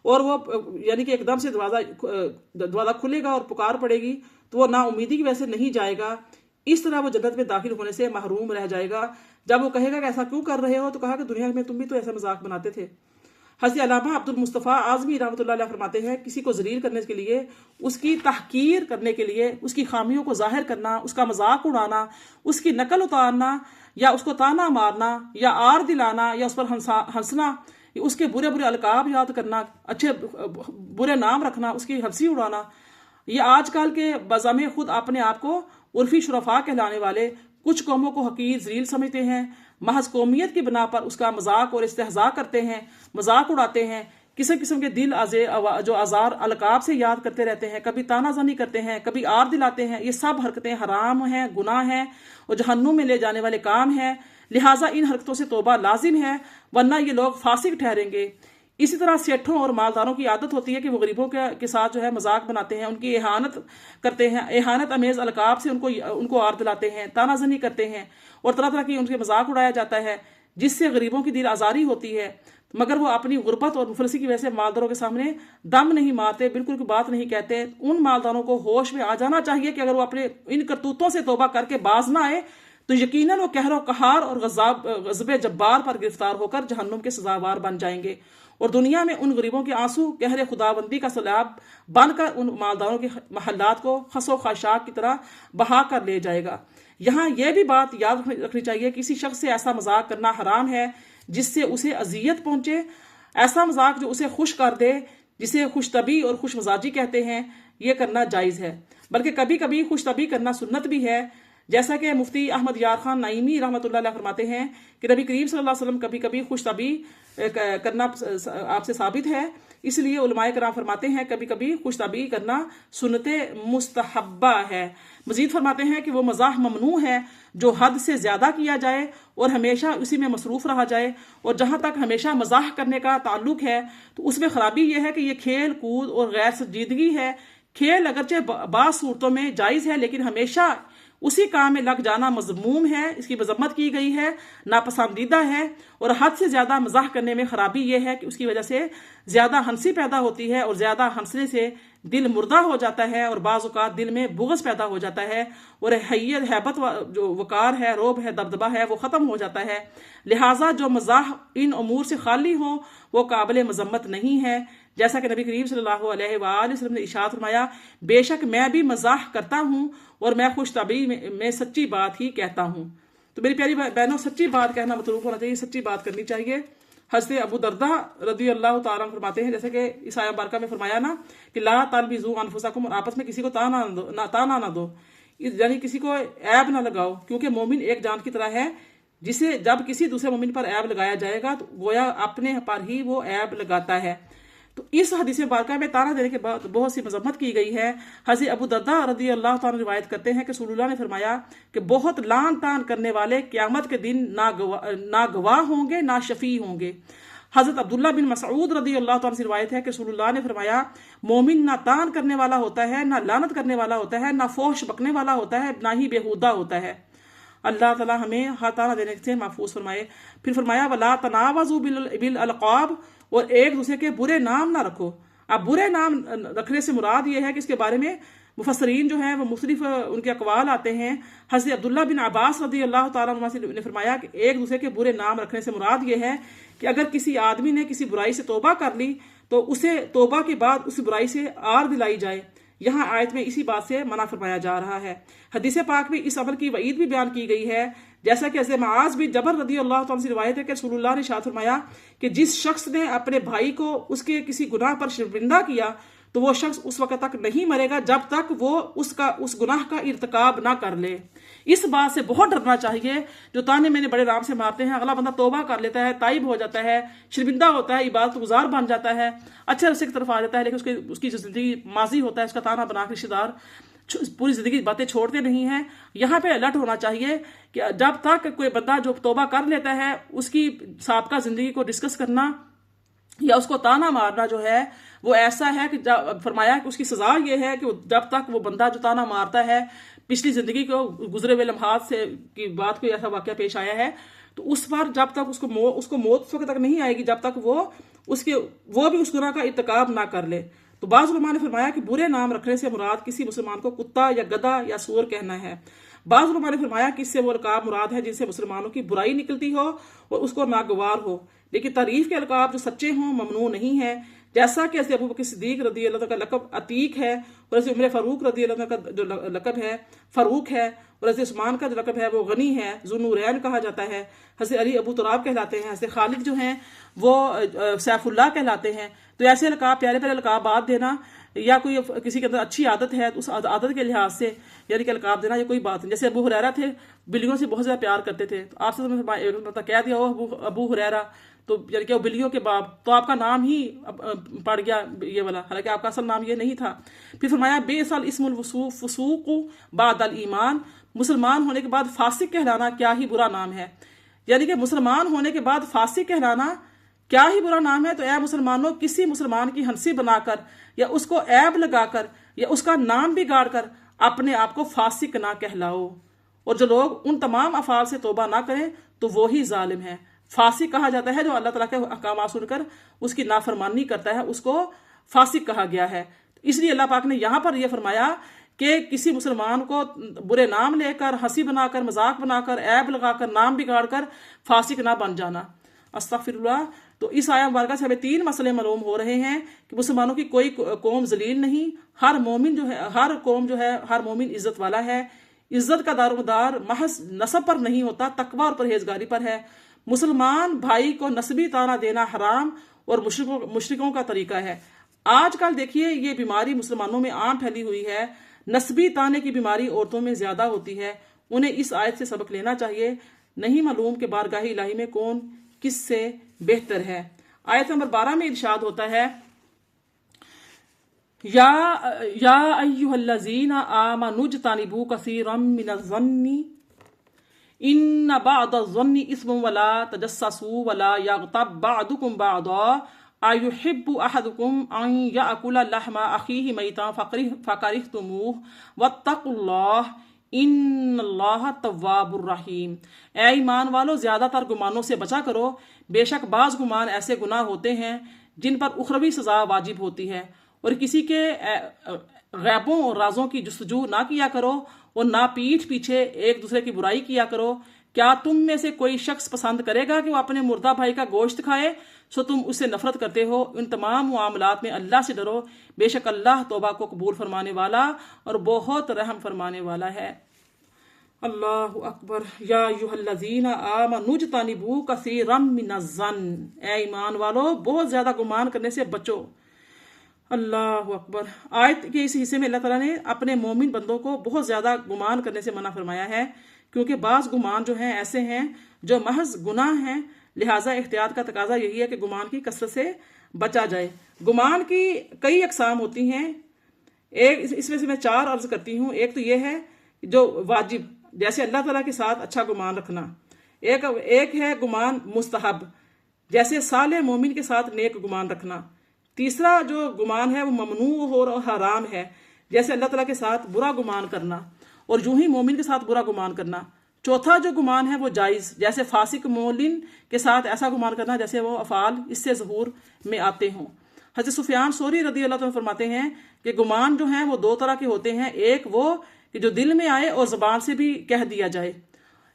اور وہ یعنی کہ ایک دم سے دروازہ کھلے گا اور پکار پڑے گی تو وہ نا امیدی کی وجہ سے نہیں جائے گا۔ اس طرح وہ جنت میں داخل ہونے سے محروم رہ جائے گا۔ جب وہ کہے گا کہ ایسا کیوں کر رہے ہو، تو کہا کہ دنیا میں تم بھی تو ایسا مذاق بناتے تھے۔ حضرت علامہ عبد المصطفیٰ اعظمی رحمۃ اللہ علیہ فرماتے ہیں، کسی کو ذلیل کرنے کے لیے، اس کی تحقیر کرنے کے لیے، اس کی خامیوں کو ظاہر کرنا، اس کا مذاق اڑانا، اس کی نقل اتارنا، یا اس کو تانا مارنا، یا آر دلانا، یا اس پر ہنسنا، اس کے برے برے القاب یاد کرنا، اچھے برے نام رکھنا، اس کی ہنسی اڑانا، یہ آج کل کے بزم خود اپنے آپ کو عرفی شرفاء کہلانے والے کچھ قوموں کو حقیر ذلیل سمجھتے ہیں، محض قومیت کی بنا پر اس کا مذاق اور استہزاء کرتے ہیں، مذاق اڑاتے ہیں، کسی قسم کے دل جو آزار القاب سے یاد کرتے رہتے ہیں، کبھی تانا زنی کرتے ہیں، کبھی آر دلاتے ہیں۔ یہ سب حرکتیں حرام ہیں، گناہ ہیں اور جہنم میں لے جانے والے کام ہیں، لہٰذا ان حرکتوں سے توبہ لازم ہے، ورنہ یہ لوگ فاسق ٹھہریں گے۔ اسی طرح سیٹھوں اور مالداروں کی عادت ہوتی ہے کہ وہ غریبوں کے ساتھ جو ہے مذاق بناتے ہیں، ان کی اہانت کرتے ہیں، اہانت امیز القاب سے ان کو آر دلاتے ہیں، تانا زنی کرتے ہیں اور طرح طرح کی ان کے مذاق اڑایا جاتا ہے، جس سے غریبوں کی دل آزاری ہوتی ہے، مگر وہ اپنی غربت اور مفلسی کی وجہ سے مالداروں کے سامنے دم نہیں مارتے، بالکل کوئی بات نہیں کہتے۔ ان مالداروں کو ہوش میں آ جانا چاہیے کہ اگر وہ اپنے ان کرتوتوں سے توبہ کر کے باز نہ آئے تو یقیناً وہ قہر و قہار اور غضب جبار پر گرفتار ہو کر جہنم کے سزاوار بن جائیں گے، اور دنیا میں ان غریبوں کے آنسو قہر خداوندی کا سیلاب بن کر ان مالداروں کے محلات کو خس و خاشاک کی طرح بہا کر لے جائے گا۔ یہاں یہ بھی بات یاد رکھنی چاہیے، کسی شخص سے ایسا مذاق کرنا حرام ہے جس سے اسے اذیت پہنچے، ایسا مذاق جو اسے خوش کر دے، جسے خوش طبعی اور خوش مزاجی کہتے ہیں، یہ کرنا جائز ہے، بلکہ کبھی کبھی خوش طبعی کرنا سنت بھی ہے، جیسا کہ مفتی احمد یار خان نعیمی رحمۃ اللہ علیہ فرماتے ہیں کہ نبی کریم صلی اللہ علیہ وسلم کبھی کبھی خوش طبعی کرنا آپ سے ثابت ہے، اس لیے علماء کرام فرماتے ہیں کبھی کبھی خوش طبعی کرنا سنت مستحبہ ہے۔ مزید فرماتے ہیں کہ وہ مزاح ممنوع ہے جو حد سے زیادہ کیا جائے اور ہمیشہ اسی میں مصروف رہا جائے، اور جہاں تک ہمیشہ مزاح کرنے کا تعلق ہے تو اس میں خرابی یہ ہے کہ یہ کھیل کود اور غیر سنجیدگی ہے۔ کھیل اگرچہ بعض صورتوں میں جائز ہے، لیکن ہمیشہ اسی کام میں لگ جانا مذموم ہے، اس کی مذمت کی گئی ہے، ناپسندیدہ ہے، اور حد سے زیادہ مزاح کرنے میں خرابی یہ ہے کہ اس کی وجہ سے زیادہ ہنسی پیدا ہوتی ہے، اور زیادہ ہنسنے سے دل مردہ ہو جاتا ہے، اور بعض اوقات دل میں بغض پیدا ہو جاتا ہے، اور ہیبت جو وقار ہے، روب ہے، دبدبہ ہے، وہ ختم ہو جاتا ہے۔ لہٰذا جو مزاح ان امور سے خالی ہوں وہ قابل مذمت نہیں ہے، جیسا کہ نبی کریم صلی اللہ علیہ وآلہ وسلم نے ارشاد فرمایا، بے شک میں بھی مزاح کرتا ہوں اور میں خوش طبعی میں سچی بات ہی کہتا ہوں۔ تو میری پیاری بہنوں، سچی بات کہنا متروک ہونا چاہیے، سچی بات کرنی چاہیے۔ حضرت ابو درداء رضی اللہ تعالیٰ عنہ فرماتے ہیں، جیسے کہ اس آیہ مبارکہ میں فرمایا نا کہ لا تلمزوا انفسکم، اور آپس میں کسی کو تانا نہ دو، یعنی کسی کو عیب نہ لگاؤ، کیونکہ مومن ایک جان کی طرح ہے، جسے جب کسی دوسرے مومن پر عیب لگایا جائے گا تو گویا اپنے پر ہی وہ عیب لگاتا ہے۔ تو اس حدیث مبارکہ میں تانا دینے کے بعد بہت سی مذمت کی گئی ہے۔ حضرت ابو درداء رضی اللہ تعالیٰ روایت کرتے ہیں کہ رسول اللہ نے فرمایا کہ بہت لعن طعن کرنے والے قیامت کے دن نہ گواہ ہوں گے نہ شفیع ہوں گے۔ حضرت عبداللہ بن مسعود رضی اللہ تعالیٰ سے روایت ہے کہ رسول اللہ نے فرمایا، مومن نہ طعن کرنے والا ہوتا ہے، نہ لعنت کرنے والا ہوتا ہے، نہ فحش بکنے والا ہوتا ہے، نہ ہی بیہودہ ہوتا ہے۔ اللہ تعالیٰ ہمیں طعنہ دینے سے محفوظ فرمائے۔ پھر فرمایا وَلَا تَنَابَزُوا بِالْأَلْقَابِ، اور ایک دوسرے کے برے نام نہ رکھو۔ اب برے نام رکھنے سے مراد یہ ہے کہ اس کے بارے میں مفسرین جو ہیں وہ مختلف ان کے اقوال آتے ہیں۔ حضرت عبداللہ بن عباس رضی اللہ تعالیٰ عنہ نے فرمایا کہ ایک دوسرے کے برے نام رکھنے سے مراد یہ ہے کہ اگر کسی آدمی نے کسی برائی سے توبہ کر لی تو اسے توبہ کے بعد اس برائی سے آر دلائی جائے۔ یہاں آیت میں اسی بات سے منع فرمایا جا رہا ہے۔ حدیث پاک میں اس عمل کی وعید بھی بیان کی گئی ہے، جیسا کہ حضرت معاذ بن جبل رضی اللہ تعالیٰ سے روایت ہے کہ رسول اللہ نے ارشاد فرمایا کہ جس شخص نے اپنے بھائی کو اس کے کسی گناہ پر شرمندہ کیا تو وہ شخص اس وقت تک نہیں مرے گا جب تک وہ اس گناہ کا ارتکاب نہ کر لے۔ اس بات سے بہت ڈرنا چاہیے۔ جو تانے میں نے بڑے نام سے مارتے ہیں، اگلا بندہ توبہ کر لیتا ہے، تائب ہو جاتا ہے، شرمندہ ہوتا ہے، عبادت گزار بن جاتا ہے، اچھے رستے کی طرف آ جاتا ہے، لیکن اس کی جو زندگی ماضی ہوتا ہے اس کا تانا بنا کے رشتہ دار پوری زندگی باتیں چھوڑتے نہیں ہیں۔ یہاں پہ الرٹ ہونا چاہیے کہ جب تک کوئی بندہ جو توبہ کر لیتا ہے اس کی سابقہ زندگی کو ڈسکس کرنا یا اس کو تانا مارنا جو ہے وہ ایسا ہے کہ فرمایا کہ اس کی سزا یہ ہے کہ جب تک وہ بندہ جو تانا مارتا ہے پچھلی زندگی کو گزرے ہوئے لمحات سے کی بات کوئی ایسا واقعہ پیش آیا ہے تو اس پر جب تک اس کو موت اس وقت تک نہیں آئے گی جب تک وہ بھی اس گناہ کا ارتکاب نہ کر لے۔ تو بعض علماء نے فرمایا کہ برے نام رکھنے سے مراد کسی مسلمان کو کتا یا گدھا یا سور کہنا ہے۔ بعض علماء نے فرمایا کہ اس سے وہ القاب مراد ہے جن سے مسلمانوں کی برائی نکلتی ہو اور اس کو ناگوار ہو، لیکن تعریف کے القاب جو سچے ہوں ممنوع نہیں ہے، جیسا کہ حضرت ابوبکر صدیق رضی اللہ عنہ کا لقب عتیق ہے اور حضرت عمر فاروق رضی اللہ عنہ کا جو لقب ہے فاروق ہے اور حضرت عثمان کا جو لقب ہے وہ غنی ہے، ذو نورین کہا جاتا ہے، حضرت علی ابو تراب کہلاتے ہیں، حضرت خالد جو ہیں وہ سیف اللہ کہلاتے ہیں۔ تو ایسے القاب پیارے پیارے القابات دینا یا کوئی کسی کے اندر اچھی عادت ہے تو اس عادت کے لحاظ سے یعنی کہ القاب دینا یہ کوئی بات نہیں۔ جیسے ابو ہریرہ تھے، بلیوں سے بہت زیادہ پیار کرتے تھے، تو آپ سے کہہ دیا ہو ابو ہریرہ تو یعنی کہ وہ بلیوں کے باپ، تو آپ کا نام ہی پڑ گیا یہ والا، حالانکہ آپ کا اصل نام یہ نہیں تھا۔ پھر فرمایا بئس الاسم الفسوق بعد الایمان، مسلمان ہونے کے بعد فاسق کہلانا کیا ہی برا نام ہے، یعنی کہ مسلمان ہونے کے بعد فاسق کہلانا کیا ہی برا نام ہے۔ تو اے مسلمانوں، کسی مسلمان کی ہنسی بنا کر یا اس کو عیب لگا کر یا اس کا نام بگاڑ کر اپنے آپ کو فاسق نہ کہلاؤ، اور جو لوگ ان تمام افعال سے توبہ نہ کریں تو وہی ظالم ہے۔ فاسق کہا جاتا ہے جو اللہ تعالیٰ کے احکامات سن کر اس کی نافرمانی کرتا ہے، اس کو فاسق کہا گیا ہے۔ اس لیے اللہ پاک نے یہاں پر یہ فرمایا کہ کسی مسلمان کو برے نام لے کر، ہنسی بنا کر، مذاق بنا کر، عیب لگا کر، نام بگاڑ کر فاسق نہ بن جانا۔ استغفر اللہ۔ تو اس آیہ مبارکہ سے ہمیں 3 مسئلے معلوم ہو رہے ہیں کہ مسلمانوں کی کوئی قوم ذلیل نہیں، ہر مومن جو ہے، ہر قوم جو ہے، ہر مومن عزت والا ہے۔ عزت کا دار و مدار محض نسب پر نہیں ہوتا، تقوی اور پرہیزگاری پر ہے۔ مسلمان بھائی کو نسبی طعنہ دینا حرام اور مشرکوں کا طریقہ ہے۔ آج کل دیکھیے یہ بیماری مسلمانوں میں عام پھیلی ہوئی ہے، نسبی طعنے کی بیماری عورتوں میں زیادہ ہوتی ہے۔ انہیں اس آیت سے سبق لینا چاہیے۔ نہیں معلوم کہ بارگاہ الہی میں کون کس سے بہتر ہے۔ آیت نمبر 12 میں ارشاد ہوتا ہے یا ایھا الذین آمنوا اجتنبوا کثیرا من الظن ان بعض الظن اثم ولا تجسسوا ولا یغتب بعضکم بعضا ایحب احدکم ان یاکل لحم اخیہ میتا فکرہتموہ واتقوا اللہ ان اللہ تواب الرحیم۔ اے ایمان والو، زیادہ تر گمانوں سے بچا کرو، بے شک بعض گمان ایسے گناہ ہوتے ہیں جن پر اخروی سزا واجب ہوتی ہے، اور کسی کے غیبوں اور رازوں کی جستجو نہ کیا کرو اور نہ پیٹھ پیچھے ایک دوسرے کی برائی کیا کرو۔ کیا تم میں سے کوئی شخص پسند کرے گا کہ وہ اپنے مردہ بھائی کا گوشت کھائے؟ سو تم اس سے نفرت کرتے ہو۔ ان تمام معاملات میں اللہ سے ڈرو، بے شک اللہ توبہ کو قبول فرمانے والا اور بہت رحم فرمانے والا ہے۔ اللہ اکبر۔ یا ایھا الذین آمنوا اجتنبوا کثیرا من الظن، اے ایمان والو بہت زیادہ گمان کرنے سے بچو۔ اللہ اکبر۔ آیت کے اس حصے میں اللہ تعالیٰ نے اپنے مومن بندوں کو بہت زیادہ گمان کرنے سے منع فرمایا ہے، کیونکہ بعض گمان جو ہیں ایسے ہیں جو محض گناہ ہیں، لہٰذا احتیاط کا تقاضا یہی ہے کہ گمان کی کثرت سے بچا جائے۔ گمان کی کئی اقسام ہوتی ہیں، اس میں سے میں 4 عرض کرتی ہوں۔ ایک تو یہ ہے جو واجب، جیسے اللہ تعالیٰ کے ساتھ اچھا گمان رکھنا۔ ایک ہے گمان مستحب، جیسے صالح مومن کے ساتھ نیک گمان رکھنا۔ تیسرا جو گمان ہے وہ ممنوع اور حرام ہے، جیسے اللہ تعالیٰ کے ساتھ برا گمان کرنا اور یوں ہی مومن کے ساتھ برا گمان کرنا۔ چوتھا جو گمان ہے وہ جائز، جیسے فاسق مومن کے ساتھ ایسا گمان کرنا جیسے وہ افعال اس سے ظہور میں آتے ہوں۔ حضرت سفیان ثوری رضی اللہ عنہ فرماتے ہیں کہ گمان جو ہیں وہ دو طرح کے ہوتے ہیں، ایک وہ کہ جو دل میں آئے اور زبان سے بھی کہہ دیا جائے،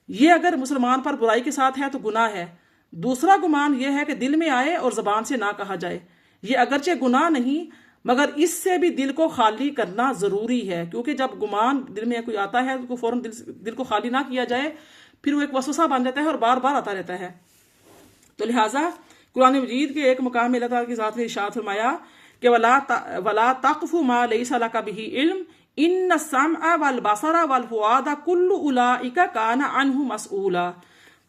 یہ اگر مسلمان پر برائی کے ساتھ ہے تو گناہ ہے۔ دوسرا گمان یہ ہے کہ دل میں آئے اور زبان سے نہ کہا جائے، یہ اگرچہ گناہ نہیں مگر اس سے بھی دل کو خالی کرنا ضروری ہے، کیونکہ جب گمان دل میں کوئی آتا ہے تو فوراً دل کو خالی نہ کیا جائے، پھر وہ ایک وسوسہ بن جاتا ہے اور بار بار آتا رہتا ہے۔ تو لہٰذا قرآن مجید کے ایک مقام میں اللہ تعالیٰ کی ذات نے ارشاد فرمایا کہ وَلَا تَقْفُ مَا لَيْسَ لَكَ بِهِ عِلْمٌ إِنَّ السَّمْعَ وَالْبَصَرَ وَالْفُؤَادَ كُلُّ أُولَٰئِكَ كَانَ عَنْهُ مَسْئُولًا،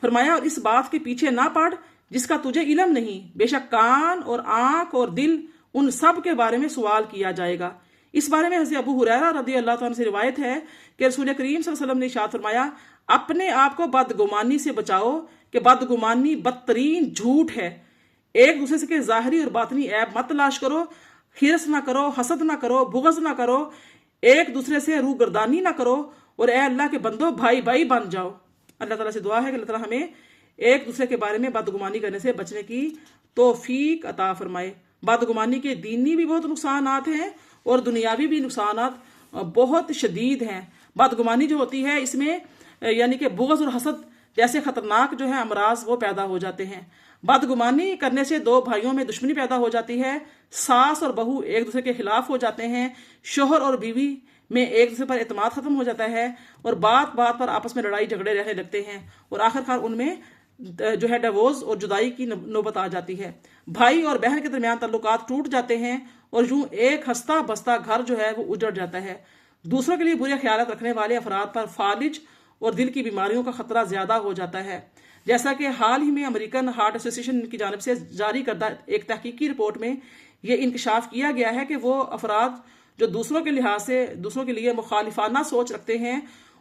فرمایا اور اس بات کے پیچھے نہ پڑ جس کا تجھے علم نہیں، بے شک کان اور آنکھ اور دل ان سب کے بارے میں سوال کیا جائے گا۔ اس بارے میں حضرت ابو ہریرہ رضی اللہ عنہ سے روایت ہے کہ رسول کریم صلی اللہ علیہ وسلم نے ارشاد فرمایا اپنے آپ کو بدگمانی سے بچاؤ کہ بدگمانی بدترین جھوٹ ہے۔ ایک دوسرے کے ظاہری اور باطنی عیب مت تلاش کرو، حرص نہ کرو، حسد نہ کرو، بغض نہ کرو، ایک دوسرے سے روگردانی نہ کرو، اور اے اللہ کے بندو بھائی بھائی بن جاؤ۔ اللہ تعالیٰ سے دعا ہے کہ اللہ تعالیٰ ہمیں ایک دوسرے کے بارے میں بدگمانی کرنے سے بچنے کی توفیق عطا فرمائے۔ بدگمانی کے دینی بھی بہت نقصانات ہیں اور دنیاوی بھی نقصانات بہت شدید ہیں۔ بدگمانی جو ہوتی ہے اس میں یعنی کہ بغض اور حسد جیسے خطرناک جو ہے امراض وہ پیدا ہو جاتے ہیں۔ بدگمانی کرنے سے دو بھائیوں میں دشمنی پیدا ہو جاتی ہے، ساس اور بہو ایک دوسرے کے خلاف ہو جاتے ہیں، شوہر اور بیوی میں ایک دوسرے پر اعتماد ختم ہو جاتا ہے اور بات بات پر آپس میں لڑائی جھگڑے رہنے لگتے ہیں، اور آخر کار ان میں جو ہے ڈیورس اور جدائی کی نوبت آ جاتی ہے۔ بھائی اور بہن کے درمیان تعلقات ٹوٹ جاتے ہیں اور یوں ایک ہنستا بستا گھر جو ہے وہ اجڑ جاتا ہے۔ دوسروں کے لیے برے خیالات رکھنے والے افراد پر فالج اور دل کی بیماریوں کا خطرہ زیادہ ہو جاتا ہے، جیسا کہ حال ہی میں امریکن ہارٹ ایسوسی ایشن کی جانب سے جاری کردہ ایک تحقیقی رپورٹ میں یہ انکشاف کیا گیا ہے کہ وہ افراد جو دوسروں کے لحاظ سے دوسروں کے لیے مخالفانہ سوچ رکھتے ہیں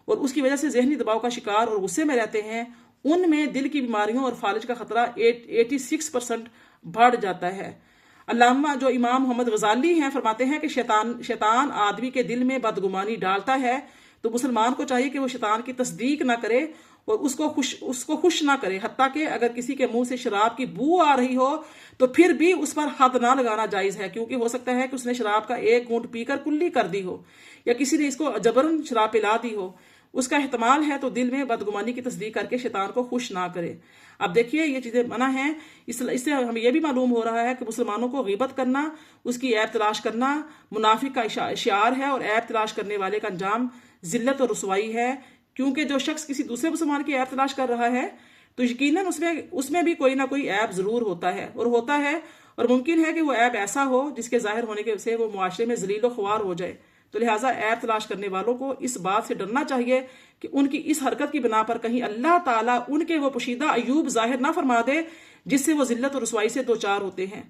اور اس کی وجہ سے ذہنی دباؤ کا شکار اور غصے میں رہتے ہیں، ان میں دل کی بیماریوں اور فالج کا خطرہ 86% بڑھ جاتا ہے۔ علامہ جو امام محمد غزالی ہیں فرماتے ہیں کہ شیطان آدمی کے دل میں بدگمانی ڈالتا ہے تو مسلمان کو چاہیے کہ وہ شیطان کی تصدیق نہ کرے اور اس کو خوش نہ کرے، حتیٰ کہ اگر کسی کے منہ سے شراب کی بو آ رہی ہو تو پھر بھی اس پر حد نہ لگانا جائز ہے، کیونکہ ہو سکتا ہے کہ اس نے شراب کا ایک گھونٹ پی کر کلی کر دی ہو یا کسی نے اس کو جبرن شراب پلا دی ہو، اس کا احتمال ہے، تو دل میں بدگمانی کی تصدیق کر کے شیطان کو خوش نہ کرے۔ اب دیکھیے یہ چیزیں منع ہیں، اس سے ہمیں یہ بھی معلوم ہو رہا ہے کہ مسلمانوں کو غیبت کرنا، اس کی عیب تلاش کرنا منافق کا شعار ہے، اور عیب تلاش کرنے والے کا انجام ذلت اور رسوائی ہے، کیونکہ جو شخص کسی دوسرے مسلمان کی عیب تلاش کر رہا ہے تو یقیناً اس میں بھی کوئی نہ کوئی عیب ضرور ہوتا ہے اور ممکن ہے کہ وہ عیب ایسا ہو جس کے ظاہر ہونے سے وہ معاشرے میں ذلیل و خوار ہو جائے۔ تو لہٰذا عیب تلاش کرنے والوں کو اس بات سے ڈرنا چاہیے کہ ان کی اس حرکت کی بنا پر کہیں اللہ تعالیٰ ان کے وہ پوشیدہ عیوب ظاہر نہ فرما دے جس سے وہ ذلت اور رسوائی سے دوچار ہوتے ہیں۔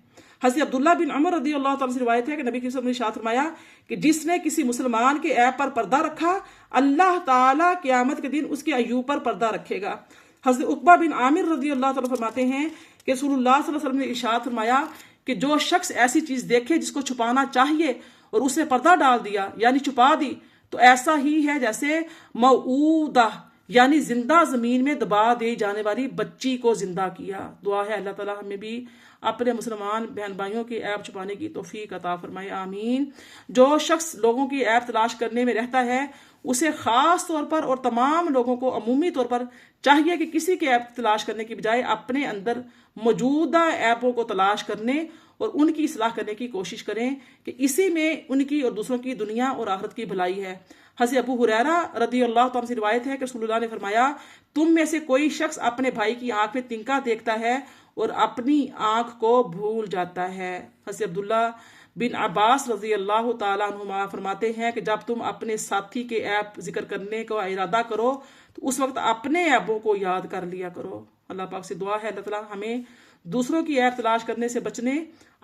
حضرت عبداللہ بن عمر رضی اللہ تعالیٰ سے روایت ہے کہ نبی صلی اللہ علیہ وسلم نے ارشاد فرمایا کہ جس نے کسی مسلمان کے عیب پر پردہ رکھا اللہ تعالیٰ قیامت کے دن اس کے عیوب پر پردہ رکھے گا۔ حضرت عقبہ بن عامر رضی اللہ تعالیٰ فرماتے ہیں کہ رسول اللہ صلی اللہ علیہ وسلم نے ارشاد فرمایا کہ جو شخص ایسی چیز دیکھے جس کو چھپانا چاہیے اور اسے پردہ ڈال دیا یعنی چھپا دی تو ایسا ہی ہے جیسے موعودہ یعنی زندہ زمین میں دبا دی جانے والی بچی کو زندہ کیا۔ دعا ہے اللہ تعالیٰ ہمیں بھی اپنے مسلمان بہن بھائیوں کی عیب چھپانے کی توفیق عطا فرمائے، آمین۔ جو شخص لوگوں کی عیب تلاش کرنے میں رہتا ہے اسے خاص طور پر اور تمام لوگوں کو عمومی طور پر چاہیے کہ کسی کے عیب تلاش کرنے کی بجائے اپنے اندر موجودہ عیبوں کو تلاش کرنے اور ان کی اصلاح کرنے کی کوشش کریں کہ اسی میں ان کی اور دوسروں کی دنیا اور آخرت کی بھلائی ہے۔ حضرت ابو ہریرہ رضی اللہ تعالیٰ سے روایت ہے کہ رسول اللہ نے فرمایا تم میں سے کوئی شخص اپنے بھائی کی آنکھ میں تنکا دیکھتا ہے اور اپنی آنکھ کو بھول جاتا ہے۔ حضرت عبداللہ بن عباس رضی اللہ تعالیٰ عنہما فرماتے ہیں کہ جب تم اپنے ساتھی کے عیب ذکر کرنے کا ارادہ کرو تو اس وقت اپنے عیبوں کو یاد کر لیا کرو۔ اللہ پاک سے دعا ہے اللہ تعالیٰ ہمیں دوسروں کی عیب تلاش کرنے سے بچنے،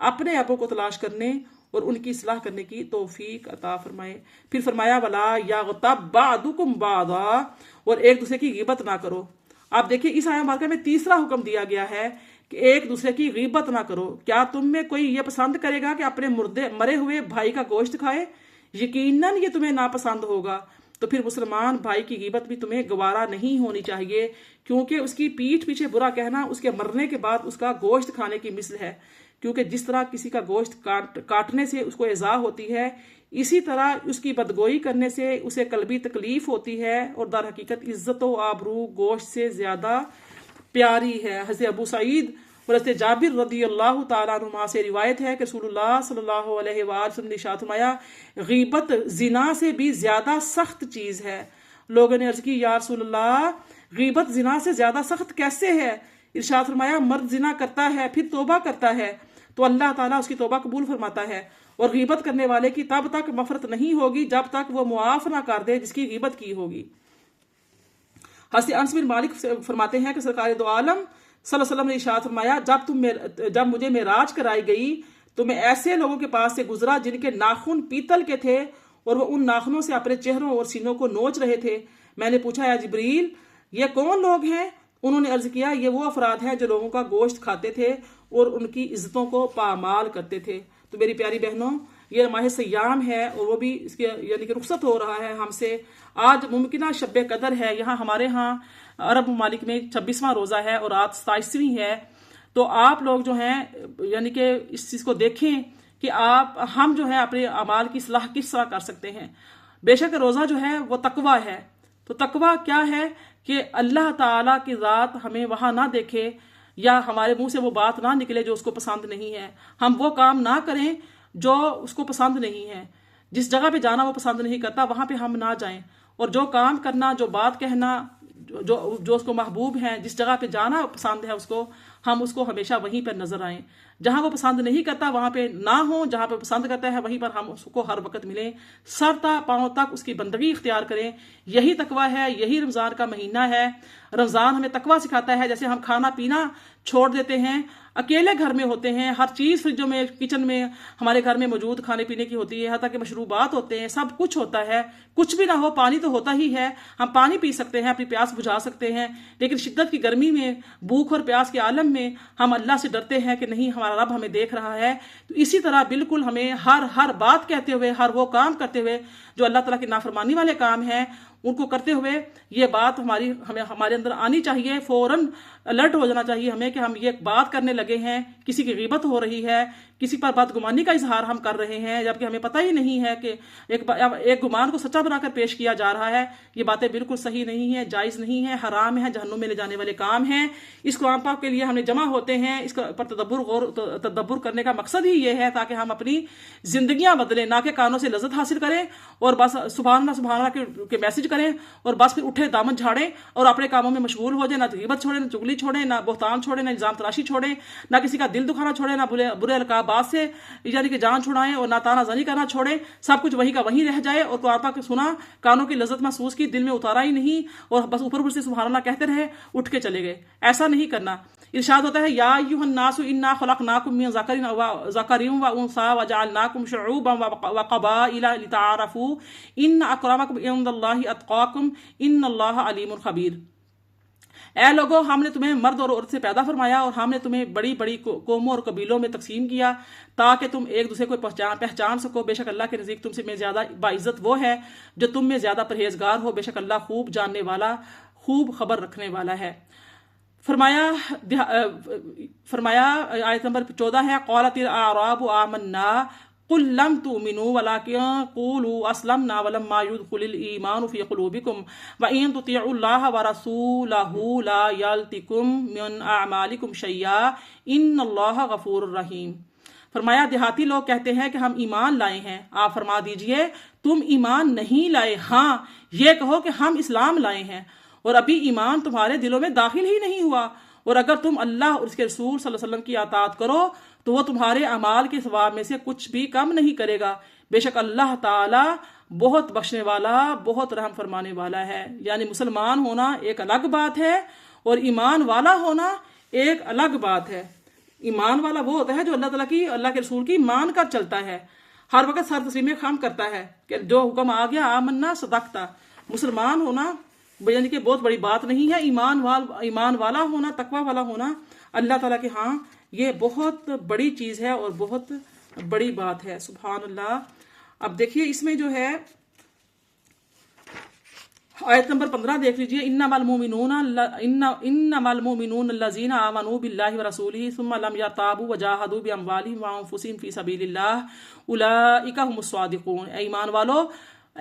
اپنے عیبوں کو تلاش کرنے اور ان کی اصلاح کرنے کی توفیق عطا فرمائے۔ پھر فرمایا وَلَا يَغْتَبْ بَعْضُكُمْ بَعْضًا، اور ایک دوسرے کی غیبت نہ کرو۔ آپ دیکھیں اس آیت مبارکہ میں تیسرا حکم دیا گیا ہے کہ ایک دوسرے کی غیبت نہ کرو۔ کیا تم میں کوئی یہ پسند کرے گا کہ اپنے مرے ہوئے بھائی کا گوشت کھائے؟ یقیناً یہ تمہیں ناپسند ہوگا۔ تو پھر مسلمان بھائی کی غیبت بھی تمہیں گوارا نہیں ہونی چاہیے، کیونکہ اس کی پیٹھ پیچھے برا کہنا اس کے مرنے کے بعد اس کا گوشت کھانے کی مثل ہے، کیونکہ جس طرح کسی کا گوشت کاٹنے سے اس کو ایذا ہوتی ہے، اسی طرح اس کی بدگوئی کرنے سے اسے قلبی تکلیف ہوتی ہے، اور در حقیقت عزت و آبرو گوشت سے زیادہ پیاری ہے۔ حضرت ابو سعید اور حضرت جابر رضی اللہ تعالیٰ عنہما سے روایت ہے کہ رسول اللہ صلی اللہ علیہ وآلہ وسلم نے ارشاد فرمایا، غیبت زنا سے بھی زیادہ سخت چیز ہے۔ لوگوں نے عرض کی، یا رسول اللہ، غیبت زنا سے زیادہ سخت کیسے ہے؟ ارشاد فرمایا، مرد زنا کرتا ہے پھر توبہ کرتا ہے تو اللہ تعالیٰ اس کی توبہ قبول فرماتا ہے، اور غیبت کرنے والے کی تب تک مغفرت نہیں ہوگی جب تک وہ معاف نہ کر دے جس کی غیبت کی ہوگی۔ حضرت انس بن مالک فرماتے ہیں کہ سرکار دو عالم صلی اللہ علیہ وسلم نے ارشاد فرمایا، جب مجھے معراج کرائی گئی تو میں ایسے لوگوں کے پاس سے گزرا جن کے ناخن پیتل کے تھے اور وہ ان ناخنوں سے اپنے چہروں اور سینوں کو نوچ رہے تھے۔ میں نے پوچھا، یا جبریل، یہ کون لوگ ہیں؟ انہوں نے عرض کیا، یہ وہ افراد ہیں جو لوگوں کا گوشت کھاتے تھے اور ان کی عزتوں کو پامال کرتے تھے۔ تو میری پیاری بہنوں، یہ ماہ سیام ہے اور وہ بھی اس کے یعنی کہ رخصت ہو رہا ہے ہم سے۔ آج ممکنہ شب قدر ہے، یہاں ہمارے ہاں عرب ممالک میں 26واں روزہ ہے اور رات 27ویں ہے۔ تو آپ لوگ جو ہیں یعنی کہ اس چیز کو دیکھیں کہ ہم جو ہے اپنے اعمال کی اصلاح کس طرح کر سکتے ہیں۔ بے شک روزہ جو ہے وہ تقویٰ ہے۔ تو تقویٰ کیا ہے کہ اللہ تعالیٰ کی ذات ہمیں وہاں نہ دیکھے، یا ہمارے منہ سے وہ بات نہ نکلے جو اس کو پسند نہیں ہے، ہم وہ کام نہ کریں جو اس کو پسند نہیں ہے، جس جگہ پہ جانا وہ پسند نہیں کرتا وہاں پہ ہم نہ جائیں، اور جو کام کرنا، جو بات کہنا جو اس کو محبوب ہیں، جس جگہ پہ جانا پسند ہے اس کو، ہم اس کو ہمیشہ وہیں پر نظر آئیں۔ جہاں وہ پسند نہیں کرتا وہاں پہ نہ ہوں، جہاں پہ پسند کرتا ہے وہیں پر ہم اس کو ہر وقت ملیں، سر تا پاؤں تک اس کی بندگی اختیار کریں۔ یہی تقویٰ ہے، یہی رمضان کا مہینہ ہے۔ رمضان ہمیں تقویٰ سکھاتا ہے۔ جیسے ہم کھانا پینا چھوڑ دیتے ہیں، اکیلے گھر میں ہوتے ہیں، ہر چیز فریجوں میں، کچن میں ہمارے گھر میں موجود کھانے پینے کی ہوتی ہے، حتیٰ کہ مشروبات ہوتے ہیں، سب کچھ ہوتا ہے، کچھ بھی نہ ہو پانی تو ہوتا ہی ہے، ہم پانی پی سکتے ہیں، اپنی پیاس بجھا سکتے ہیں، لیکن شدت کی گرمی میں، بھوک اور پیاس کے عالم میں ہم اللہ سے ڈرتے ہیں کہ نہیں، ہمارا رب ہمیں دیکھ رہا ہے۔ تو اسی طرح بالکل ہمیں ہر بات کہتے ہوئے، ہر وہ کام کرتے ہوئے جو اللہ تعالیٰ کی نافرمانی والے کام ہیں، ان کو کرتے ہوئے یہ بات ہمارے اندر آنی چاہیے، فوراً الرٹ ہو جانا چاہیے ہمیں کہ ہم یہ بات کرنے لگے ہیں، کسی کی غیبت ہو رہی ہے، کسی پر بدگمانی کا اظہار ہم کر رہے ہیں، جبکہ ہمیں پتہ ہی نہیں ہے کہ ایک گمان کو سچا بنا کر پیش کیا جا رہا ہے۔ یہ باتیں بالکل صحیح نہیں ہیں، جائز نہیں ہیں، حرام ہیں، جہنم میں لے جانے والے کام ہیں۔ اس قرآن پاک کے لیے ہم نے جمع ہوتے ہیں، اس پر تدبر کرنے کا مقصد ہی یہ ہے تاکہ ہم اپنی زندگیاں بدلیں، نہ کہ کانوں سے لذت حاصل کریں اور بس سبحان اللہ کے میسج کریں اور بس پھر اٹھے دامن جھاڑیں اور اپنے کاموں میں مشغول ہو جائیں، نہ غیبت چھوڑیں، نہ چغلی چھوڑیں، نہ بہتان چھوڑیں، نہ الزام تراشی چھوڑیں، نہ کسی کا دل دکھانا چھوڑیں، نہ برے القابات سے یعنی کہ جان چھڑائیں اور نہ تانا زنی کرنا چھوڑیں۔ سب کچھ وہی کا وہیں رہ جائے اور قرآن پاک سنا، کانوں کی لذت محسوس کی، دل میں اتارا ہی نہیں اور بس اوپر سے سبحان اللہ کہتے رہے، اٹھ کے چلے گئے۔ ایسا نہیں کرنا۔ ارشاد ہوتا ہے، یا ایھا الناس انا خلقناکم من ذکر و انثی وجعلناکم شعوبا وقبائل لتعارفوا ان اکرمکم عند اللہ اتقاکم ان اللہ علیم خبیر۔ اے لوگو، ہم نے تمہیں مرد اور عورت سے پیدا فرمایا اور ہم نے تمہیں بڑی بڑی قوموں اور قبیلوں میں تقسیم کیا تاکہ تم ایک دوسرے کو پہچان سکو۔ بے شک اللہ کے نزدیک تم سے میں زیادہ باعزت وہ ہے جو تم میں زیادہ پرہیزگار ہو۔ بے شک اللہ خوب جاننے والا، خوب خبر رکھنے والا ہے۔ فرمایا آیت نمبر 14 ہے، قالت الاعراب آمنا قل لم تؤمنوا ولكن قولوا اسلمنا ولما يدخل الايمان في قلوبكم وان تطيعوا الله ورسوله لا يلتكم من اعمالكم شيئا ان الله غفور رحيم۔ فرمایا دیہاتی لوگ کہتے ہیں کہ ہم ایمان لائے ہیں، آپ فرما دیجئے تم ایمان نہیں لائے، ہاں یہ کہو کہ ہم اسلام لائے ہیں، اور ابھی ایمان تمہارے دلوں میں داخل ہی نہیں ہوا، اور اگر تم اللہ اور اس کے رسول صلی اللہ علیہ وسلم کی اطاعت کرو تو وہ تمہارے اعمال کے ثواب میں سے کچھ بھی کم نہیں کرے گا۔ بے شک اللہ تعالی بہت بخشنے والا، بہت رحم فرمانے والا ہے۔ یعنی مسلمان ہونا ایک الگ بات ہے اور ایمان والا ہونا ایک الگ بات ہے۔ ایمان والا وہ ہوتا ہے جو اللہ تعالیٰ کی، اللہ کے رسول کی مان کر چلتا ہے، ہر وقت سر تسلیم خام کرتا ہے کہ جو حکم آ گیا آمنا صدقتا۔ مسلمان ہونا یعنی کہ بہت بڑی بات نہیں ہے۔ ایمان والا ہونا، تقوی والا ہونا اللہ تعالیٰ کے ہاں یہ بہت بڑی چیز ہے اور بہت بڑی بات ہے۔ سبحان اللہ۔ اب دیکھیے اس میں جو ہے آیت نمبر 15 دیکھ لیجیے، انما المؤمنون الذین آمنوا باللہ ورسولہ ثم لم یرتابوا وجاہدوا باموالہم وانفسہم فی سبیل اللہ اولئک هم الصادقون۔ اے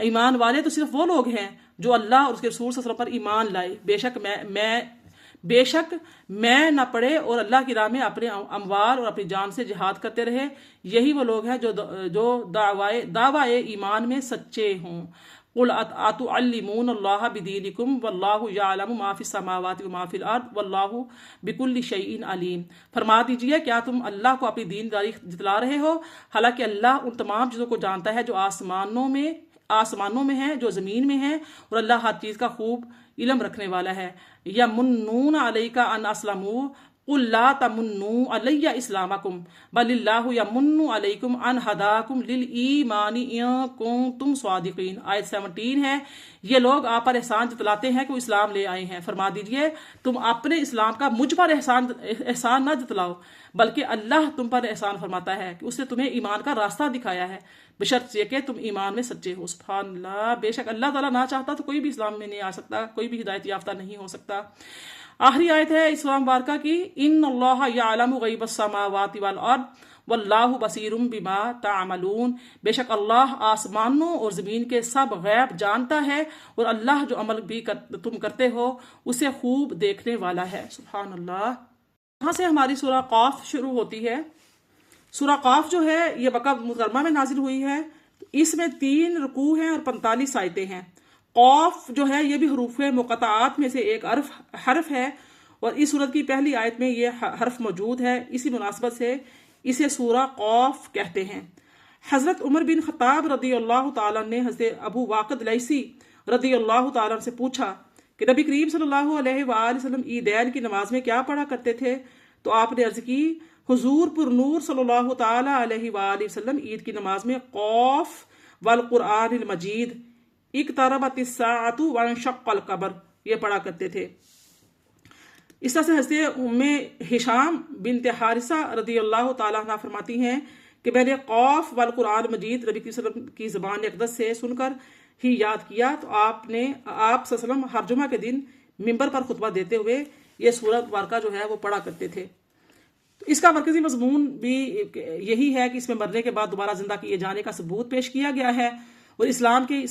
ایمان والے تو صرف وہ لوگ ہیں جو اللہ اور اس کے رسول صلی اللہ علیہ وسلم پر ایمان لائے، بے شک میں نہ پڑے اور اللہ کی راہ میں اپنے اموال اور اپنی جان سے جہاد کرتے رہے، یہی وہ لوگ ہیں جو دعوی ایمان میں سچے ہوں۔ قل اتعلمون اللہ بدینکم واللہ یعلم ما فی السماوات وما فی الارض واللہ بکل شیء علیم۔ فرما دیجئے کیا تم اللہ کو اپنی دینداری جتلا رہے ہو، حالانکہ اللہ ان تمام چیزوں کو جانتا ہے جو آسمانوں میں ہیں، جو زمین میں ہیں، اور اللہ ہر چیز کا خوب علم رکھنے والا ہے۔ یمنون علیک ان اسلموا قل لا تمنوا علی اسلامکم بل اللہ یمن علیکم ان ہداکم للایمان ان کنتم صادقین۔ آیت 17 ہے، یہ لوگ آپ پر احسان جتلاتے ہیں کہ وہ اسلام لے آئے ہیں، فرما دیجئے تم اپنے اسلام کا مجھ پر احسان نہ جتلاؤ، بلکہ اللہ تم پر احسان فرماتا ہے کہ اس نے تمہیں ایمان کا راستہ دکھایا ہے، بشرط یہ کہ تم ایمان میں سچے ہو۔ سبحان اللہ، بے شک اللہ تعالیٰ نہ چاہتا تو کوئی بھی اسلام میں نہیں آ سکتا، کوئی بھی ہدایت یافتہ نہیں ہو سکتا۔ آخری آیت ہے اسلام مبارکہ کی، ان اللہ یعلم غیب السماوات والارض واللہ بصیر بما تعملون۔ بے شک اللہ آسمانوں اور زمین کے سب غیب جانتا ہے اور اللہ جو عمل بھی تم کرتے ہو اسے خوب دیکھنے والا ہے۔ سبحان اللہ۔ یہاں سے ہماری سورہ قاف شروع ہوتی ہے۔ سورہ قاف جو ہے یہ مکہ مکرمہ میں نازل ہوئی ہے، اس میں 3 رکوع ہیں اور 45 آیتیں ہیں۔ قاف جو ہے یہ بھی حروف مقطعات میں سے ایک حرف ہے، اور اس سورت کی پہلی آیت میں یہ حرف موجود ہے، اسی مناسبت سے اسے سورہ قاف کہتے ہیں۔ حضرت عمر بن خطاب رضی اللہ تعالیٰ نے حضرت ابو واقد لیثی رضی اللہ تعالیٰ سے پوچھا کہ نبی کریم صلی اللہ علیہ وآلہ وسلم عیدین کی نماز میں کیا پڑھا کرتے تھے؟ تو آپ نے عرض کی، حضور پر نور صلی اللہ تعالیٰ علیہ وآلہ وسلم عید کی نماز میں قاف والقرآن المجید اقتربت الساعۃ وانشق القمر یہ پڑھا کرتے تھے۔ اس طرح سے حضرت ام ہشام بنت حارثہ رضی اللہ تعالیٰ عنہ فرماتی ہیں کہ میں نے قاف والقرآن مجید نبی صلی اللہ علیہ وسلم کی زبان اقدس سے سن کر ہی یاد کیا، تو آپ صلی اللہ علیہ وسلم ہر جمعہ کے دن ممبر پر خطبہ دیتے ہوئے یہ سورۃ مبارکہ جو ہے وہ پڑھا کرتے تھے۔ اس کا مرکزی مضمون بھی یہی ہے کہ اس میں مرنے کے بعد دوبارہ زندہ کیے جانے کا ثبوت پیش کیا گیا ہے، اور اسلام کے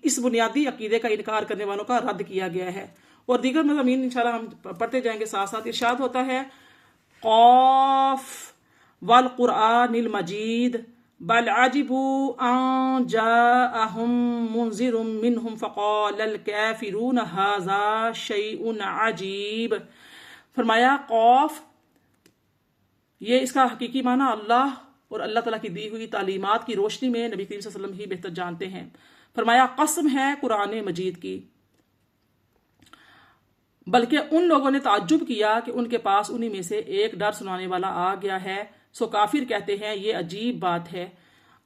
اس بنیادی عقیدے کا انکار کرنے والوں کا رد کیا گیا ہے، اور دیگر مضامین انشاءاللہ ہم پڑھتے جائیں گے ساتھ ساتھ۔ ارشاد ہوتا ہے، قاف والقرآن المجید بل عجبوا ان جاءهم منذر منهم فقال الكافرون هذا شيء عجیب۔ فرمایا قاف، یہ اس کا حقیقی معنی اللہ اور اللہ تعالیٰ کی دی ہوئی تعلیمات کی روشنی میں نبی کریم صلی اللہ علیہ وسلم ہی بہتر جانتے ہیں۔ فرمایا قسم ہے قرآن مجید کی، بلکہ ان لوگوں نے تعجب کیا کہ ان کے پاس انہی میں سے ایک ڈر سنانے والا آ گیا ہے، سو کافر کہتے ہیں یہ عجیب بات ہے۔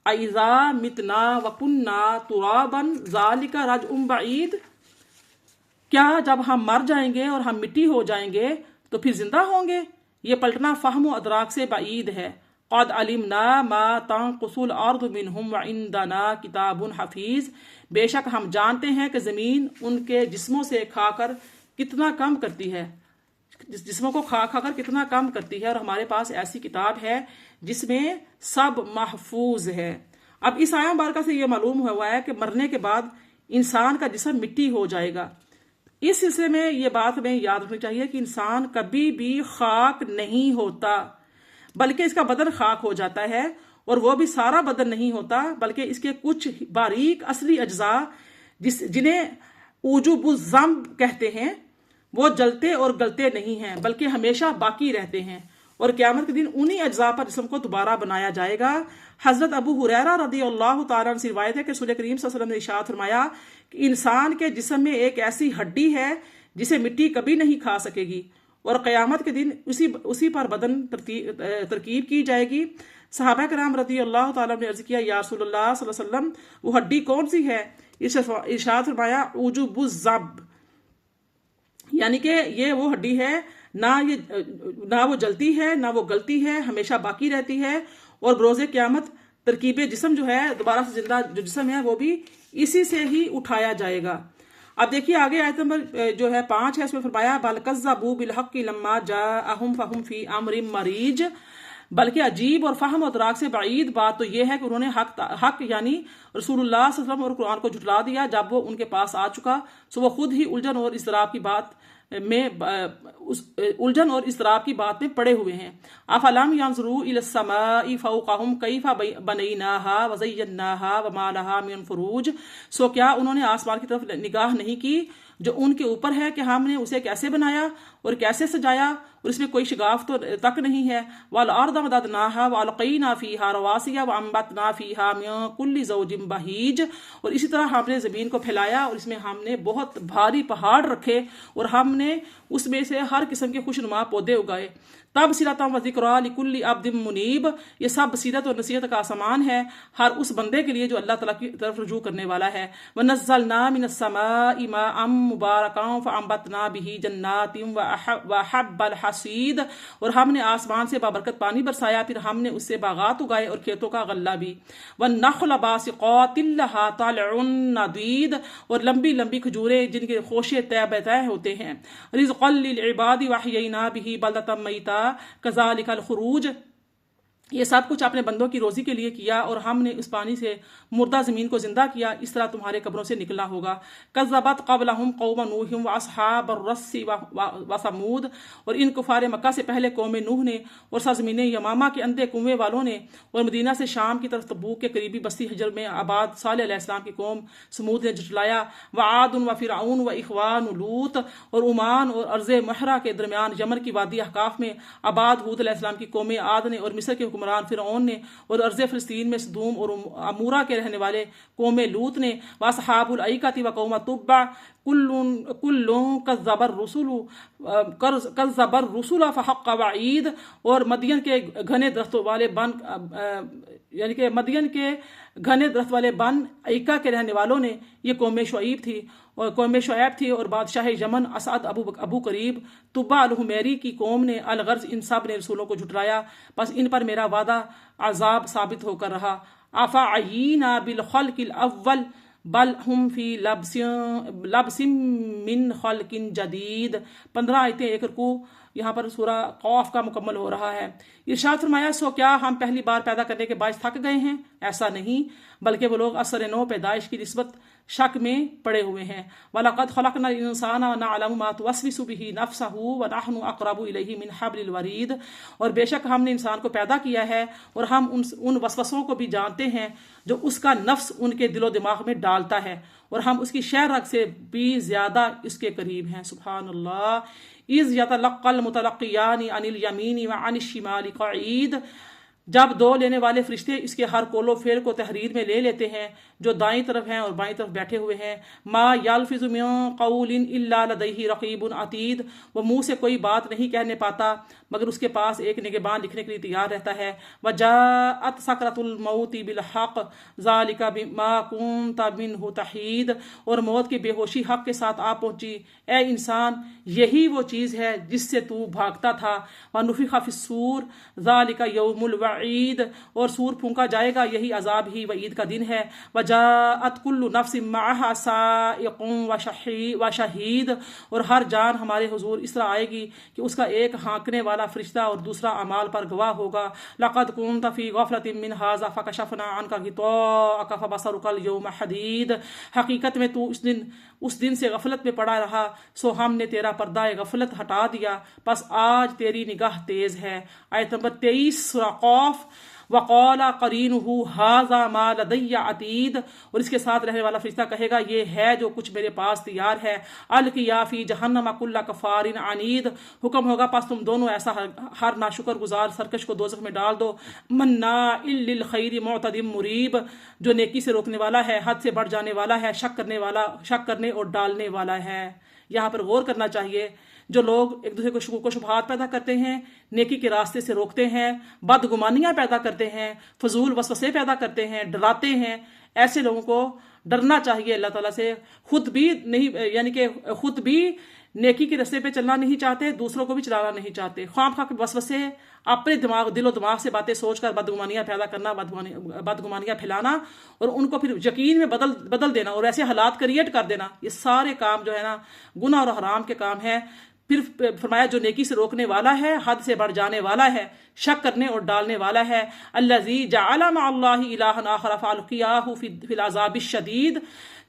اَإِذَا مِتْنَا وَكُنَّا تُرَابًا ذَلِكَ رَجْعٌ بَعِيدٌ، کیا جب ہم مر جائیں گے اور ہم مٹی ہو جائیں گے تو پھر زندہ ہوں گے؟ یہ پلٹنا فہم و ادراک سے بعید ہے۔ قَدْ عَلِمْنَا مَا تَنْقُصُ الْأَرْضُ مِنْهُمْ وَعِنْدَنَا کِتَابٌ حَفِیظٌ، بے شک ہم جانتے ہیں کہ زمین ان کے جسموں سے کھا کر کتنا کم کرتی ہے، جسموں کو کھا کر کتنا کم کرتی ہے، اور ہمارے پاس ایسی کتاب ہے جس میں سب محفوظ ہے۔ اب اس آیہ مبارکہ سے یہ معلوم ہوا ہے کہ مرنے کے بعد انسان کا جسم مٹی ہو جائے گا۔ اس سلسلے میں یہ بات ہمیں یاد رکھنی چاہیے کہ انسان کبھی بھی خاک نہیں ہوتا، بلکہ اس کا بدن خاک ہو جاتا ہے، اور وہ بھی سارا بدن نہیں ہوتا، بلکہ اس کے کچھ باریک اصلی اجزاء جنہیں اوجب الذنب کہتے ہیں وہ جلتے اور گلتے نہیں ہیں، بلکہ ہمیشہ باقی رہتے ہیں، اور قیامت کے دن انہی اجزاء پر جسم کو دوبارہ بنایا جائے گا۔ حضرت ابو ہریرہ رضی اللہ تعالیٰ عنہ سے روایت ہے کہ رسول کریم صلی اللہ علیہ وسلم نے ارشاد فرمایا کہ انسان کے جسم میں ایک ایسی ہڈی ہے جسے مٹی کبھی نہیں کھا سکے گی، اور قیامت کے دن اسی پر بدن ترکیب کی جائے گی۔ صحابہ کرام رضی اللہ تعالیٰ نے عرض کیا، یا رسول اللہ صلی اللہ علیہ وسلم وہ ہڈی کون سی ہے؟ ارشاد فرمایا، اوجب الذنب، یعنی کہ یہ وہ ہڈی ہے نہ وہ جلتی ہے نہ وہ گلتی ہے، ہمیشہ باقی رہتی ہے، اور بروز قیامت ترکیب جسم جو ہے دوبارہ سے زندہ جو جسم ہے وہ بھی اسی سے ہی اٹھایا جائے گا۔ اب دیکھیے آگے آیت نمبر جو ہے 5 ہے، اس میں فرمایا بل کذبوا بالحق لما جاءہم فہم فی امر مریج، بلکہ عجیب اور فہم اور ادراک سے بعید بات تو یہ ہے کہ انہوں نے حق یعنی رسول اللہ صلی اللہ علیہ وسلم اور قرآن کو جھٹلا دیا جب وہ ان کے پاس آ چکا، سو وہ خود ہی الجھن اور اضطراب کی بات میں پڑے ہوئے ہیں۔ افلم ينظروا الى السماء فوقهم كيف بنيناها وزيناها وما لها من فروج، سو کیا انہوں نے آسمان کی طرف نگاہ نہیں کی جو ان کے اوپر ہے کہ ہم نے اسے کیسے بنایا اور کیسے سجایا، اور اس میں کوئی شگاف تو تک نہیں ہے۔ وَالْأَرْضَ مَدَدْنَاهَا وَأَلْقَيْنَا فِيهَا رَوَاسِيَ وَأَنبَتْنَا فِيهَا مِن كُلِّ زَوْجٍ بَهِيجٍ، اور اسی طرح ہم نے زمین کو پھیلایا اور اس میں ہم نے بہت بھاری پہاڑ رکھے اور ہم نے اس میں سے ہر قسم کے خوشنما پودے اگائے۔ تبصرۃ و ذکریٰ لکل عبد منیب، یہ سب بصیرت اور نصیحت کا سامان ہے ہر اس بندے کے لیے جو اللہ تعالیٰ کی طرف رجوع کرنے والا ہے۔ وَنَزَّلْنَا مِنَ السَّمَاءِ مَاءً مُبَارَكًا فَأَنبَتْنَا بِهِ جَنَّاتٍ وَحَبَّ الْحَصِيدِ، اور ہم نے آسمان سے بابرکت پانی برسایا، پھر ہم نے اس سے باغات اگائے اور کھیتوں کا غلہ بھی۔ وَالنَّخْلَ بَاسِقَاتٍ لَهَا طَلْعٌ نَضِيدٌ، اور لمبی لمبی کھجوریں جن کے خوشے طے بتہ ہوتے ہیں۔ رِزْقًا لِلْعِبَادِ وَأَحْيَيْنَا بِهِ بَلْدَةً مَيْتًا كَذَلِكَ الْخُرُوجُ، یہ سب کچھ اپنے بندوں کی روزی کے لیے کیا اور ہم نے اس پانی سے مردہ زمین کو زندہ کیا، اس طرح تمہارے قبروں سے نکلنا ہوگا۔ کذبت قبلہم قوم نوح واصحاب الرس وثمود، اور ان کفار مکہ سے پہلے قوم نوح نے اور سرزمین یمامہ کے اندھے کنویں والوں نے، اور مدینہ سے شام کی طرف تبوک کے قریبی بستی حجر میں آباد صالح علیہ السلام کی قوم سمود نے جھٹلایا۔ وعاد وفرعون واخوان لوط، اور عمان اور ارض محرہ کے درمیان یمن کی وادی احقاف میں آباد ہود علیہ السلام کی قوم عاد نے، اور مصر کے حکمران فرعون نے، اور ارض فلسطین میں صدوم اور امورہ کے رہنے والے قوم لوط نے۔ واصحاب الایکۃ وقوم تبع کل کذب الرسل فحق وعید، اور مدین کے گھنے درختوں والے بن یعنی کہ مدین کے گھنے درخت والے بن ایکا کے رہنے والوں نے، یہ قوم شعیب تھی، اور بادشاہ یمن اسعد ابو قریب طبع الحمیری کی قوم نے، الغرض ان سب نے رسولوں کو جھٹلایا، بس ان پر میرا وعدہ عذاب ثابت ہو کر رہا۔ افعینا بالخلق الاول بل ہم فی لبس من خلق جدید، 15 آیتیں ایک رکوع، یہاں پر سورہ قاف کا مکمل ہو رہا ہے۔ ارشاد فرمایا سو کیا ہم پہلی بار پیدا کرنے کے باعث تھک گئے ہیں؟ ایسا نہیں، بلکہ وہ لوگ اثر نو پیدائش کی نسبت شک میں پڑے ہوئے ہیں۔ وَلَقَدْ خَلَقْنَا الْإِنسَانَ وَنَعْلَمُ مَا تُوَسْوِسُ بِهِ نَفْسُهُ وَنَحْنُ أَقْرَبُ إِلَيْهِ مِنْ حَبْلِ الْوَرِيدِ، اور بے شک ہم نے انسان کو پیدا کیا ہے اور ہم ان وسوسوں کو بھی جانتے ہیں جو اس کا نفس ان کے دل و دماغ میں ڈالتا ہے، اور ہم اس کی شہ رگ سے بھی زیادہ اس کے قریب ہیں۔ سبحان اللہ۔ اِذْ يَتَلَقَّى الْمُتَلَقِّيَانِ عَنِ الْيَمِينِ وَعَنِ الشِّمَالِ قَعِيدٌ، جب دو لینے والے فرشتے اس کے ہر قول و فعل کو تحریر میں لے لیتے ہیں جو دائیں طرف ہیں اور بائیں طرف بیٹھے ہوئے ہیں۔ ما یلفظ من قول الا لدیہ رقیب عتید، وہ منہ سے کوئی بات نہیں کہنے پاتا مگر اس کے پاس ایک نگہبان لکھنے کے لیے تیار رہتا ہے۔ وجاءت سکرۃ الموت بالحق ذلک بما کنت منہ تحید، اور موت کی بے ہوشی حق کے ساتھ آ پہنچی۔ اے انسان، یہی وہ چیز ہے جس سے تو بھاگتا تھا۔ ونفخ فی الصور ذلک یوم الوعید، اور سور پھونکا جائے گا، یہی عذاب ہی وعید کا دن ہے۔ وجاءت کل نفس معها سائق وشہید، اور ہر جان ہمارے حضور اس طرح آئے گی کہ اس کا ایک ہانکنے والا فرشتہ اور دوسرا اعمال پر گواہ ہوگا۔ لقد كنت في غفلة من هذا فكشفنا عنك غطاءك فبصرك اليوم حديد، حقیقت میں تو اس دن سے غفلت میں پڑا رہا، سو ہم نے تیرا پردہ غفلت ہٹا دیا، بس آج تیری نگاہ تیز ہے۔ آیت نمبر 23 سورہ قاف۔ وقال قرینہ ھذا ما لدی عتید، اور اس کے ساتھ رہنے والا فرشتہ کہے گا یہ ہے جو کچھ میرے پاس تیار ہے۔ القیا فی جہنم کل کفار عنید، حکم ہوگا پس تم دونوں ایسا ہر ناشکر گزار سرکش کو دوزخ میں ڈال دو۔ مناع للخیر معتد مریب، جو نیکی سے روکنے والا ہے، حد سے بڑھ جانے والا ہے، شک کرنے اور ڈالنے والا ہے۔ یہاں پر غور کرنا چاہیے، جو لوگ ایک دوسرے کو شکوک و شبہات پیدا کرتے ہیں، نیکی کے راستے سے روکتے ہیں، بدگمانیاں پیدا کرتے ہیں، فضول وسوسے پیدا کرتے ہیں، ڈراتے ہیں، ایسے لوگوں کو ڈرنا چاہیے اللہ تعالیٰ سے، خود بھی نیکی کے رستے پہ چلنا نہیں چاہتے، دوسروں کو بھی چلانا نہیں چاہتے، خواہ خواہ کے وسوسے اپنے دل و دماغ سے باتیں سوچ کر بدگمانیاں پیدا کرنا، بدگمانیاں پھیلانا اور ان کو پھر یقین میں بدل دینا اور ایسے حالات کریٹ کر دینا، یہ سارے کام جو ہے نا گناہ اور حرام کے کام ہے۔ پھر فرمایا جو نیکی سے روکنے والا ہے، حد سے بڑھ جانے والا ہے، شک کرنے اور ڈالنے والا ہے، الذی جعل مع اللہ الہا آخر فالقیاہ فی العذاب الشدید،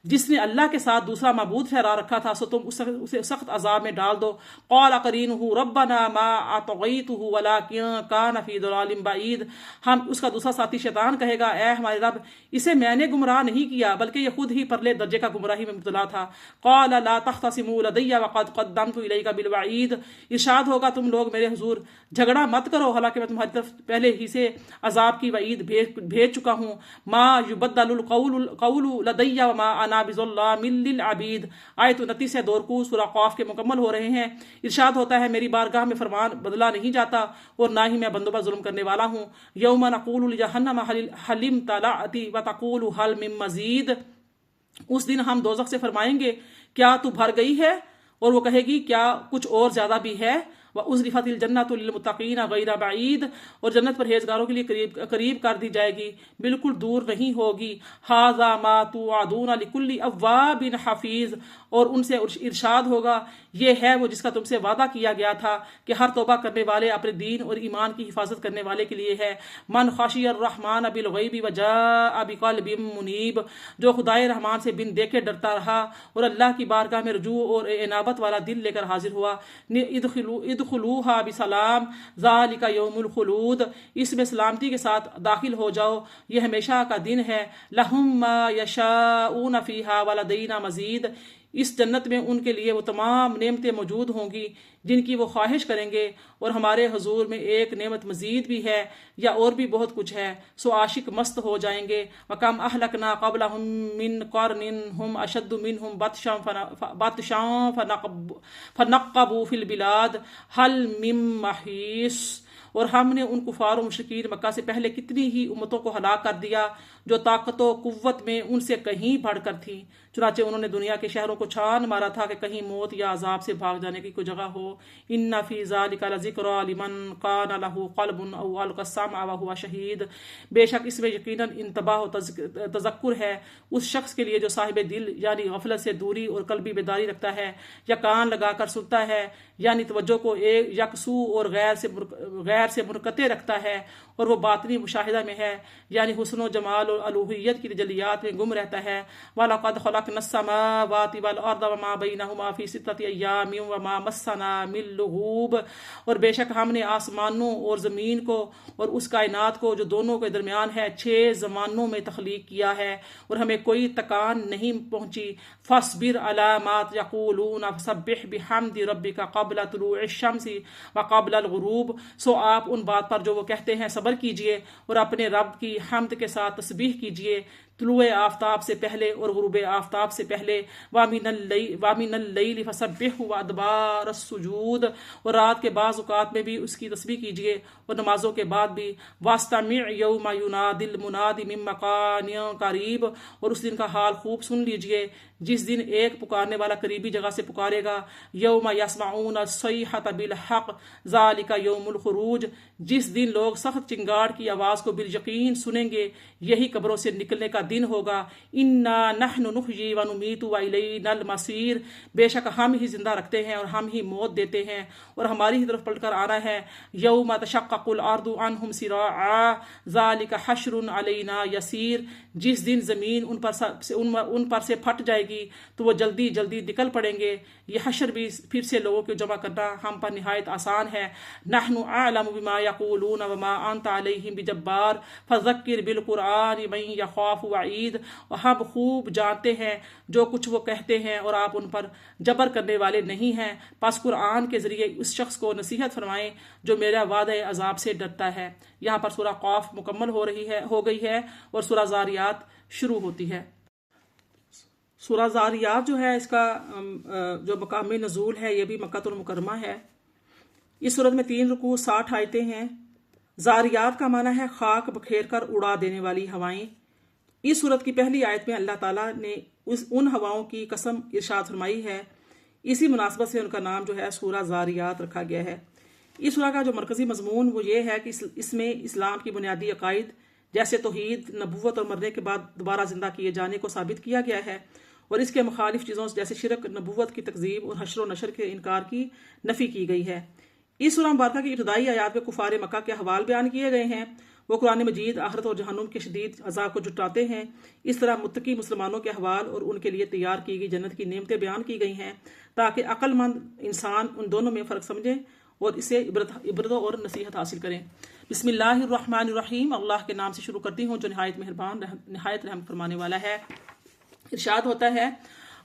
جس نے اللہ کے ساتھ دوسرا معبود ٹھہرا رکھا تھا سو تم اسے سخت عذاب میں ڈال دو۔ قال قرینہ ربنا ما اطغیتہ ولکن کان فی ضلال بعید، ہم اس کا دوسرا ساتھی شیطان کہے گا اے ہمارے رب اسے میں نے گمراہ نہیں کیا بلکہ یہ خود ہی پرلے درجے کا گمراہی میں مبتلا تھا۔ قال لا تختصموا لدی وقد قدمت الیک بالوعید، ارشاد ہوگا تم لوگ میرے حضور جھگڑا مت کرو حالانکہ میں تمہاری طرف پہلے ہی سے عذاب کی وعید بھیج چکا ہوں۔ ما یبدل القول لدی وما انا بظلام للعبید، آیت 29 سے 2 رکوع سورہ قاف کے مکمل ہو رہے ہیں۔ ارشاد ہوتا ہے میری بارگاہ میں فرمان بدلا نہیں جاتا اور نہ ہی میں بندوں پر ظلم کرنے والا ہوں۔ یوم نقول لجہنم هل امتلأت وتقول هل من مزید، اس دن ہم دوزخ سے فرمائیں گے کیا تو بھر گئی ہے، اور وہ کہے گی کیا کچھ اور زیادہ بھی ہے۔ وَأُزْلِفَتِ الْجَنَّةُ لِلْمُتَّقِينَ غَيْرَ بَعِيدٍ، اور جنت پرہیزگاروں کے لیے قریب کر دی جائے گی، بالکل دور نہیں ہوگی۔ هَذَا مَا تُوعَدُونَ لِكُلِّ أَوَّابٍ حَفِيظٍ، اور ان سے ارشاد ہوگا یہ ہے وہ جس کا تم سے وعدہ کیا گیا تھا کہ ہر توبہ کرنے والے اپنے دین اور ایمان کی حفاظت کرنے والے کے لیے ہے۔ من خشی الرحمن بالغیب وجاء بقلب منیب، جو خدائے رحمان سے بن دیکھے ڈرتا رہا اور اللہ کی بارگاہ میں رجوع اور انابت والا دل لے کر حاضر ہوا۔ ادخلوها بسلام ذالک یوم الخلود، اس میں سلامتی کے ساتھ داخل ہو جاؤ، یہ ہمیشہ کا دن ہے۔ لہم ما یشاؤون فیہا ولدینا مزید، اس جنت میں ان کے لیے وہ تمام نعمتیں موجود ہوں گی جن کی وہ خواہش کریں گے، اور ہمارے حضور میں ایک نعمت مزید بھی ہے یا اور بھی بہت کچھ ہے، سو عاشق مست ہو جائیں گے۔ وَكَمْ أَهْلَكْنَا قَبْلَهُمْ مِنْ قَرْنٍ هُمْ أَشَدُّ مِنْهُمْ بَطْشًا فَنَقَّبُوا فِي الْبِلَادِ هَلْ مِن مَّحِيصٍ، اور ہم نے ان کفار و مشرکین مکہ سے پہلے کتنی ہی امتوں کو ہلاک کر دیا جو طاقت و قوت میں ان سے کہیں بڑھ کر تھیں، چنانچہ انہوں نے دنیا کے شہروں کو چھان مارا تھا کہ کہیں موت یا عذاب سے بھاگ جانے کی کوئی جگہ ہو۔ ان فی ذلک لذکری لمن کان لہ قلب او القی السمع وہو شہید، بے شک اس میں یقیناً انتباہ و تذکر ہے اس شخص کے لیے جو صاحب دل یعنی غفلت سے دوری اور قلبی بیداری رکھتا ہے یا کان لگا کر سنتا ہے، یعنی توجہ کو ایک یکسو اور غیر سے منقطع رکھتا ہے، اور وہ باطنی مشاہدہ میں ہے یعنی حسن و جمال اور الوہیت کی تجلیات میں گم رہتا ہے۔ وَلَقَدْ خَلَقْنَا السَّمَاوَاتِ وَالْأَرْضَ وَمَا بَيْنَهُمَا فِي سِتَّةِ أَيَّامٍ وَمَا مَسَّنَا مِن لُغُوبٍ، اور بے شک ہم نے آسمانوں اور زمین کو اور اس کائنات کو جو دونوں کے درمیان ہے 6 زمانوں میں تخلیق کیا ہے، اور ہمیں کوئی تکان نہیں پہنچی۔ فَاصْبِرْ عَلَىٰ مَا يَقُولُونَ وَسَبِّحْ بِحَمْدِ رَبِّكَ قَبْلَ طُلُوعِ الشَّمْسِ وَقَبْلَ الْغُرُوبِ، سو آپ ان بات پر جو وہ کہتے ہیں صبر کیجئے اور اپنے رب کی حمد کے ساتھ تسبیح کیجئے طلوع آفتاب سے پہلے اور غروب آفتاب سے پہلے۔ وَمِنَ اللَّيْلِ فَسَبِّحْهُ وَأَدْبَارَ السُّجُودِ، اور رات کے بعض اوقات میں بھی اس کی تسبیح کیجئے اور نمازوں کے بعد بھی۔ وَاسْتَمِعْ يَوْمَ يُنَادِ الْمُنَادِ مِن مَّكَانٍ قَرِيبٍ، اور اس دن کا حال خوب سن لیجئے جس دن ایک پکارنے والا قریبی جگہ سے پکارے گا۔ یوم یسمعون الصیحۃ بالحق ذالک یوم الخروج، جس دن لوگ سخت چنگاڑ کی آواز کو بالیقین سنیں گے، یہی قبروں سے نکلنے کا دن ہوگا۔ انا نحن نحیی ونمیت والینا المصیر، بے شک ہم ہی زندہ رکھتے ہیں اور ہم ہی موت دیتے ہیں اور ہماری ہی طرف پلٹ کر آنا ہے۔ یوم تشقق الارض عنہم سراعا ذالک حشر علینا یسیر، جس دن زمین ان پر سے پھٹ جائے گی تو وہ جلدی جلدی نکل پڑیں گے۔ یہ حشر بھی پھر سے لوگوں کو جمع کرنا ہم پر نہایت آسان ہے۔ نحن اعلم بما یقولون وما انت علیہم بجبار فذکر بالقرآن من یخاف وعید، اور ہم خوب جانتے ہیں جو کچھ وہ کہتے ہیں اور آپ ان پر جبر کرنے والے نہیں ہیں، پس قرآن کے ذریعے اس شخص کو نصیحت فرمائیں جو میرا وعدہ عذاب سے ڈرتا ہے۔ یہاں پر سورہ قاف مکمل ہو گئی ہے اور سورہ زاریات شروع ہوتی ہے۔ سورہ زاریات جو ہے اس کا جو مقام نزول ہے یہ بھی مکہ المکرمہ ہے۔ اس سورت میں 3 رکوع 60 آیتیں ہیں۔ زاریات کا معنی ہے خاک بکھیر کر اڑا دینے والی ہوائیں۔ اس سورت کی پہلی آیت میں اللہ تعالیٰ نے ان ہواؤں کی قسم ارشاد فرمائی ہے اسی مناسبت سے ان کا نام جو ہے سورہ زاریات رکھا گیا ہے۔ اس سورہ کا جو مرکزی مضمون وہ یہ ہے کہ اس میں اسلام کی بنیادی عقائد جیسے توحید، نبوت اور مرنے کے بعد دوبارہ زندہ کیے جانے کو ثابت کیا گیا ہے، اور اس کے مخالف چیزوں جیسے شرک، نبوت کی تکذیب اور حشر و نشر کے انکار کی نفی کی گئی ہے۔ اس سورہ مبارکہ کی ابتدائی آیات میں کفار مکہ کے احوال بیان کیے گئے ہیں۔ وہ قرآن مجید آخرت اور جہنم کے شدید عذاب کو جٹاتے ہیں۔ اس طرح متقی مسلمانوں کے احوال اور ان کے لیے تیار کی گئی جنت کی نعمتیں بیان کی گئی ہیں تاکہ عقل مند انسان ان دونوں میں فرق سمجھے اور اسے عبرت اور نصیحت حاصل کریں۔ بسم اللہ الرحمن الرحیم، اللہ کے نام سے شروع کرتی ہوں جو نہایت مہربان نہایت رحم فرمانے والا ہے۔ ارشاد ہوتا ہے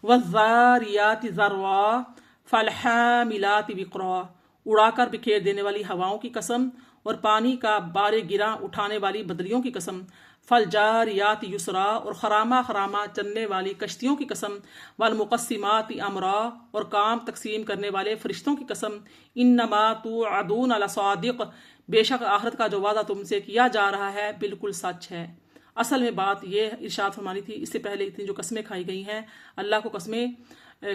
وَالذَّارِيَاتِ ذَرْوًا فَالْحَامِلَاتِ وِقْرًا، اڑا کر بکھیر دینے والی ہواؤں کی قسم اور پانی کا بارے گراں اٹھانے والی بدریوں کی قسم، فَالْجَارِيَاتِ يُسْرًا، اور خرامہ خرامہ چلنے والی کشتیوں کی قسم، وَالْمُقَسِّمَاتِ أَمْرًا، اور کام تقسیم کرنے والے فرشتوں کی قسم، إِنَّمَا تُوعَدُونَ لَصَادِقٌ، بے شک آخرت کا جو وعدہ تم سے کیا جا رہا ہے بالکل سچ ہے۔ اصل میں بات یہ ارشاد فرمانی تھی، اس سے پہلے اتنی جو قسمیں کھائی گئی ہیں، اللہ کو قسمیں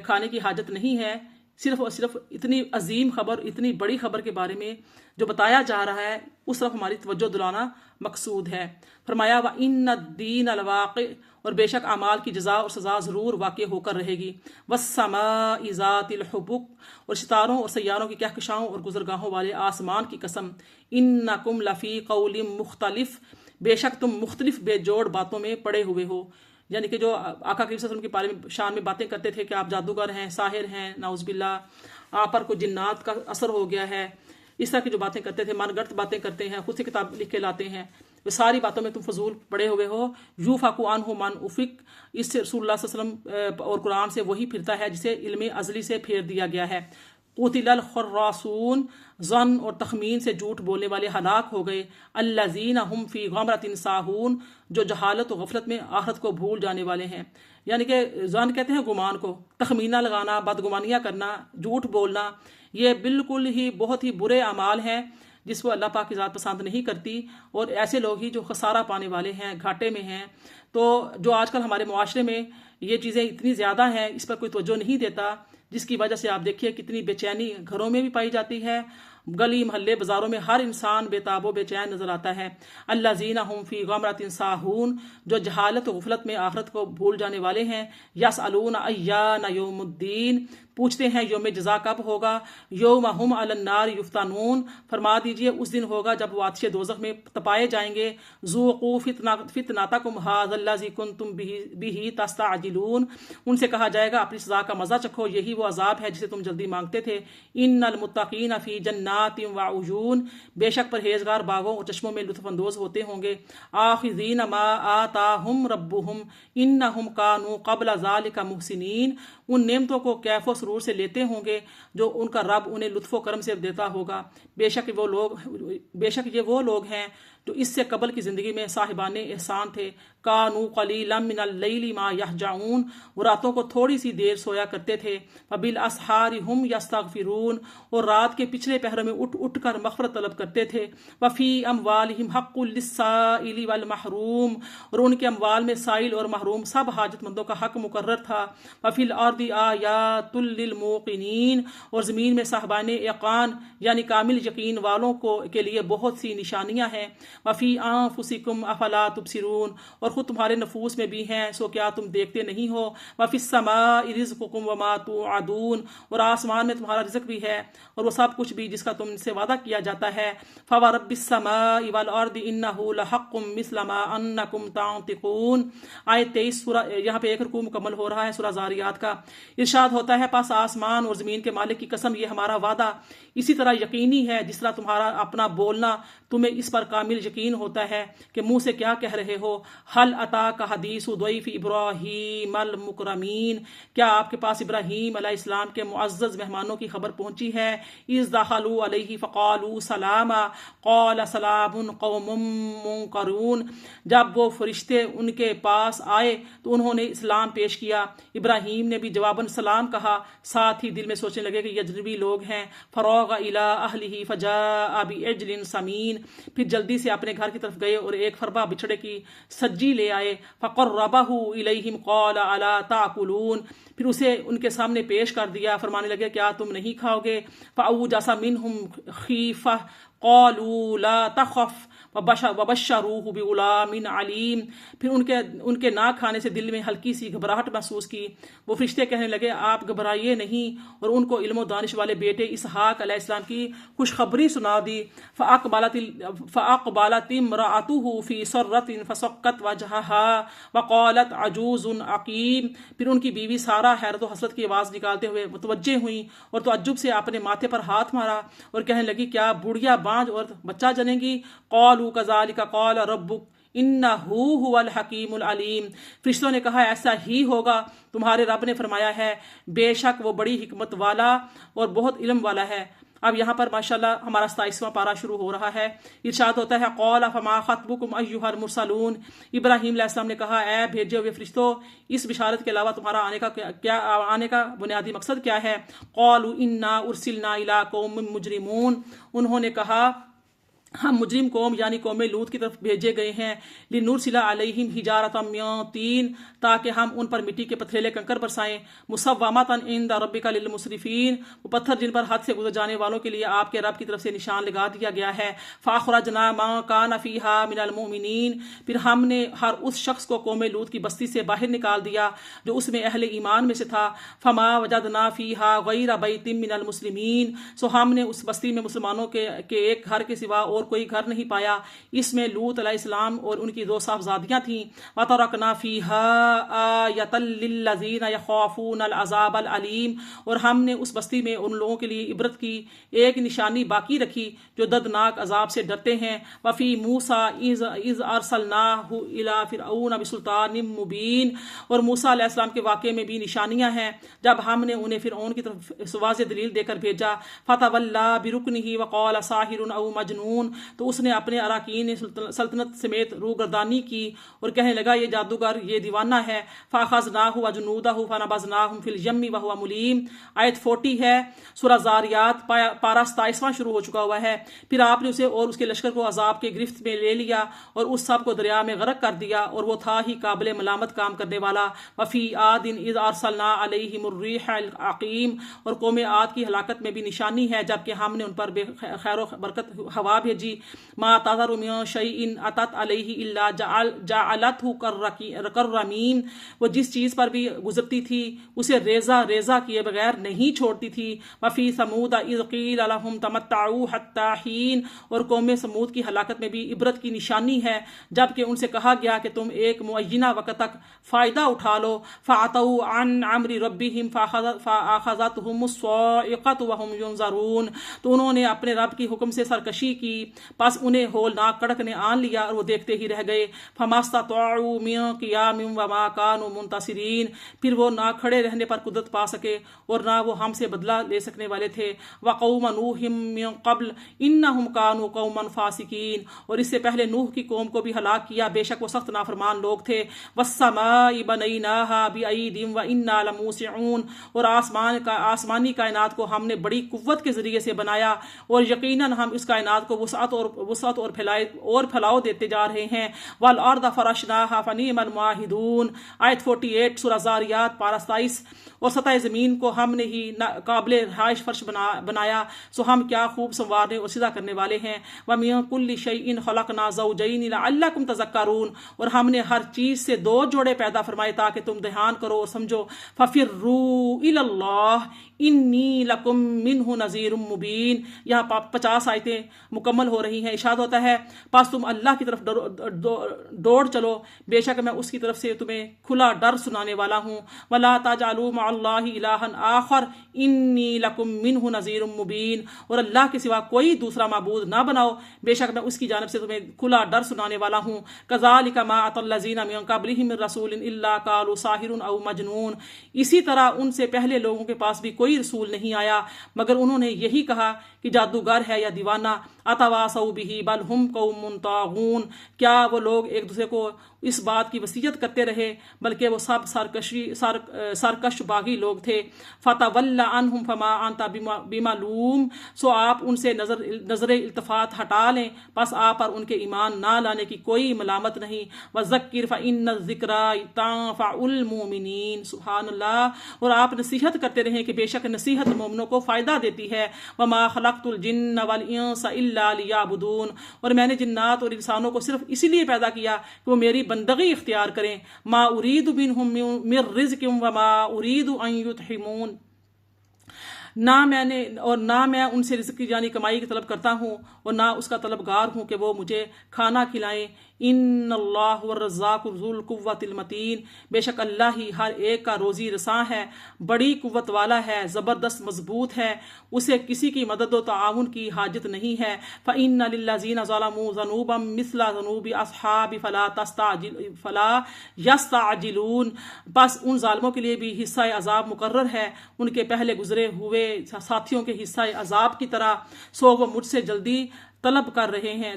کھانے کی حاجت نہیں ہے، صرف اور صرف اتنی عظیم خبر، اتنی بڑی خبر کے بارے میں جو بتایا جا رہا ہے اس طرف ہماری توجہ دلانا مقصود ہے۔ فرمایا وَإِنَّ الدِّينَ لَوَاقِعٌ، اور بے شک اعمال کی جزا اور سزا ضرور واقع ہو کر رہے گی۔ وَالسَّمَاءِ ذَاتِ الْحُبُكِ، اور ستاروں اور سیاروں کی کہکشاؤں اور گزرگاہوں والے آسمان کی قسم۔ إِنَّكُمْ لَفِي قَوْلٍ مُخْتَلِفٍ، بے شک تم مختلف بے جوڑ باتوں میں پڑے ہوئے ہو۔ یعنی کہ جو آقا کریم صلی اللہ علیہ وسلم کے بارے میں شان میں باتیں کرتے تھے کہ آپ جادوگر ہیں، ساحر ہیں، نعوذ باللہ، آپ پر کوئی جنات کا اثر ہو گیا ہے، اس طرح کی جو باتیں کرتے تھے، من گڑت باتیں کرتے ہیں، خود سے کتاب لکھ کے لاتے ہیں، وہ ساری باتوں میں تم فضول پڑے ہوئے ہو۔ یوفق عنہ من افک، اس سے رسول اللہ صلی اللہ علیہ وسلم اور قرآن سے وہی پھرتا ہے جسے علم ازلی سے پھیر دیا گیا ہے۔ قتل الخراصون، ظن اور تخمین سے جھوٹ بولنے والے ہلاک ہو گئے۔ الذین هم فی غمرۃ ساہون، جو جہالت و غفلت میں آخرت کو بھول جانے والے ہیں۔ یعنی کہ ظن کہتے ہیں گمان کو، تخمینہ لگانا، بدگمانیاں کرنا، جھوٹ بولنا، یہ بالکل ہی بہت ہی برے اعمال ہیں جس کو اللہ پاک کی ذات پسند نہیں کرتی، اور ایسے لوگ ہی جو خسارہ پانے والے ہیں، گھاٹے میں ہیں۔ تو جو آج کل ہمارے معاشرے میں یہ چیزیں اتنی زیادہ ہیں، اس پر کوئی توجہ نہیں دیتا، جس کی وجہ سے آپ دیکھیے کتنی بے چینی گھروں میں بھی پائی جاتی ہے، گلی محلے بازاروں میں ہر انسان بے تاب و بے چین نظر آتا ہے۔ الذین هم فی غمرۃ ساہون، جو جہالت و غفلت میں آخرت کو بھول جانے والے ہیں۔ یسألون ایان یوم الدین، پوچھتے ہیں یوم جزا کب ہوگا۔ یوم هم علی النار یفتنون، فرما دیجئے اس دن ہوگا جب وہ آتش دوزخ میں تپائے جائیں گے۔ ذوقوا فتنتکم ھذا الذی کنتم بہ تستعجلون، ان سے کہا جائے گا اپنی سزا کا مزہ چکھو، یہی وہ عذاب ہے جسے تم جلدی مانگتے تھے۔ ان المتقین فی جنات وعیون، بے شک پرہیزگار باغوں اور چشموں میں لطف اندوز ہوتے ہوں گے۔ آخذین ما آتاہم ربہم انہم کانوا قبل ذلک محسنین، ان نعمتوں کو کیف و سرور سے لیتے ہوں گے جو ان کا رب انہیں لطف و کرم سے دیتا ہوگا۔ بے شک یہ وہ لوگ ہیں جو اس سے قبل کی زندگی میں صاحبان احسان تھے۔ کانوا قلیلا من اللیل ما یہجعون، وہ راتوں کو تھوڑی سی دیر سویا کرتے تھے۔ وبالاسحار هم یستغفرون، اور رات کے پچھلے پہروں میں اٹھ اٹھ کر مغفرت طلب کرتے تھے۔ وفی اموالہم حق للسائل والمحروم، اور ان کے اموال میں سائل اور محروم سب حاجت مندوں کا حق مقرر تھا۔ وفی الارض آیات للموقنین، اور زمین میں صاحبان یقین یعنی کامل یقین والوں کے لیے بہت سی نشانیاں ہیں۔ وفی انفسکم افلا تبصرون، اور خود تمہارے نفوس میں بھی ہیں سو کیا تم دیکھتے نہیں ہو۔ وفی السماء رزقکم وما توعدون، اور آسمان میں تمہارا رزق بھی ہے اور وہ سب کچھ بھی جس کا تم سے وعدہ کیا جاتا ہے۔ فورب السماء والارض انہ لحق مثل ما انکم تنطقون، آیت 23 سورہ، یہاں پہ ایک رکوع مکمل ہو رہا ہے سورہ زاریات کا۔ ارشاد ہوتا ہے پس آسمان اور زمین کے مالک کی قسم، یہ ہمارا وعدہ اسی طرح یقینی ہے جس طرح تمہارا اپنا بولنا تمہیں اس پر کامل یقین ہوتا ہے کہ منہ سے کیا کہہ رہے ہو۔ حل اتاک حدیث ضیف ابراہیم المکرمین، کیا آپ کے پاس ابراہیم علیہ السلام کے معزز مہمانوں کی خبر پہنچی ہے؟ اذ دخلوا دخلوا علیہ فقالوا سلاما قال سلام قوم منکرون، جب وہ فرشتے ان کے پاس آئے تو انہوں نے اسلام پیش کیا۔ ابراہیم نے بھی جواباً سلام کہا، ساتھ ہی دل میں سوچنے لگے کہ یہ اجنبی لوگ ہیں۔ فراغ الی اہلہ فجاء بعجل سمین، پھر جلدی سے اپنے گھر کی طرف گئے اور ایک فربہ بچھڑے کی سجی لے آئے۔ فقربہ الیہم قال الا تاکلون، پھر اسے ان کے سامنے پیش کر دیا، فرمانے لگے کیا تم نہیں کھاؤ گے؟ فاوجس منہم خیفہ قالوا لا تخف وبشروہ بغلام علیم، پھر ان کے نہ کھانے سے دل میں ہلکی سی گھبراہٹ محسوس کی۔ وہ فرشتے کہنے لگے آپ گھبرائیے نہیں، اور ان کو علم و دانش والے بیٹے اسحاق علیہ السلام کی خوشخبری سنا دی۔ فاقبلت امرأتہ فی سرۃ فسقت وجہها وقالت عجوز عقیم، پھر ان کی بیوی سارہ حیرت و حسرت کی آواز نکالتے ہوئے متوجہ ہوئیں اور تعجب سے اپنے ماتھے پر ہاتھ مارا اور کہنے لگی کیا بوڑھیا بانج اور بچہ جنیں گی؟ قالوا کذالک قال ربک انہ هو الحکیم العلیم، فرشتوں نے کہا ایسا ہی ہوگا، تمہارے رب نے فرمایا ہے، بے شک وہ بڑی حکمت والا اور بہت علم والا ہے۔ اب یہاں پر ماشاءاللہ ہمارا 27واں پارہ شروع ہو رہا ہے۔ ارشاد ہوتا ہے قال فما خطبکم ایھا المرسلون، ابراہیم علیہ السلام نے کہا اے بھیجے ہوئے فرشتوں، اس بشارت کے علاوہ تمہارا آنے کا بنیادی مقصد کیا ہے؟ قالوا انا ارسلنا الی قوم مجرمون، انہوں نے کہا ہم مجرم قوم یعنی قوم لوط کی طرف بھیجے گئے ہیں۔ لنرسل علیہم حجارۃ من طین، تاکہ ہم ان پر مٹی کے پتھریلے کنکر برسائیں۔ مصومۃ عند ربک للمسرفین، وہ پتھر جن پر حد سے گزر جانے والوں کے لیے آپ کے رب کی طرف سے نشان لگا دیا گیا ہے۔ فاخرجنا من کان فیہا من المؤمنین، پھر ہم نے ہر اس شخص کو قوم لوط کی بستی سے باہر نکال دیا جو اس میں اہل ایمان میں سے تھا۔ فما وجدنا فیہا غیر بیت من المسلمین، سو ہم نے اس بستی میں مسلمانوں کے ایک گھر کے سوا اور کوئی گھر نہیں پایا۔ اس میں لوط علیہ السلام اور ان کی 2 صاحبزادیاں تھیں۔ وَتَرَكْنَا فِيهَا آیَةً لِلَّذِينَ يَخَافُونَ الْعَذَابَ الْعَلِيمَ، اور ہم نے اس بستی میں ان لوگوں کے لیے عبرت کی ایک نشانی باقی رکھی جو دردناک عذاب سے ڈرتے ہیں۔ وَفِي مُوسَىٰ إِذْ أَرْسَلْنَاهُ إِلَىٰ فِرْعَوْنَ بِسُلْطَانٍ مُّبِينٍ، اور موسیٰ علیہ السلام کے واقعے میں بھی نشانیاں ہیں جب ہم نے انہیں فرعون کی طرف واضح دلیل دے کر بھیجا۔ فَتَوَلَّىٰ بِرُكْنِهِ وَقَالَ سَاحِرٌ أَوْ مَجْنُونٌ، تو اس نے اپنے اراکین سلطنت سمیت روگردانی کی اور کہنے لگا یہ جادوگر، یہ دیوانہ ہے۔ فَأَخَذْنَاهُ وَجُنُودَهُ فَنَبَذْنَاهُمْ فِي الْيَمِّ وَهُوَ مُلِيمٌ، آیت 40 ہے، سورہ زاریات، پارہ 27واں شروع ہو چکا ہوا ہے۔ پھر آپ نے اسے اور اس کے لشکر کو عذاب کے گرفت میں لے لیا اور اس سب کو دریا میں غرق کر دیا، اور وہ تھا ہی قابل ملامت کام کرنے والا۔ وَفِي عَادٍ إِذْ أَرْسَلْنَا عَلَيْهِمُ الرِّيحَ الْعَقِيمَ، اور قوم عاد کی ہلاکت میں بھی نشانی ہے جبکہ ہم نے ان پر خیر و برکت ہوا بھیجی۔ ما تذر من شیء اتت علیہ الا جعلته کالرمیم، وہ جس چیز پر بھی گزرتی تھی اسے ریزہ ریزہ کیے بغیر نہیں چھوڑتی تھی۔ وفی ثمود اذ قیل لهم تمتعوا حتى حین، اور قوم ثمود کی ہلاکت میں بھی عبرت کی نشانی ہے جبکہ ان سے کہا گیا کہ تم ایک معینہ وقت تک فائدہ اٹھا لو۔ فعتوا عن امر ربهم فاخذتهم الصاعقة وهم ينظرون، تو انہوں نے اپنے رب کی حکم سے سرکشی کی، پس انہیں ہولناک کڑک نے آن لیا اور وہ دیکھتے ہی رہ گئے۔ فما استطاعوا من قیام وما كانوا منتصرین، پھر وہ نہ کھڑے رہنے پر قدرت پا سکے اور نہ وہ ہم سے بدلہ لے سکنے والے تھے۔ وقوم نوح من قبل انہم كانوا قوما فاسقین، اور اس سے پہلے نوح کی قوم کو بھی ہلاک کیا، بے شک وہ سخت نافرمان لوگ تھے۔ والسماء بنیناها بأید وإنا لموسعون، اور آسمانی کائنات کو ہم نے بڑی قوت کے ذریعے سے بنایا اور یقیناً ہم اس کائنات کو وسعت اور پھیلاؤ دیتے جا رہے ہیں۔ والارض فرشناها فنعم الماہدون، آیت 48 سورہ زاریات پارہ 27، اور سطح زمین کو ہم نے ہی قابل رہائش فرش بنایا، سو ہم کیا خوب سنوارنے اور سیدھا کرنے والے ہیں۔ وَمِن كُلِّ شَيْءٍ خَلَقْنَا زَوْجَيْنِ لَعَلَّكُمْ تَذَكَّرُونَ، اور ہم نے ہر چیز سے 2 جوڑے پیدا فرمائے تاکہ تم دھیان کرو اور سمجھو۔ فَفِرُّوا إِلَى اللَّهِ إِنِّي لَكُمْ مِنْهُ نَذِيرٌ مُبِينٌ، یہاں 50 آیتیں مکمل ہو رہی ہیں۔ ارشاد ہوتا ہے پس تم اللہ کی طرف دوڑ چلو، بے شک میں اس کی طرف سے تمہیں کھلا ڈر سنانے والا ہوں۔ وَلَا تَجْعَلُوا مَعَ اللَّهِ إِلَٰهًا آخَرَ إِنِّي لَكُم مِّنْهُ نَذِيرٌ مُّبِينٌ، اور اللہ کے سوا کوئی دوسرا معبود نہ بناؤ، بے شک میں اس کی جانب سے تمہیں کھلا ڈر سنانے والا ہوں۔ كَذَٰلِكَ مَا أَتَى الَّذِينَ مِن قَبْلِهِم مِّن رَّسُولٍ إِلَّا قَالُوا سَاحِرٌ أَوْ مَجْنُونٌ، اسی طرح ان سے پہلے لوگوں کے پاس بھی کوئی رسول نہیں آیا مگر انہوں نے یہی کہا کہ جادوگر ہے یا دیوانہ۔ أَتَوَاصَوْا بِهِ بَلْ هُمْ قَوْمٌ طَاغُونَ، کیا وہ لوگ ایک دوسرے کو اس بات کی وصیت کرتے رہے بلکہ وہ سب سرکش باغی لوگ تھے۔ فَتَوَلَّ عَنْهُمْ فَمَا أَنْتَ بِمَلُومٍ، سو آپ ان سے نظر التفات ہٹا لیں، پس آپ پر ان کے ایمان نہ لانے کی کوئی ملامت نہیں۔ وَذَكِّرْ فَإِنَّ الذِّكْرَىٰ تَنفَعُ الْمُؤْمِنِينَ، سبحان اللہ، اور آپ نصیحت کرتے رہیں کہ بے شک نصیحت مومنوں کو فائدہ دیتی ہے۔ وَمَا خَلَقْتُ الْجِنَّ وَالْإِنسَ إِلَّا لِيَعْبُدُونَ، اور میں نے جنات اور انسانوں کو صرف اسی لیے پیدا کیا کہ وہ میری بندگی اختیار کریں۔ ما اريد منهم من رزق وما اريد ان يطعمون، نہ میں ان سے رزق کی یعنی کمائی کی طلب کرتا ہوں اور نہ اس کا طلبگار ہوں کہ وہ مجھے کھانا کھلائیں۔ ان اللہ والرزاق ذو القوۃ المتین، بے شک اللہ ہی ہر ایک کا روزی رساں ہے، بڑی قوت والا ہے، زبردست مضبوط ہے، اسے کسی کی مدد و تعاون کی حاجت نہیں ہے۔ فإن للذین ظلموا ذنوبا مثل ذنوب اصحاب فلا یستعجلون، بس ان ظالموں کے لیے بھی حصہ عذاب مقرر ہے ان کے پہلے گزرے ہوئے ساتھیوں کے حصہ عذاب کی طرح، سو وہ مجھ سے جلدی طلب کر رہے ہیں،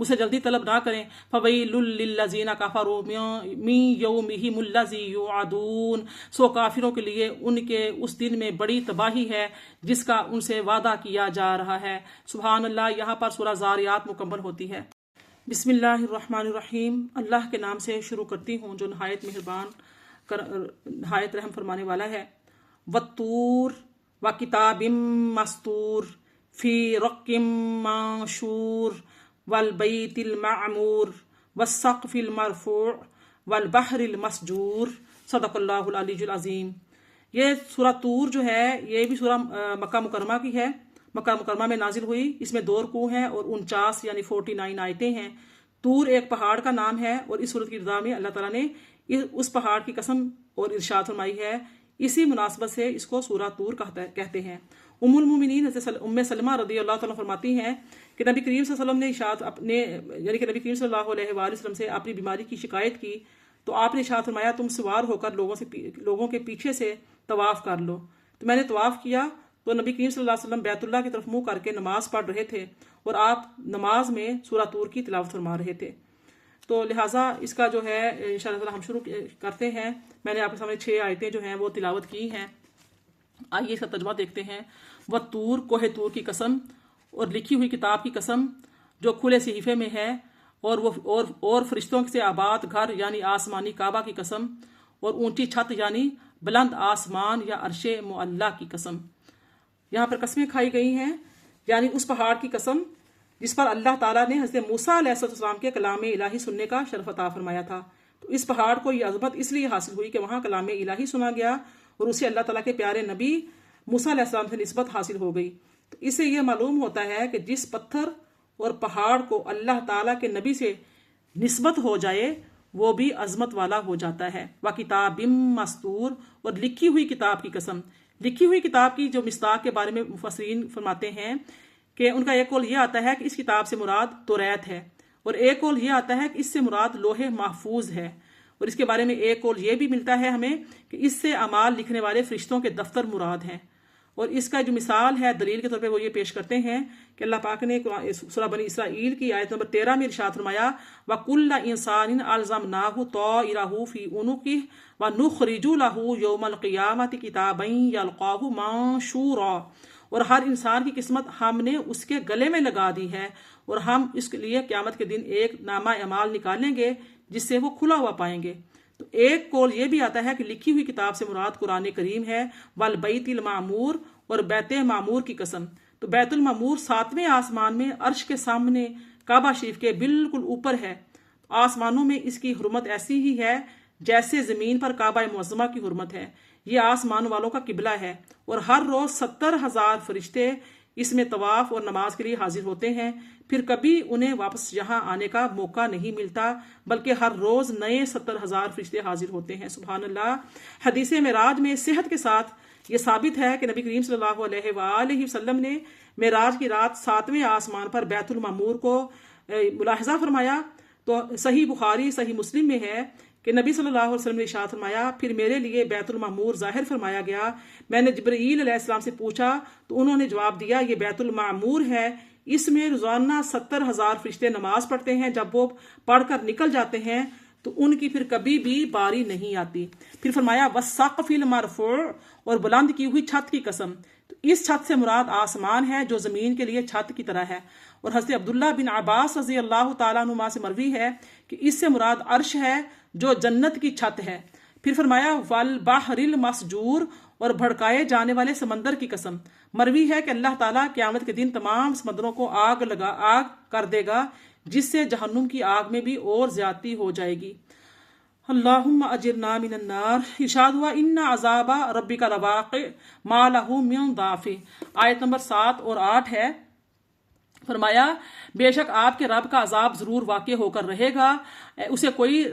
اسے جلدی طلب نہ کریں۔ فَوَيْلٌ لِّلَّذِينَ كَفَرُوا مِن يَوْمِهِمُ الَّذِي يُوعَدُونَ، سو کافروں کے لیے ان کے اس دن میں بڑی تباہی ہے جس کا ان سے وعدہ کیا جا رہا ہے۔ سبحان اللہ۔ یہاں پر سورہ زاریات مکمل ہوتی ہے۔ بسم اللہ الرحمن الرحیم، اللہ کے نام سے شروع کرتی ہوں جو نہایت مہربان نہایت رحم فرمانے والا ہے۔ وَالطُّورِ وَكِتَابٍ مَّسْطُورٍ فی رق منشور والبیت المعمور والسقف المرفوع والبحر المسجور، صدق اللہ العلی العظیم۔ یہ سورہ طور جو ہے یہ بھی سورہ مکہ مکرمہ کی ہے، مکہ مکرمہ میں نازل ہوئی۔ اس میں 2 رکوع ہیں اور 49 یعنی 49 آیتیں ہیں۔ طور ایک پہاڑ کا نام ہے اور اس سورت کی ابتدا میں اللہ تعالیٰ نے اس پہاڑ کی قسم اور ارشاد فرمائی ہے، اسی مناسبت سے اس کو سورہ طور کہتے ہیں۔ ام المومنین ام سلمہ رضی اللہ تعالیٰ فرماتی ہیں کہ نبی کریم صلی اللہ علیہ وسلم نے یعنی کہ نبی کریم صلی اللہ علیہ وآلہ وسلم سے اپنی بیماری کی شکایت کی تو آپ نے ارشاد فرمایا تم سوار ہو کر لوگوں کے پیچھے سے طواف کر لو۔ تو میں نے طواف کیا تو نبی کریم صلی اللہ علیہ وسلم بیت اللہ کی طرف منہ کر کے نماز پڑھ رہے تھے اور آپ نماز میں سورہ طور کی تلاوت فرما رہے تھے۔ تو لہٰذا اس کا جو ہے انشاءاللہ تعالیٰ ہم شروع کرتے ہیں۔ میں نے آپ کے سامنے 6 آیتیں جو ہیں وہ تلاوت کی ہیں۔ آئیے اس کا ترجمہ دیکھتے ہیں۔ وَالطُّور، کوہ طور کی قسم، اور لکھی ہوئی کتاب کی قسم جو کھلے صحیفے میں ہے، اور فرشتوں سے آباد گھر یعنی آسمانی کعبہ کی قسم، اور اونچی چھت یعنی بلند آسمان یا عرش معلیٰ کی قسم۔ یہاں پر قسمیں کھائی گئی ہیں، یعنی اس پہاڑ کی قسم جس پر اللہ تعالیٰ نے حضرت موسیٰ علیہ السلام کے کلام الہی سننے کا شرف عطا فرمایا تھا۔ تو اس پہاڑ کو یہ عظمت اس لیے حاصل ہوئی کہ وہاں کلام الہی سنا گیا اور اسے اللہ تعالیٰ کے پیارے نبی موسیٰ علیہ السلام سے نسبت حاصل ہو گئی۔ تو اس سے یہ معلوم ہوتا ہے کہ جس پتھر اور پہاڑ کو اللہ تعالیٰ کے نبی سے نسبت ہو جائے وہ بھی عظمت والا ہو جاتا ہے۔ وَكِتَابٍ مَّسْطُورٍ، اور لکھی ہوئی کتاب کی قسم۔ لکھی ہوئی کتاب کی جو مصداق کے بارے میں مفسرین فرماتے ہیں کہ ان کا ایک قول یہ آتا ہے کہ اس کتاب سے مراد توریت ہے، اور ایک قول یہ آتا ہے کہ اس سے مراد لوح محفوظ ہے، اور اس کے بارے میں ایک قول یہ بھی ملتا ہے ہمیں کہ اس سے اعمال لکھنے والے فرشتوں کے دفتر مراد ہیں۔ اور اس کا جو مثال ہے دلیل کے طور پہ وہ یہ پیش کرتے ہیں کہ اللہ پاک نے سورہ بنی اسرائیل کی آیت نمبر 13 میں ارشاد فرمایا وَكُلَّ إِنسَانٍ أَلْزَمْنَاهُ طَائِرَهُ فِي عُنُقِهِ وَنُخْرِجُ لَهُ يَوْمَ الْقِيَامَةِ كِتَابًا يَلْقَاهُ مَنشُورًا، اور ہر انسان کی قسمت ہم نے اس کے گلے میں لگا دی ہے اور ہم اس کے لیے قیامت کے دن ایک نامہ اعمال نکالیں گے جس سے وہ کھلا ہوا پائیں گے۔ تو ایک قول یہ بھی آتا ہے کہ لکھی ہوئی کتاب سے مراد قرآن کریم ہے۔ والبیت المعمور، اور بیت معمور کی قسم۔ تو بیت المعمور 7ویں آسمان میں عرش کے سامنے کعبہ شریف کے بالکل اوپر ہے۔ آسمانوں میں اس کی حرمت ایسی ہی ہے جیسے زمین پر کعبہ معظمہ کی حرمت ہے۔ یہ آسمان والوں کا قبلہ ہے اور ہر روز 70,000 فرشتے اس میں طواف اور نماز کے لیے حاضر ہوتے ہیں، پھر کبھی انہیں واپس یہاں آنے کا موقع نہیں ملتا، بلکہ ہر روز نئے 70,000 فرشتے حاضر ہوتے ہیں۔ سبحان اللہ۔ حدیث معراج میں صحت کے ساتھ یہ ثابت ہے کہ نبی کریم صلی اللہ علیہ وآلہ وسلم نے معراج کی رات 7ویں آسمان پر بیت المعمور کو ملاحظہ فرمایا۔ تو صحیح بخاری صحیح مسلم میں ہے کہ نبی صلی اللہ علیہ وسلم نے ارشاد فرمایا، پھر میرے لیے بیت المعمور ظاہر فرمایا گیا۔ میں نے جبرائیل علیہ السلام سے پوچھا تو انہوں نے جواب دیا، یہ بیت المعمور ہے، اس میں روزانہ 70,000 فرشتے نماز پڑھتے ہیں، جب وہ پڑھ کر نکل جاتے ہیں تو ان کی پھر کبھی بھی باری نہیں آتی۔ پھر فرمایا والسقف المرفوع، اور بلند کی ہوئی چھت کی قسم۔ تو اس چھت سے مراد آسمان ہے جو زمین کے لیے چھت کی طرح ہے، اور حضرت عبداللہ بن عباس رضی اللہ تعالیٰ عنہما سے مروی ہے کہ اس سے مراد عرش ہے جو جنت کی چھت ہے۔ پھر فرمایا والبحر المسجور، اور بھڑکائے جانے والے سمندر کی قسم۔ مروی ہے کہ اللہ تعالیٰ قیامت کے دن تمام سمندروں کو آگ کر دے گا، جس سے جہنم کی آگ میں بھی اور زیادتی ہو جائے گی۔ اللہم اجرنا من النار۔ ارشاد ہوا ان عذاب ربک لواقع ما لہ من دافع۔ آیت نمبر 7 اور 8 ہے۔ فرمایا بے شک آپ کے رب کا عذاب ضرور واقع ہو کر رہے گا، اسے کوئی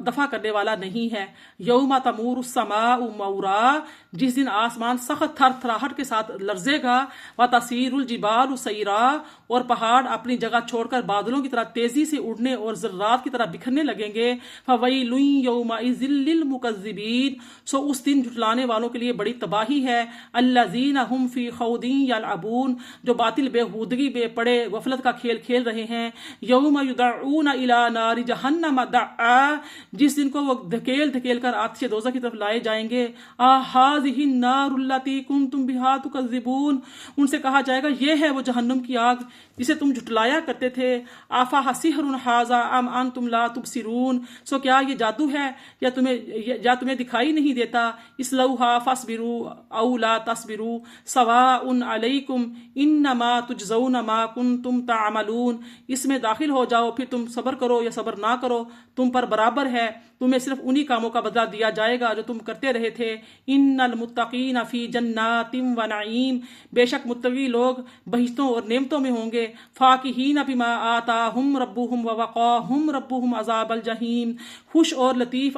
دفع کرنے والا نہیں ہے۔ یوم تمور السماء مورا، جس دن آسمان سخت تھر تھراہٹ کے ساتھ لرزے گا، وتسیر الجبال سیرا، اور پہاڑ اپنی جگہ چھوڑ کر بادلوں کی طرح تیزی سے اڑنے اور ذرات کی طرح بکھرنے لگیں گے۔ فویل یومئذ للمکذبین، سو اس دن جھٹلانے والوں کے لیے بڑی تباہی ہے۔ الذین هم فی خوض یلعبون، جو باطل بےہودگی میں پڑے غفلت کا کھیل کھیل رہے ہیں۔ یوم یدعون الی نار جہنم دعا، جس دن کو وہ دھکیل دھکیل کر آتش دوزخ کی طرف لائے جائیں گے۔ ہذہ النار التی کنتم بہا تکذبون، ان سے کہا جائے گا یہ ہے وہ جہنم کی آگ جسے تم جھٹلایا کرتے تھے۔ آفا سحر ھذا ام انتم لا تبصرون، سو کیا یہ جادو ہے یا تمہیں دکھائی نہیں دیتا۔ اصلوھا فاصبروا او لا تصبروا سواء علیکم انما تجزون ما کنتم تعملون، اس میں داخل ہو جاؤ، پھر تم صبر کرو یا صبر نہ کرو، تم پر برابر ہے، تمہیں صرف انہی کاموں کا بدلہ دیا جائے گا جو تم کرتے رہے تھے۔ ان المتقین فی جنات و نعیم، بے شک متقی لوگ بہشتوں اور نعمتوں میں ہوں گے۔ فاکہین بما آتاہم ربہم ووقاہم ربہم عذاب الجحیم، خوش اور لطف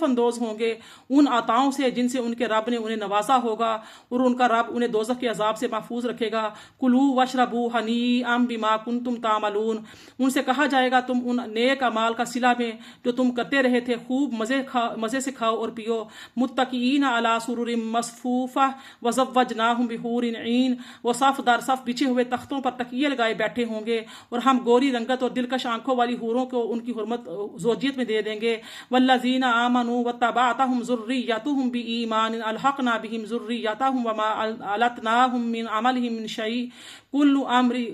اندوز ہوں گے ان عطاؤں سے جن سے ان کے رب نے انہیں نوازا ہوگا، اور ان کا رب انہیں دوزخ کے عذاب سے محفوظ رکھے گا۔ کلوا واشربوا ہنیئا بما کنتم تعملون، ان سے کہا جائے گا تم ان نیک اعمال کا صلہ میں جو تم کرتے رہے تھے خوب مزے سے کھاؤ اور پیو۔ متکئین علی سرر مصفوفہ وزوجناہم بحور عین، وہ صف در صف بچھے ہوئے تختوں پر تکیے لگائے بیٹھے ہوں گے، اور ہم گوری رنگت اور دلکش آنکھوں والی حوروں کو ان کی حرمت زوجیت میں دے دیں گے۔ والذین آمنوا واتبعتہم ذریتہم بایمان الحقنا بہم ذریتہم وما التناہم من عملہم من شیء کل امرئ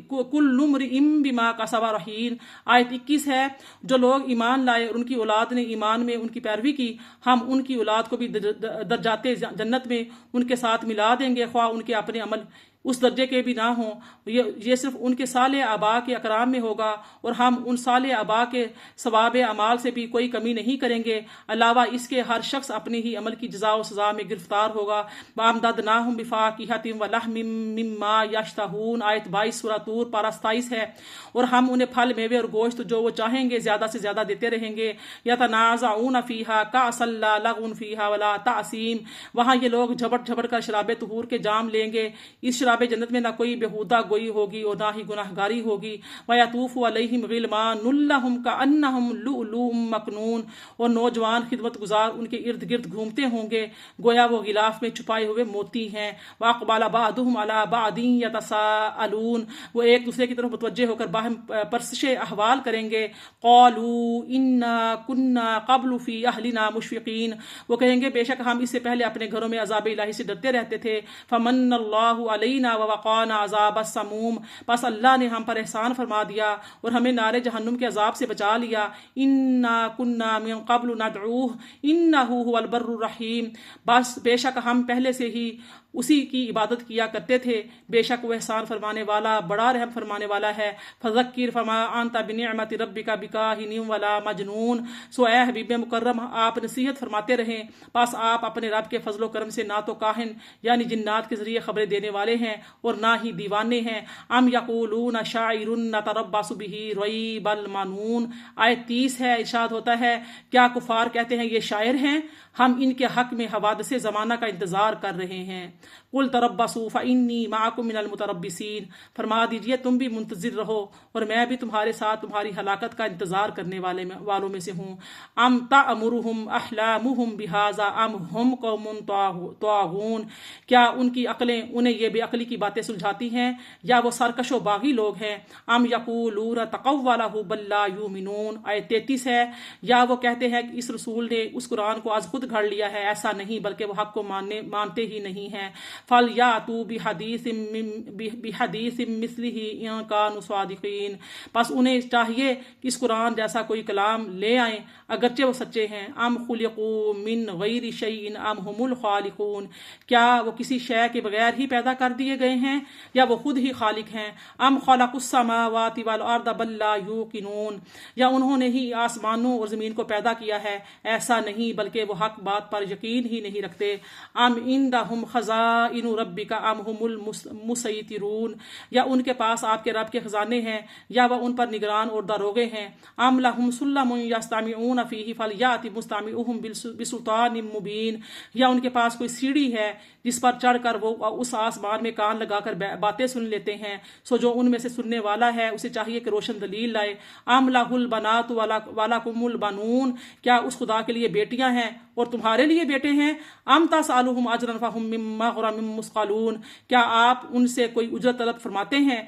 بما کسب رہین۔ آیت 21 ہے، جو لوگ ایمان لائے اور ان کی اولاد نے ایمان میں ان کی پیروی کی، ہم ان کی اولاد کو بھی درجات جنت میں ان کے ساتھ ملا دیں گے، خواہ ان کے اپنے عمل اس درجے کے بھی نہ ہوں، یہ صرف ان کے صالح آباء کے اکرام میں ہوگا، اور ہم ان صالح آباء کے ثواب اعمال سے بھی کوئی کمی نہیں کریں گے۔ علاوہ اس کے ہر شخص اپنی ہی عمل کی جزا و سزا میں گرفتار ہوگا۔ وَأَمْدَدْنَاهُمْ بِفَاكِهَةٍ وَلَحْمٍ مِّمَّا يَشْتَهُونَ، آیت 22 سورہ طور پارہ 27 ہے، اور ہم انہیں پھل میوے اور گوشت جو وہ چاہیں گے زیادہ سے زیادہ دیتے رہیں گے۔ يَتَنَازَعُونَ فِيهَا كَأْسًا لَا لَغْوٌ فِيهَا وَلَا تَأْثِيمٌ، وہاں یہ لوگ جھپٹ جھپٹ کر شراب طہور کے جام لیں گے، اس شراب جنت میں نہ کوئی بےہودہ گوئی ہوگی اور نہ ہی گناہ گاری ہوگی۔ وَيَطُوفُ عَلَيْهِمْ غِلْمَانٌ لَّهُمْ كَأَنَّهُمْ لُؤْلُؤٌ مَّكْنُونٌ، اور نوجوان خدمت گزار ان کے ارد گرد گھومتے ہوں گے گویا وہ غلاف میں چھپائے ہوئے موتی ہیں۔ وَأَقْبَلَ بَعْضُهُمْ عَلَىٰ بَعْضٍ يَتَسَاءَلُونَ، وہ ایک دوسرے کی طرف متوجہ ہو کر باہم پرسش احوال کریں گے۔ قَالُوا إِنَّا كُنَّا قَبْلُ فِي أَهْلِنَا مُشْفِقِينَ، وہ کہیں گے بے شک ہم اس سے پہلے اپنے گھروں میں عذاب الہی سے ڈرتے رہتے تھے۔ فَمَنَّ اللَّهُ عَلَيْنَا علینا ووقانا عذاب السموم، بس اللہ نے ہم پر احسان فرما دیا اور ہمیں نار جہنم کے عذاب سے بچا لیا۔ انا کنا من قبل ندعوہ انہ هو البر الرحیم، بس بے شک ہم پہلے سے ہی اسی کی عبادت کیا کرتے تھے، بے شک وہ احسان فرمانے والا بڑا رحم فرمانے والا ہے۔ فذکر فما انت بنعمت ربک بکاہن ولا مجنون، سو اے حبیب مکرم آپ نصیحت فرماتے رہیں، بس آپ اپنے رب کے فضل و کرم سے نہ تو کاہن یعنی جنات کے ذریعے خبریں دینے والے ہیں اور نہ ہی دیوانے ہیں۔ ام یقولون شاعر نتربص بہ ریب المنون، آیت 30 ہے، ارشاد ہوتا ہے کیا کفار کہتے ہیں یہ شاعر ہیں، ہم ان کے حق میں حوادث زمانہ کا انتظار کر رہے ہیں۔ قل تربصوا فانی معکم من المتربصین، فرما دیجئے تم بھی منتظر رہو اور میں بھی تمہارے ساتھ تمہاری ہلاکت کا انتظار کرنے والوں میں سے ہوں۔ ام تأمرہم احلامہم بہذا ام ہم قوم طاغون، کیا ان کی عقلیں انہیں یہ بے عقلی کی باتیں سلجھاتی ہیں یا وہ سرکش و باغی لوگ ہیں۔ ام یقولون تقولہ بل لا یؤمنون، آیت 33 ہے، یا وہ کہتے ہیں کہ اس رسول نے اس قرآن کو آج خود گھڑ لیا ہے، ایسا نہیں بلکہ وہ حق کو مانتے ہی نہیں ہیں۔ فَلْيَأْتُوا بِحَدِيثٍ مِثْلِهِ إِن كَانُوا صَادِقِينَ، پس انہیں چاہیے کہ اس قرآن جیسا کوئی کلام لے آئیں اگرچہ وہ سچے ہیں۔ ام خلقوا من غیر شیء ام هم الخالقون، کیا وہ کسی شے کے بغیر ہی پیدا کر دیے گئے ہیں یا وہ خود ہی خالق ہیں۔ ام خلقوا السماوات والارض بل لا یوقنون، یا انہوں نے ہی آسمانوں اور زمین کو پیدا کیا ہے، ایسا نہیں بلکہ وہ حق بات پر یقین ہی نہیں رکھتے۔ ام عندہم خزائن ربک ام ہم المسیطرون، یا ان کے پاس آپ کے رب کے خزانے ہیں یا وہ ان پر نگران اور داروغے ہیں۔ ام لہم سلم یستمعون فیہ فلیأت مستمعہم بسلطان مبین، یا ان کے پاس کوئی سیڑھی ہے جس پر چڑھ کر وہ اس آسمان میں کان لگا کر باتیں سن لیتے ہیں، سو جو ان میں سے سننے والا ہے اسے چاہیے کہ روشن دلیل لائے۔ ام لہ البنات ولکم البنون، کیا اس خدا کے لیے بیٹیاں ہیں اور تمہارے لیے بیٹے ہیں۔ ام تسألہم اجرا فہم من مغرم مثقلون، کیا آپ ان سے کوئی اجرت طلب فرماتے ہیں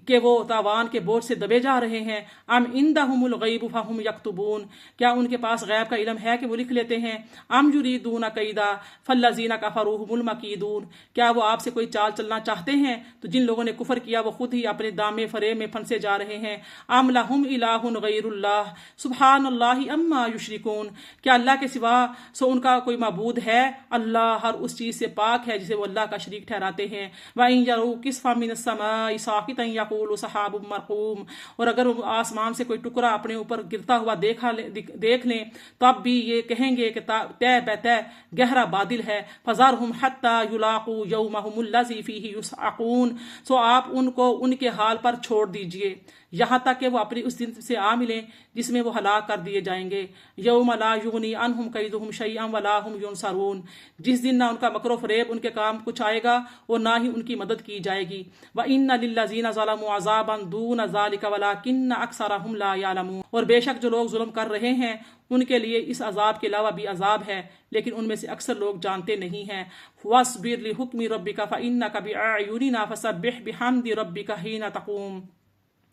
کہ وہ تاوان کے بوجھ سے دبے جا رہے ہیں۔ ام عندہم الغیب فہم یکتبون، کیا ان کے پاس غیب کا علم ہے کہ وہ لکھ لیتے ہیں۔ ام یریدون کیدا فالذین کفروا هم المکیدون، کیا وہ آپ سے کوئی چال چلنا چاہتے ہیں تو جن لوگوں نے کفر کیا وہ خود ہی اپنے دامے فریب میں پھنسے جا رہے ہیں۔ ام لہم الہ غیر اللہ سبحان اللہ اما یشرکون، کیا اللہ کے سوا سو ان کا کوئی معبود ہے، اللہ ہر اس چیز سے پاک ہے جسے وہ اللہ کا شریک ٹھہراتے ہیں۔ وَإِن يَرَوْا كِسْفًا مِّنَ السَّمَاءِ سَاقِطًا يَقُولُوا سَحَابٌ مَّرْقُومٌ، اور اگر وہ آسمان سے کوئی ٹکڑا اپنے اوپر گرتا ہوا دیکھ لیں تب بھی یہ کہیں گے کہ طے بے طے گہرا بادل ہے۔ فَذَرْهُمْ حَتَّى يُلَاقُوا يَوْمَهُمُ الَّذِي فِيهِ يُصْعَقُونَ، سو آپ ان کو ان کے حال پر چھوڑ دیجئے یہاں تک کہ وہ اپنی اس دن سے آ ملیں جس میں وہ ہلاک کر دیے جائیں گے۔ یوم لا یغنی عنہم کیدہم شیئا ولا ہم ینصرون، جس دن نہ ان کا مکر و فریب ان کے کام کچھ آئے گا اور نہ ہی ان کی مدد کی جائے گی۔ وَإِنَّ لِلَّذِينَ ظَلَمُوا عَذَابًا دُونَ ذَلِكَ وَلَكِنَّ أَكْثَرَهُمْ لَا يَعْلَمُونَ، اور بے شک جو لوگ ظلم کر رہے ہیں ان کے لیے اس عذاب کے علاوہ بھی عذاب ہے لیکن ان میں سے اکثر لوگ جانتے نہیں ہیں۔ وَاصْبِرْ لِحُكْمِ رَبِّكَ فَإِنَّكَ بِأَعْيُنِنَا فَسَبِّحْ بِحَمْدِ رَبِّكَ حِينَ تَقُومُ،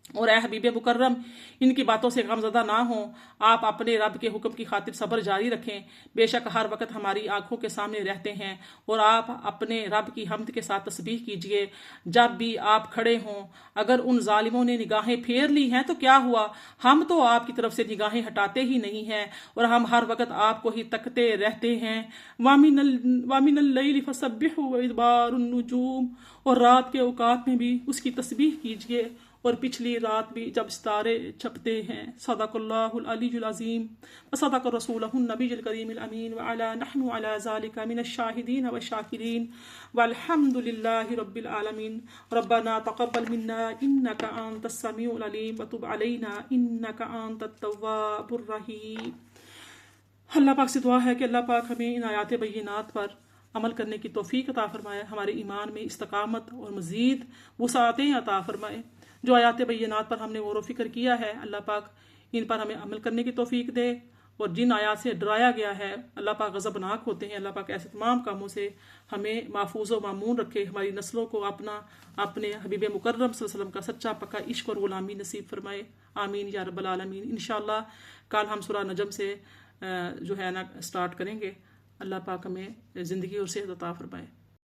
اور اے حبیب مکرم ان کی باتوں سے غم زدہ نہ ہوں، آپ اپنے رب کے حکم کی خاطر صبر جاری رکھیں، بے شک ہر وقت ہماری آنکھوں کے سامنے رہتے ہیں، اور آپ اپنے رب کی حمد کے ساتھ تسبیح کیجئے جب بھی آپ کھڑے ہوں۔ اگر ان ظالموں نے نگاہیں پھیر لی ہیں تو کیا ہوا، ہم تو آپ کی طرف سے نگاہیں ہٹاتے ہی نہیں ہیں اور ہم ہر وقت آپ کو ہی تکتے رہتے ہیں۔ وَمِنَ اللَّيْلِ فَسَبِّحْهُ وَإِدْبَارُ النُّجُومِ، اور رات کے اوقات میں بھی اس کی تسبیح کیجئے اور پچھلی رات بھی جب ستارے چھپتے ہیں۔ صدق اللہ العلی العظیم وصدق رسولہ النبی الکریم الامین وعلی نحن علی ذالک من الشاہدین والشاکرین والحمد للہ رب العالمین۔ ربنا تقبل منا انک انت السمیع العلیم وتب علینا انک انت التواب الرحیم۔ اللہ پاک سے دعا ہے کہ اللہ پاک ہمیں ان آیات بینات پر عمل کرنے کی توفیق عطا فرمائے، ہمارے ایمان میں استقامت اور مزید وسعتیں عطا فرمائے۔ جو آیات بینات پر ہم نے غور و فکر کیا ہے اللہ پاک ان پر ہمیں عمل کرنے کی توفیق دے، اور جن آیات سے ڈرایا گیا ہے اللہ پاک غضبناک ہوتے ہیں، اللہ پاک ایسے تمام کاموں سے ہمیں محفوظ و مامون رکھے، ہماری نسلوں کو اپنے حبیب مکرم صلی اللہ علیہ وسلم کا سچا پکا عشق اور غلامی نصیب فرمائے، آمین یا رب العالمین۔ انشاءاللہ کل ہم سورہ نجم سے جو ہے نا سٹارٹ کریں گے۔ اللہ پاک ہمیں زندگی اور صحت عطا فرمائے۔